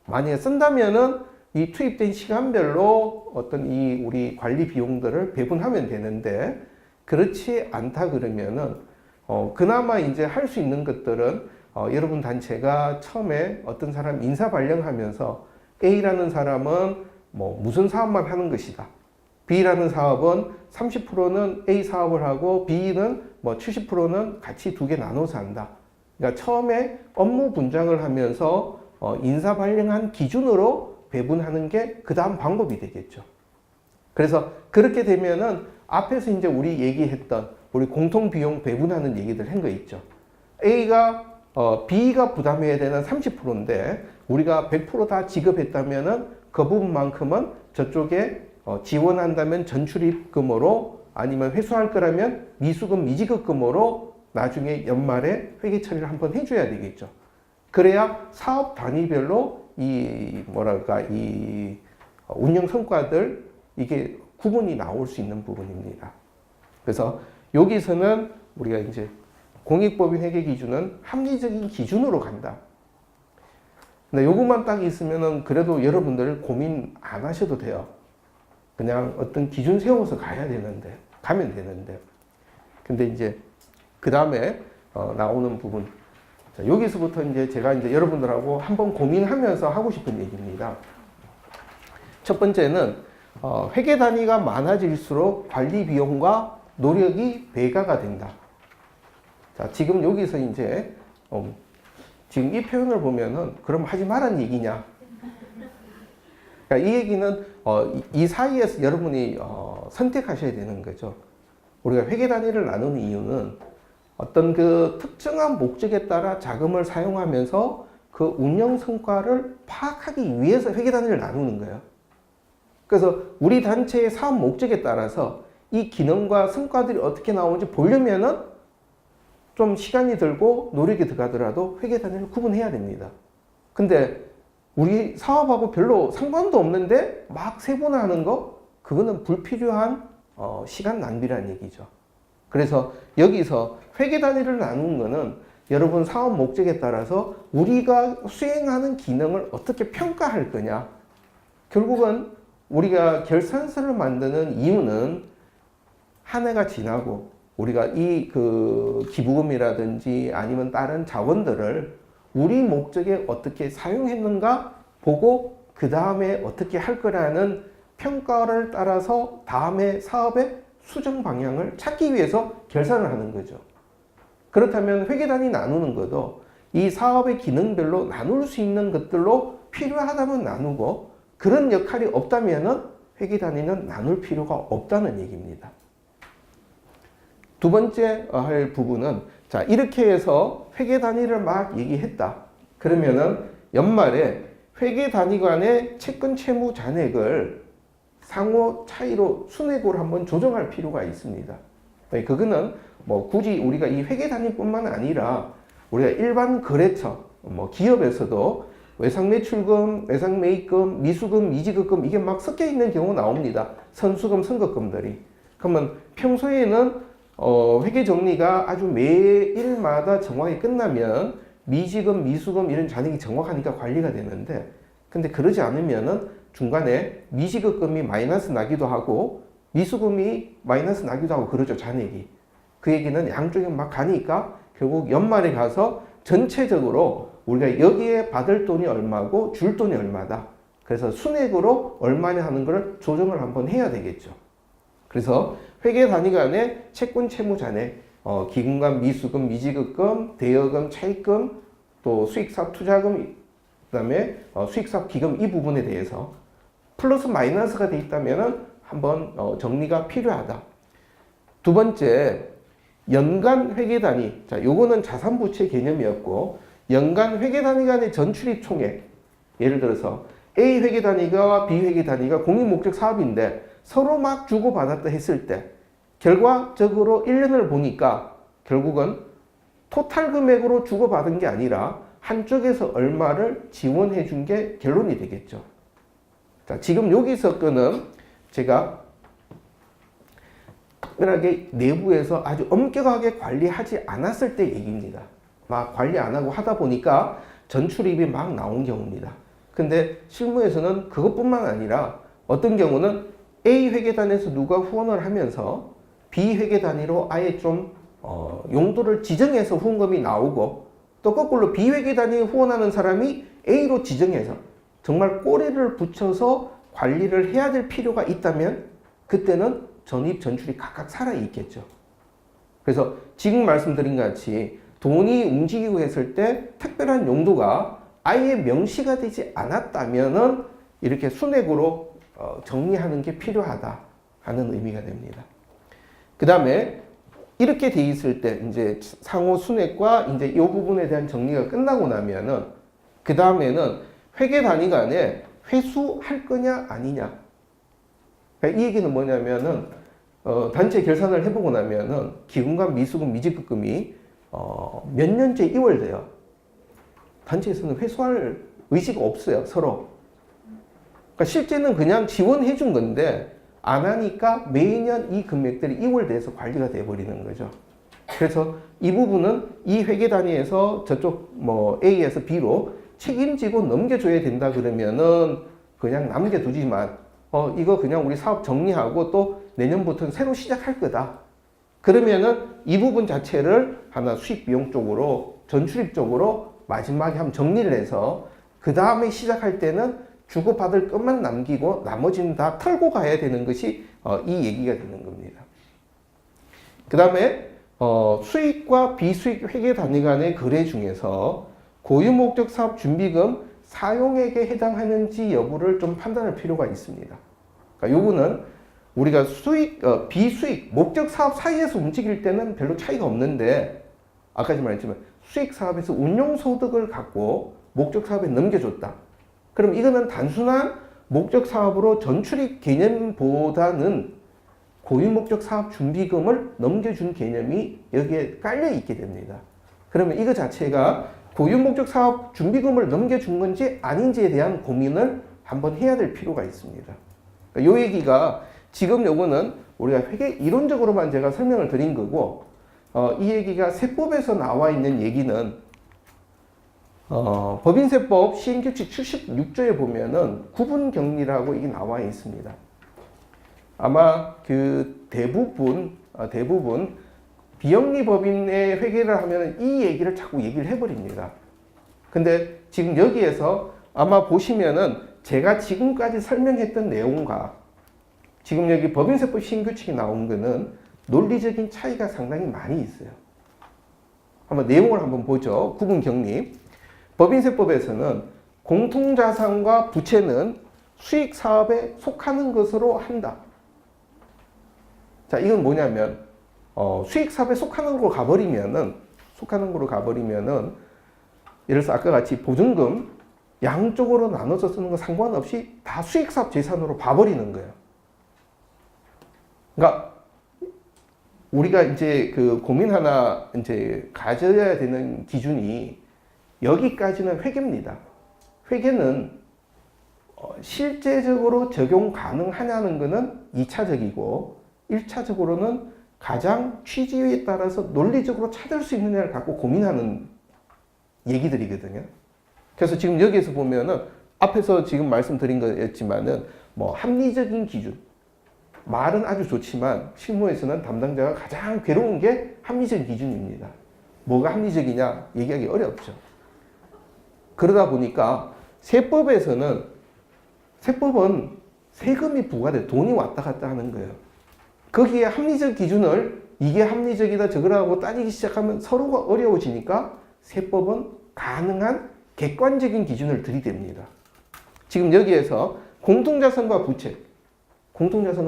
만약에 쓴다면은 이 투입된 시간별로 어떤 이 우리 관리 비용들을 배분하면 되는데 그렇지 않다 그러면은 그나마 이제 할 수 있는 것들은 여러분 단체가 처음에 어떤 사람 인사 발령하면서 A라는 사람은 뭐 무슨 사업만 하는 것이다. B라는 사업은 30%는 A 사업을 하고 B는 뭐 70%는 같이 두 개 나눠서 한다. 그러니까 처음에 업무 분장을 하면서 인사 발령한 기준으로 배분하는 게 그 다음 방법이 되겠죠. 그래서 그렇게 되면은 앞에서 이제 우리 얘기했던 우리 공통 비용 배분하는 얘기들 한 거 있죠. A가 B가 부담해야 되는 30%인데 우리가 100% 다 지급했다면은 그 부분만큼은 저쪽에 지원한다면 전출입금으로 아니면 회수할 거라면 미수금 미지급금으로 나중에 연말에 회계 처리를 한번 해줘야 되겠죠. 그래야 사업 단위별로 이 운영 성과들 이게 구분이 나올 수 있는 부분입니다. 그래서 여기서는 우리가 이제 공익법인 회계 기준은 합리적인 기준으로 간다. 근데 요것만 딱 있으면은 그래도 여러분들 고민 안 하셔도 돼요. 그냥 어떤 기준 세워서 가면 되는데. 근데 이제 그 다음에 나오는 부분. 자, 여기서부터 이제 제가 이제 여러분들하고 한번 고민하면서 하고 싶은 얘기입니다. 첫 번째는 회계 단위가 많아질수록 관리 비용과 노력이 배가가 된다. 자, 지금 여기서 이제 지금 이 표현을 보면은 그럼 하지 말란 얘기냐? 그러니까 이 얘기는 이 사이에서 여러분이 선택하셔야 되는 거죠. 우리가 회계 단위를 나누는 이유는 어떤 그 특정한 목적에 따라 자금을 사용하면서 그 운영 성과를 파악하기 위해서 회계 단위를 나누는 거예요. 그래서 우리 단체의 사업 목적에 따라서 이 기능과 성과들이 어떻게 나오는지 보려면은 좀 시간이 들고 노력이 들어가더라도 회계 단위를 구분해야 됩니다. 근데 우리 사업하고 별로 상관도 없는데 막 세분화하는 거 그거는 불필요한 시간 낭비라는 얘기죠. 그래서 여기서 회계 단위를 나누는 거는 여러분 사업 목적에 따라서 우리가 수행하는 기능을 어떻게 평가할 거냐. 결국은 우리가 결산서를 만드는 이유는 한 해가 지나고 우리가 이 그 기부금이라든지 아니면 다른 자원들을 우리 목적에 어떻게 사용했는가 보고 그 다음에 어떻게 할 거라는 평가를 따라서 다음에 사업의 수정 방향을 찾기 위해서 결산을 하는 거죠. 그렇다면 회계 단위 나누는 것도 이 사업의 기능별로 나눌 수 있는 것들로 필요하다면 나누고 그런 역할이 없다면은 회계 단위는 나눌 필요가 없다는 얘기입니다. 두 번째 할 부분은 자, 이렇게 해서 회계 단위를 막 얘기했다. 그러면은 연말에 회계 단위 간의 채권 채무 잔액을 상호 차이로 순액으로 한번 조정할 필요가 있습니다. 그거는 뭐 굳이 우리가 이 회계 단위뿐만 아니라 우리가 일반 거래처, 뭐 기업에서도 외상 매출금, 외상 매입금, 미수금, 미지급금 이게 막 섞여 있는 경우 나옵니다. 선수금, 선급금들이. 그러면 평소에는 회계 정리가 아주 매일마다 정확히 끝나면 미지금, 미수금 이런 잔액이 정확하니까 관리가 되는데 근데 그러지 않으면은 중간에 미지급금이 마이너스 나기도 하고 미수금이 마이너스 나기도 하고 그러죠, 잔액이. 그 얘기는 양쪽에 막 가니까 결국 연말에 가서 전체적으로 우리가 여기에 받을 돈이 얼마고 줄 돈이 얼마다. 그래서 순액으로 얼마냐 하는 걸 조정을 한번 해야 되겠죠. 그래서 회계 단위 간의 채권 채무 잔액, 기금감, 미수금, 미지급금, 대여금, 차입금, 또 수익사업 투자금, 그다음에 수익사업 기금 이 부분에 대해서 플러스 마이너스가 돼 있다면은 한번 정리가 필요하다. 두 번째, 연간 회계 단위. 자, 요거는 자산부채 개념이었고 연간 회계 단위 간의 전출입 총액. 예를 들어서 A 회계 단위가 B 회계 단위가 공익 목적 사업인데 서로 막 주고받았다 했을 때 결과적으로 1년을 보니까 결국은 토탈 금액으로 주고받은 게 아니라 한쪽에서 얼마를 지원해 준 게 결론이 되겠죠. 자, 지금 여기서 끄는 제가 특별하게 내부에서 아주 엄격하게 관리하지 않았을 때 얘기입니다. 막 관리 안 하고 하다 보니까 전출입이 막 나온 경우입니다. 근데 실무에서는 그것뿐만 아니라 어떤 경우는 A 회계단에서 누가 후원을 하면서 B 회계단위로 아예 좀 용도를 지정해서 후원금이 나오고 또 거꾸로 B 회계단위에 후원하는 사람이 A로 지정해서 정말 꼬리를 붙여서 관리를 해야 될 필요가 있다면 그때는 전입, 전출이 각각 살아있겠죠. 그래서 지금 말씀드린 것 같이 돈이 움직이고 했을 때 특별한 용도가 아예 명시가 되지 않았다면은 이렇게 순액으로 정리하는 게 필요하다 하는 의미가 됩니다. 그 다음에 이렇게 돼 있을 때 이제 상호 순액과 이제 이 부분에 대한 정리가 끝나고 나면은 그 다음에는 회계 단위 간에 회수할 거냐 아니냐. 그러니까 이 얘기는 뭐냐면은 단체 결산을 해보고 나면은 기금과 미수금, 미지급금이 몇 년째 이월돼요. 단체에서는 회수할 의지가 없어요, 서로. 그러니까 실제는 그냥 지원해 준 건데 안 하니까 매년 이 금액들이 이월돼서 관리가 돼 버리는 거죠. 그래서 이 부분은 이 회계 단위에서 저쪽 뭐 A에서 B로 책임지고 넘겨줘야 된다 그러면은 그냥 남겨두지만 이거 그냥 우리 사업 정리하고 또 내년부터 새로 시작할 거다. 그러면은 이 부분 자체를 하나 수익 비용 쪽으로 전출입 쪽으로 마지막에 한번 정리를 해서 그 다음에 시작할 때는 주고받을 것만 남기고 나머지는 다 털고 가야 되는 것이 이 얘기가 되는 겁니다. 그 다음에 수익과 비수익 회계 단위 간의 거래 중에서 고유목적 사업 준비금 사용액에 해당하는지 여부를 좀 판단할 필요가 있습니다. 그러니까 요거는 우리가 비수익, 목적 사업 사이에서 움직일 때는 별로 차이가 없는데 아까 말했지만 수익 사업에서 운용 소득을 갖고 목적 사업에 넘겨줬다. 그럼 이거는 단순한 목적 사업으로 전출입 개념보다는 고유 목적 사업 준비금을 넘겨준 개념이 여기에 깔려 있게 됩니다. 그러면 이거 자체가 고유 목적 사업 준비금을 넘겨준 건지 아닌지에 대한 고민을 한번 해야 될 필요가 있습니다. 이 얘기가 지금 요거는 우리가 회계 이론적으로만 제가 설명을 드린 거고 이 얘기가 세법에서 나와 있는 얘기는 법인세법 시행규칙 76조에 보면은 구분격리라고 이게 나와 있습니다. 아마 그 대부분 비영리 법인의 회계를 하면 이 얘기를 자꾸 얘기를 해버립니다. 근데 지금 여기에서 아마 보시면은 제가 지금까지 설명했던 내용과 지금 여기 법인세법 시행규칙이 나온 거는 논리적인 차이가 상당히 많이 있어요. 한번 내용을 한번 보죠. 구분격리. 법인세법에서는 공통자산과 부채는 수익사업에 속하는 것으로 한다. 자, 이건 뭐냐면 수익사업에 속하는 거로 가버리면은 예를 들어서 아까 같이 보증금 양쪽으로 나눠서 쓰는 거 상관없이 다 수익사업 재산으로 봐버리는 거예요. 그러니까 우리가 이제 그 고민 하나 이제 가져야 되는 기준이 여기까지는 회계입니다. 회계는 실제적으로 적용 가능하냐는 것은 2차적이고 1차적으로는 가장 취지에 따라서 논리적으로 찾을 수 있느냐를 갖고 고민하는 얘기들이거든요. 그래서 지금 여기에서 보면은 앞에서 지금 말씀드린 거였지만은 뭐 합리적인 기준 말은 아주 좋지만 실무에서는 담당자가 가장 괴로운 게 합리적인 기준입니다. 뭐가 합리적이냐 얘기하기 어렵죠. 그러다 보니까 세법은 세금이 부과돼 돈이 왔다 갔다 하는 거예요. 거기에 합리적 기준을 이게 합리적이다 저거라고 따지기 시작하면 서로가 어려워지니까 세법은 가능한 객관적인 기준을 들이댑니다. 지금 여기에서 공통자산과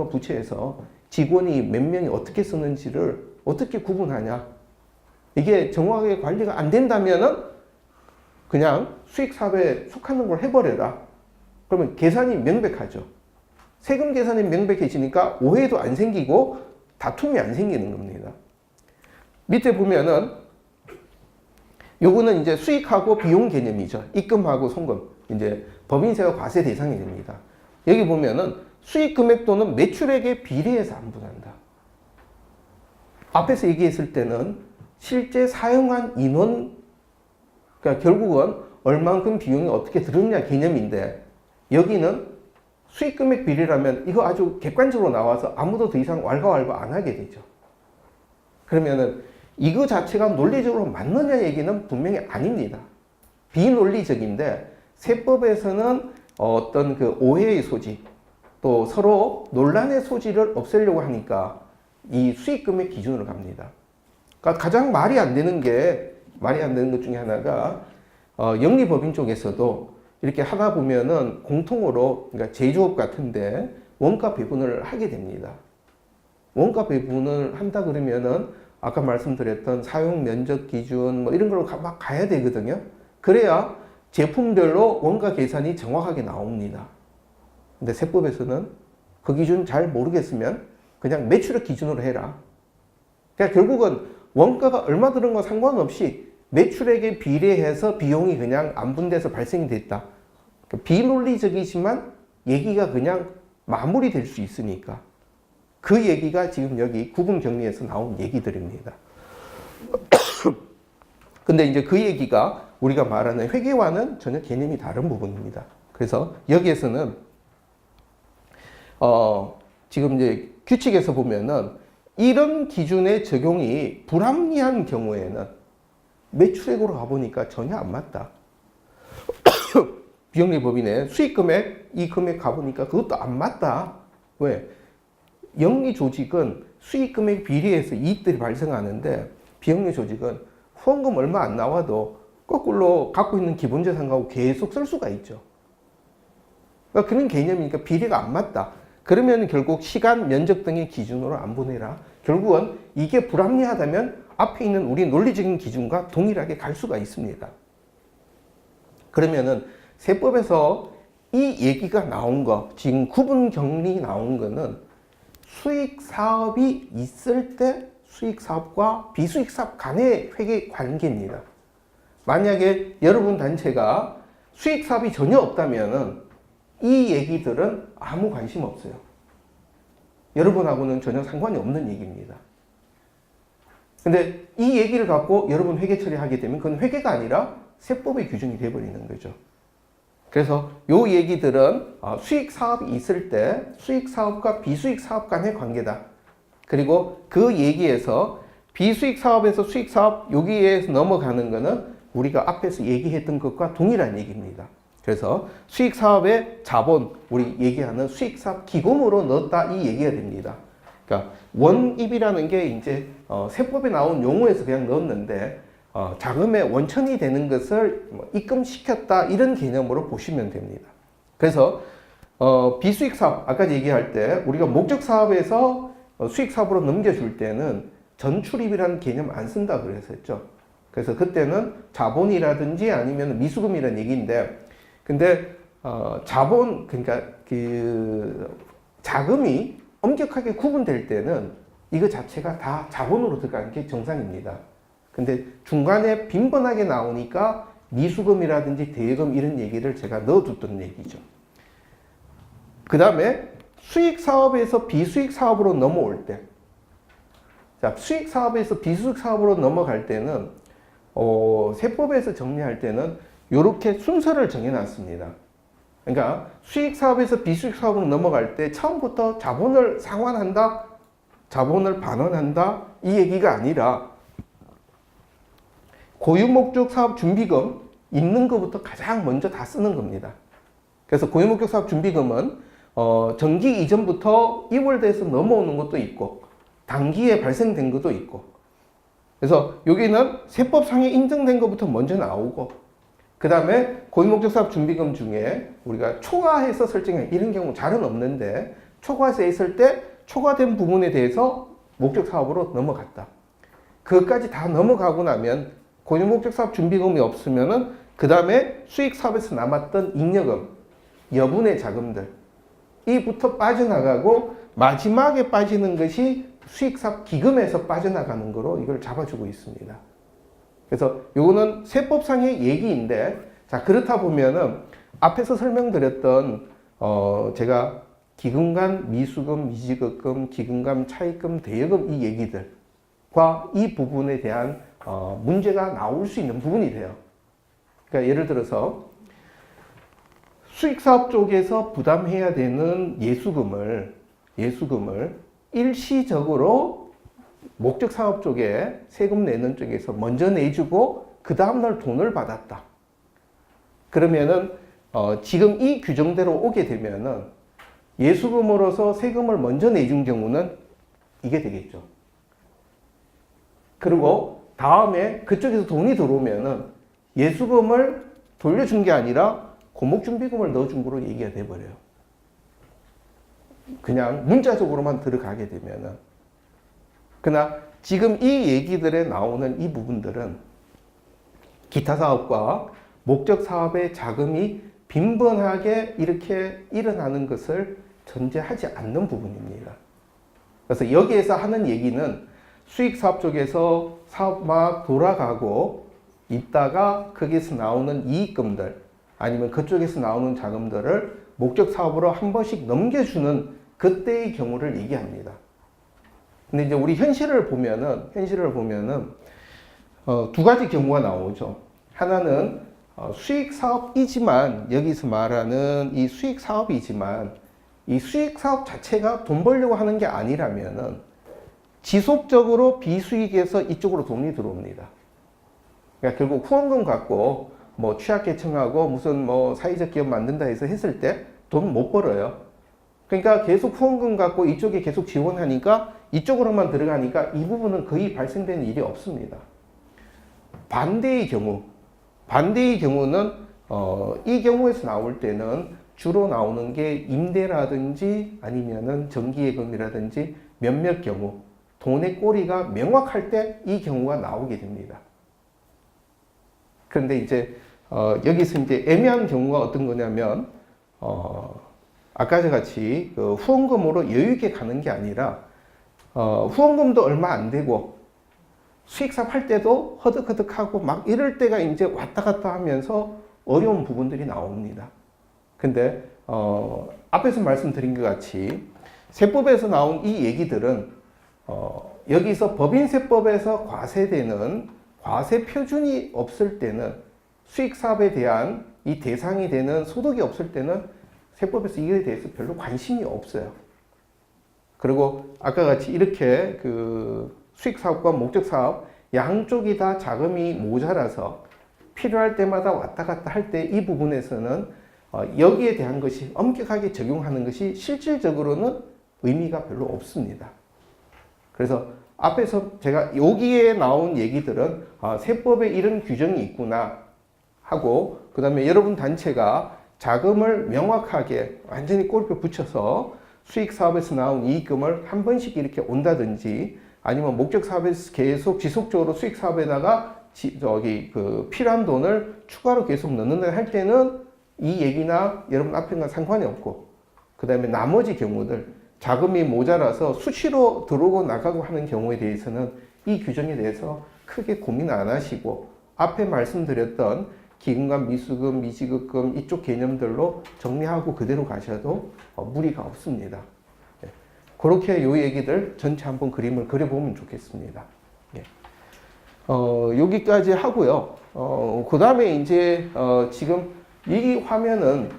부채에서 직원이 몇 명이 어떻게 쓰는지를 어떻게 구분하냐. 이게 정확하게 관리가 안 된다면은 그냥 수익사업에 속하는 걸 해버려라. 그러면 계산이 명백하죠. 세금 계산이 명백해지니까 오해도 안 생기고 다툼이 안 생기는 겁니다. 밑에 보면은 요거는 이제 수익하고 비용 개념이죠. 입금하고 송금. 이제 법인세와 과세 대상이 됩니다. 여기 보면은 수익 금액 또는 매출액에 비례해서 안분한다. 앞에서 얘기했을 때는 실제 사용한 인원, 그러니까 결국은 얼만큼 비용이 어떻게 들었냐 개념인데, 여기는 수익 금액 비례라면 이거 아주 객관적으로 나와서 아무도 더 이상 왈가왈부 안 하게 되죠. 그러면은 이거 자체가 논리적으로 맞느냐 얘기는 분명히 아닙니다. 비논리적인데 세법에서는 어떤 그 오해의 소지, 또 서로 논란의 소지를 없애려고 하니까 이 수익금액 기준으로 갑니다. 그러니까 가장 말이 안 되는 것 중에 하나가 영리법인 쪽에서도 이렇게 하다 보면은 공통으로, 그러니까 제조업 같은데 원가 배분을 하게 됩니다. 원가 배분을 한다 그러면은 아까 말씀드렸던 사용 면적 기준 뭐 이런 걸로 막 가야 되거든요. 그래야 제품별로 원가 계산이 정확하게 나옵니다. 근데 세법에서는 그 기준 잘 모르겠으면 그냥 매출액 기준으로 해라. 그러니까 결국은 원가가 얼마 들은 거 상관없이 매출액에 비례해서 비용이 그냥 안분돼서 발생이 됐다. 그러니까 비논리적이지만 얘기가 그냥 마무리될 수 있으니까 그 얘기가 지금 여기 구분격리에서 나온 얘기들입니다. 근데 이제 그 얘기가 우리가 말하는 회계와는 전혀 개념이 다른 부분입니다. 그래서 여기에서는 지금 이제 규칙에서 보면은 이런 기준의 적용이 불합리한 경우에는 매출액으로 가보니까 전혀 안 맞다. 비영리법인의 수익금액, 이 금액 가보니까 그것도 안 맞다. 왜? 영리 조직은 수익금액 비례해서 이익들이 발생하는데 비영리 조직은 후원금 얼마 안 나와도 거꾸로 갖고 있는 기본재산하고 계속 쓸 수가 있죠. 그러니까 그런 개념이니까 비례가 안 맞다. 그러면 결국 시간, 면적 등의 기준으로 안 보내라. 결국은 이게 불합리하다면 앞에 있는 우리 논리적인 기준과 동일하게 갈 수가 있습니다. 그러면은 세법에서 이 얘기가 나온 거, 지금 구분격리 나온 거는 수익 사업이 있을 때 수익 사업과 비수익 사업 간의 회계 관계입니다. 만약에 여러분 단체가 수익 사업이 전혀 없다면은 이 얘기들은 아무 관심 없어요. 여러분하고는 전혀 상관이 없는 얘기입니다. 근데 이 얘기를 갖고 여러분 회계 처리하게 되면 그건 회계가 아니라 세법의 규정이 되어버리는 거죠. 그래서 요 얘기들은 수익 사업이 있을 때 수익 사업과 비수익 사업 간의 관계다. 그리고 그 얘기에서 비수익 사업에서 수익 사업 여기에서 넘어가는 거는 우리가 앞에서 얘기했던 것과 동일한 얘기입니다. 그래서 수익 사업의 자본, 우리 얘기하는 수익 사업 기금으로 넣었다 이 얘기가 됩니다. 그러니까 원입이라는 게 이제 세법에 나온 용어에서 그냥 넣었는데 자금의 원천이 되는 것을 입금시켰다 이런 개념으로 보시면 됩니다. 그래서 비수익 사업, 아까 얘기할 때 우리가 목적 사업에서 수익 사업으로 넘겨줄 때는 전출입이라는 개념 안 쓴다 그랬었죠. 그래서 그때는 자본이라든지 아니면 미수금이라는 얘기인데, 근데 자본, 그러니까 그 자금이 엄격하게 구분될 때는 이거 자체가 다 자본으로 들어가는 게 정상입니다. 근데 중간에 빈번하게 나오니까 미수금이라든지 대여금 이런 얘기를 제가 넣어뒀던 얘기죠. 그 다음에 수익 사업에서 비수익 사업으로 넘어올 때, 자, 수익 사업에서 비수익 사업으로 넘어갈 때는 세법에서 정리할 때는 이렇게 순서를 정해놨습니다. 그러니까 수익 사업에서 비수익 사업으로 넘어갈 때 처음부터 자본을 상환한다, 자본을 반환한다 이 얘기가 아니라 고유목적 사업 준비금 있는 것부터 가장 먼저 다 쓰는 겁니다. 그래서 고유목적 사업 준비금은 정기 이전부터 이월돼서 넘어오는 것도 있고 단기에 발생된 것도 있고, 그래서 여기는 세법상에 인정된 것부터 먼저 나오고, 그 다음에 고유목적 사업 준비금 중에 우리가 초과해서 설정해, 이런 경우 잘은 없는데 초과해서 했을 때 초과된 부분에 대해서 목적 사업으로 넘어갔다. 그것까지 다 넘어가고 나면 고유목적 사업 준비금이 없으면은 그 다음에 수익 사업에서 남았던 잉여금, 여분의 자금들 이부터 빠져나가고 마지막에 빠지는 것이 수익사업 기금에서 빠져나가는 거로 이걸 잡아주고 있습니다. 그래서 요거는 세법상의 얘기인데, 자, 그렇다 보면은 앞에서 설명드렸던 제가 기금간 미수금, 미지급금, 기금간 차입금, 대여금 이 얘기들과 이 부분에 대한 문제가 나올 수 있는 부분이 돼요. 그러니까 예를 들어서 수익사업 쪽에서 부담해야 되는 예수금을 일시적으로 목적사업 쪽에 세금 내는 쪽에서 먼저 내주고 그 다음날 돈을 받았다. 그러면은 지금 이 규정대로 오게 되면은 예수금으로서 세금을 먼저 내준 경우는 이게 되겠죠. 그리고 다음에 그쪽에서 돈이 들어오면은 예수금을 돌려준 게 아니라 고목준비금을 넣어준 거로 얘기가 돼버려요. 그냥 문자적으로만 들어가게 되면은. 그러나 지금 이 얘기들에 나오는 이 부분들은 기타 사업과 목적 사업의 자금이 빈번하게 이렇게 일어나는 것을 전제하지 않는 부분입니다. 그래서 여기에서 하는 얘기는 수익 사업 쪽에서 사업 막 돌아가고 있다가 거기에서 나오는 이익금들 아니면 그쪽에서 나오는 자금들을 목적 사업으로 한 번씩 넘겨주는 그때의 경우를 얘기합니다. 근데 이제 우리 현실을 보면은 두 가지 경우가 나오죠. 하나는 수익 사업이지만 여기서 말하는 이 수익 사업이지만 이 수익 사업 자체가 돈 벌려고 하는 게 아니라면은 지속적으로 비수익에서 이쪽으로 돈이 들어옵니다. 그러니까 결국 후원금 갖고 뭐 취약계층하고 무슨 뭐 사회적 기업 만든다 해서 했을 때 돈 못 벌어요. 그러니까 계속 후원금 갖고 이쪽에 계속 지원하니까 이쪽으로만 들어가니까 이 부분은 거의 발생되는 일이 없습니다. 반대의 경우는 이 경우에서 나올 때는 주로 나오는 게 임대라든지 아니면은 정기예금이라든지 몇몇 경우 돈의 꼬리가 명확할 때 이 경우가 나오게 됩니다. 그런데 이제 여기서 이제 애매한 경우가 어떤 거냐면 아까 같이 그 후원금으로 여유 있게 가는 게 아니라 후원금도 얼마 안 되고 수익사업 할 때도 허득허득하고 막 이럴 때가 이제 왔다 갔다 하면서 어려운 부분들이 나옵니다. 근데 앞에서 말씀드린 것 같이 세법에서 나온 이 얘기들은 여기서 법인세법에서 과세되는 과세 표준이 없을 때는 수익사업에 대한 이 대상이 되는 소득이 없을 때는 세법에서 이거에 대해서 별로 관심이 없어요. 그리고 아까 같이 이렇게 그 수익사업과 목적사업 양쪽이 다 자금이 모자라서 필요할 때마다 왔다 갔다 할 때 이 부분에서는 여기에 대한 것이 엄격하게 적용하는 것이 실질적으로는 의미가 별로 없습니다. 그래서 앞에서 제가 여기에 나온 얘기들은 세법에 이런 규정이 있구나 하고 그 다음에 여러분 단체가 자금을 명확하게 완전히 꼬리표 붙여서 수익사업에서 나온 이익금을 한 번씩 이렇게 온다든지 아니면 목적사업에서 계속 지속적으로 수익사업에다가 그 필요한 돈을 추가로 계속 넣는다 할 때는 이 얘기나 여러분 앞에는 상관이 없고 그 다음에 나머지 경우들 자금이 모자라서 수시로 들어오고 나가고 하는 경우에 대해서는 이 규정에 대해서 크게 고민 안 하시고 앞에 말씀드렸던 기금간 미수금, 미지급금 이쪽 개념들로 정리하고 그대로 가셔도 무리가 없습니다. 예. 그렇게 요 얘기들 전체 한번 그림을 그려보면 좋겠습니다. 예. 여기까지 하고요. 그 다음에 이제 지금 이 화면은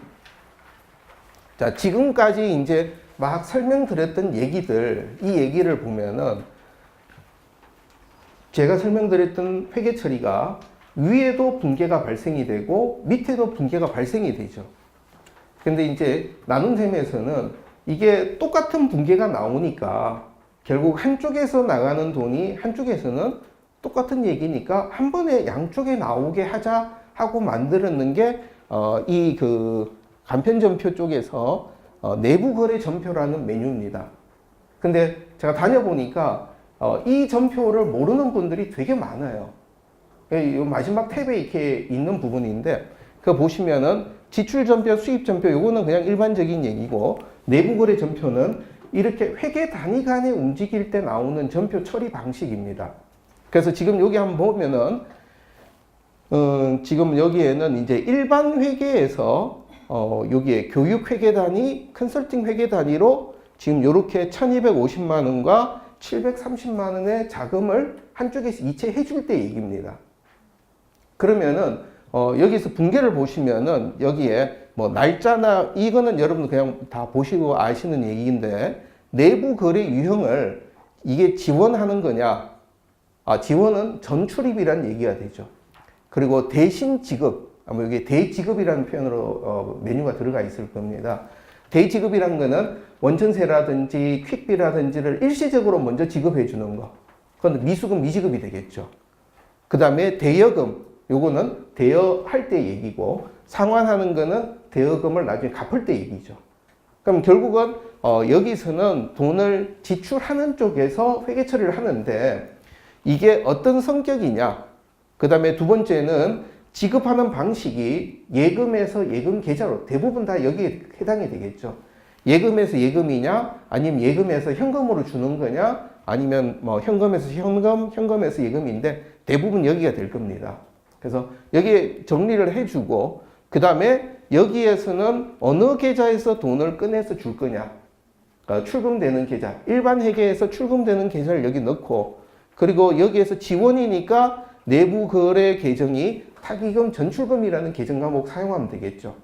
자 지금까지 이제 막 설명드렸던 얘기들 이 얘기를 보면은 제가 설명드렸던 회계 처리가 위에도 분계가 발생이 되고 밑에도 분계가 발생이 되죠. 근데 이제 나눔셈에서는 이게 똑같은 분계가 나오니까 결국 한쪽에서 나가는 돈이 한쪽에서는 똑같은 얘기니까 한 번에 양쪽에 나오게 하자 하고 만들었는 게 이 그 간편전표 쪽에서 내부 거래 전표라는 메뉴입니다. 근데 제가 다녀보니까 이 전표를 모르는 분들이 되게 많아요. 이 마지막 탭에 이렇게 있는 부분인데 그 보시면은 지출 전표, 수입 전표 요거는 그냥 일반적인 얘기고 내부 거래 전표는 이렇게 회계 단위 간에 움직일 때 나오는 전표 처리 방식입니다. 그래서 지금 여기 한번 보면은 지금 여기에는 이제 일반 회계에서 여기에 교육 회계 단위, 컨설팅 회계 단위로 지금 요렇게 1250만 원과 730만 원의 자금을 한쪽에서 이체해 줄 때 얘기입니다. 그러면은 여기서 분계를 보시면은 여기에 뭐 날짜나 이거는 여러분 그냥 다 보시고 아시는 얘기인데 내부 거래 유형을 이게 지원하는 거냐? 지원은 전출입이라는 얘기가 되죠. 그리고 대신 지급, 아마 여기 대지급이라는 표현으로 메뉴가 들어가 있을 겁니다. 대지급이라는 거는 원천세라든지 퀵비라든지를 일시적으로 먼저 지급해 주는 거. 그건 미수금, 미지급이 되겠죠. 그 다음에 대여금, 요거는 대여할 때 얘기고 상환하는 거는 대여금을 나중에 갚을 때 얘기죠. 그럼 결국은 여기서는 돈을 지출하는 쪽에서 회계 처리를 하는데 이게 어떤 성격이냐? 그 다음에 두 번째는 지급하는 방식이 예금에서 예금 계좌로 대부분 다 여기에 해당이 되겠죠. 예금에서 예금이냐? 아니면 예금에서 현금으로 주는 거냐? 아니면 뭐 현금에서 현금, 현금에서 예금인데 대부분 여기가 될 겁니다. 그래서 여기에 정리를 해주고 그 다음에 여기에서는 어느 계좌에서 돈을 꺼내서 줄 거냐? 출금되는 계좌, 일반 회계에서 출금되는 계좌를 여기 넣고 그리고 여기에서 지원이니까 내부 거래 계정이 타기금 전출금이라는 계정 과목 사용하면 되겠죠.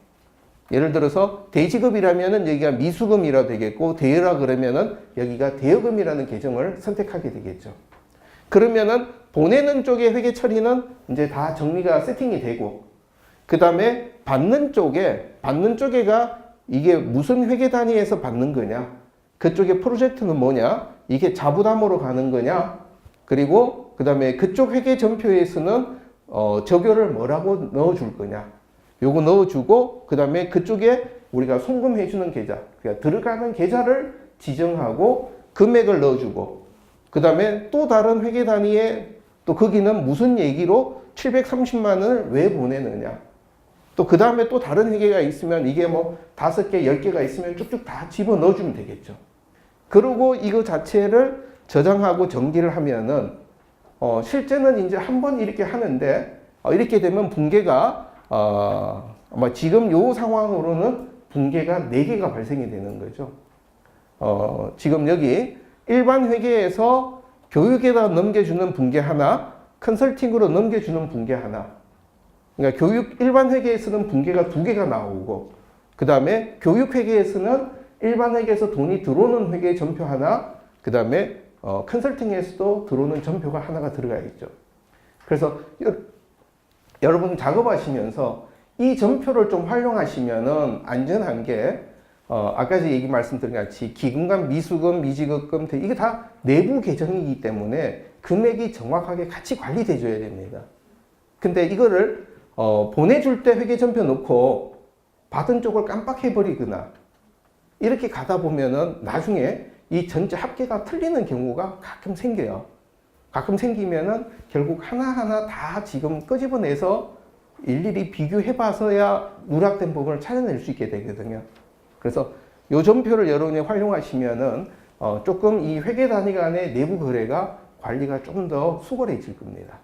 예를 들어서 대지급이라면은 여기가 미수금이라 되겠고 대여라 그러면은 여기가 대여금이라는 계정을 선택하게 되겠죠. 그러면은 보내는 쪽의 회계 처리는 이제 다 정리가 세팅이 되고 그 다음에 받는 쪽에가 이게 무슨 회계 단위에서 받는 거냐? 그쪽의 프로젝트는 뭐냐? 이게 자부담으로 가는 거냐? 그리고 그 다음에 그쪽 회계 전표에서는 적요를 뭐라고 넣어줄 거냐? 요거 넣어주고 그 다음에 그쪽에 우리가 송금해주는 계좌, 그러니까 들어가는 계좌를 지정하고 금액을 넣어주고 그 다음에 또 다른 회계 단위에 또 거기는 무슨 얘기로 730만 원을 왜 보내느냐? 또 그 다음에 또 다른 회계가 있으면 이게 뭐 5개, 10개가 있으면 쭉쭉 다 집어 넣어주면 되겠죠. 그리고 이거 자체를 저장하고 정기를 하면은 실제는 이제 한번 이렇게 하는데 이렇게 되면 붕괴가 아마 지금 요 상황으로는 붕괴가 4개가 발생이 되는 거죠. 지금 여기 일반 회계에서 교육에다 넘겨주는 붕괴 하나, 컨설팅으로 넘겨주는 붕괴 하나. 그러니까 일반 회계에서는 붕괴가 2개가 나오고 그 다음에 교육 회계에서는 일반 회계에서 돈이 들어오는 회계 전표 하나, 그 다음에 컨설팅에서도 들어오는 전표가 하나가 들어가 있죠. 그래서 여러분 작업하시면서 이 전표를 좀 활용하시면은 안전한 게 아까 얘기 말씀드린 같이 기금과 미수금, 미지급금 이게 다 내부 계정이기 때문에 금액이 정확하게 같이 관리돼 줘야 됩니다. 근데 이거를 보내줄 때 회계 전표 넣고 받은 쪽을 깜빡해 버리거나 이렇게 가다 보면은 나중에 이 전체 합계가 틀리는 경우가 가끔 생겨요. 가끔 생기면은 결국 하나하나 다 지금 끄집어내서 일일이 비교해 봐서야 누락된 부분을 찾아낼 수 있게 되거든요. 그래서 요 전표를 여러분이 활용하시면은 조금 이 회계 단위 간의 내부 거래가 관리가 좀 더 수월해질 겁니다.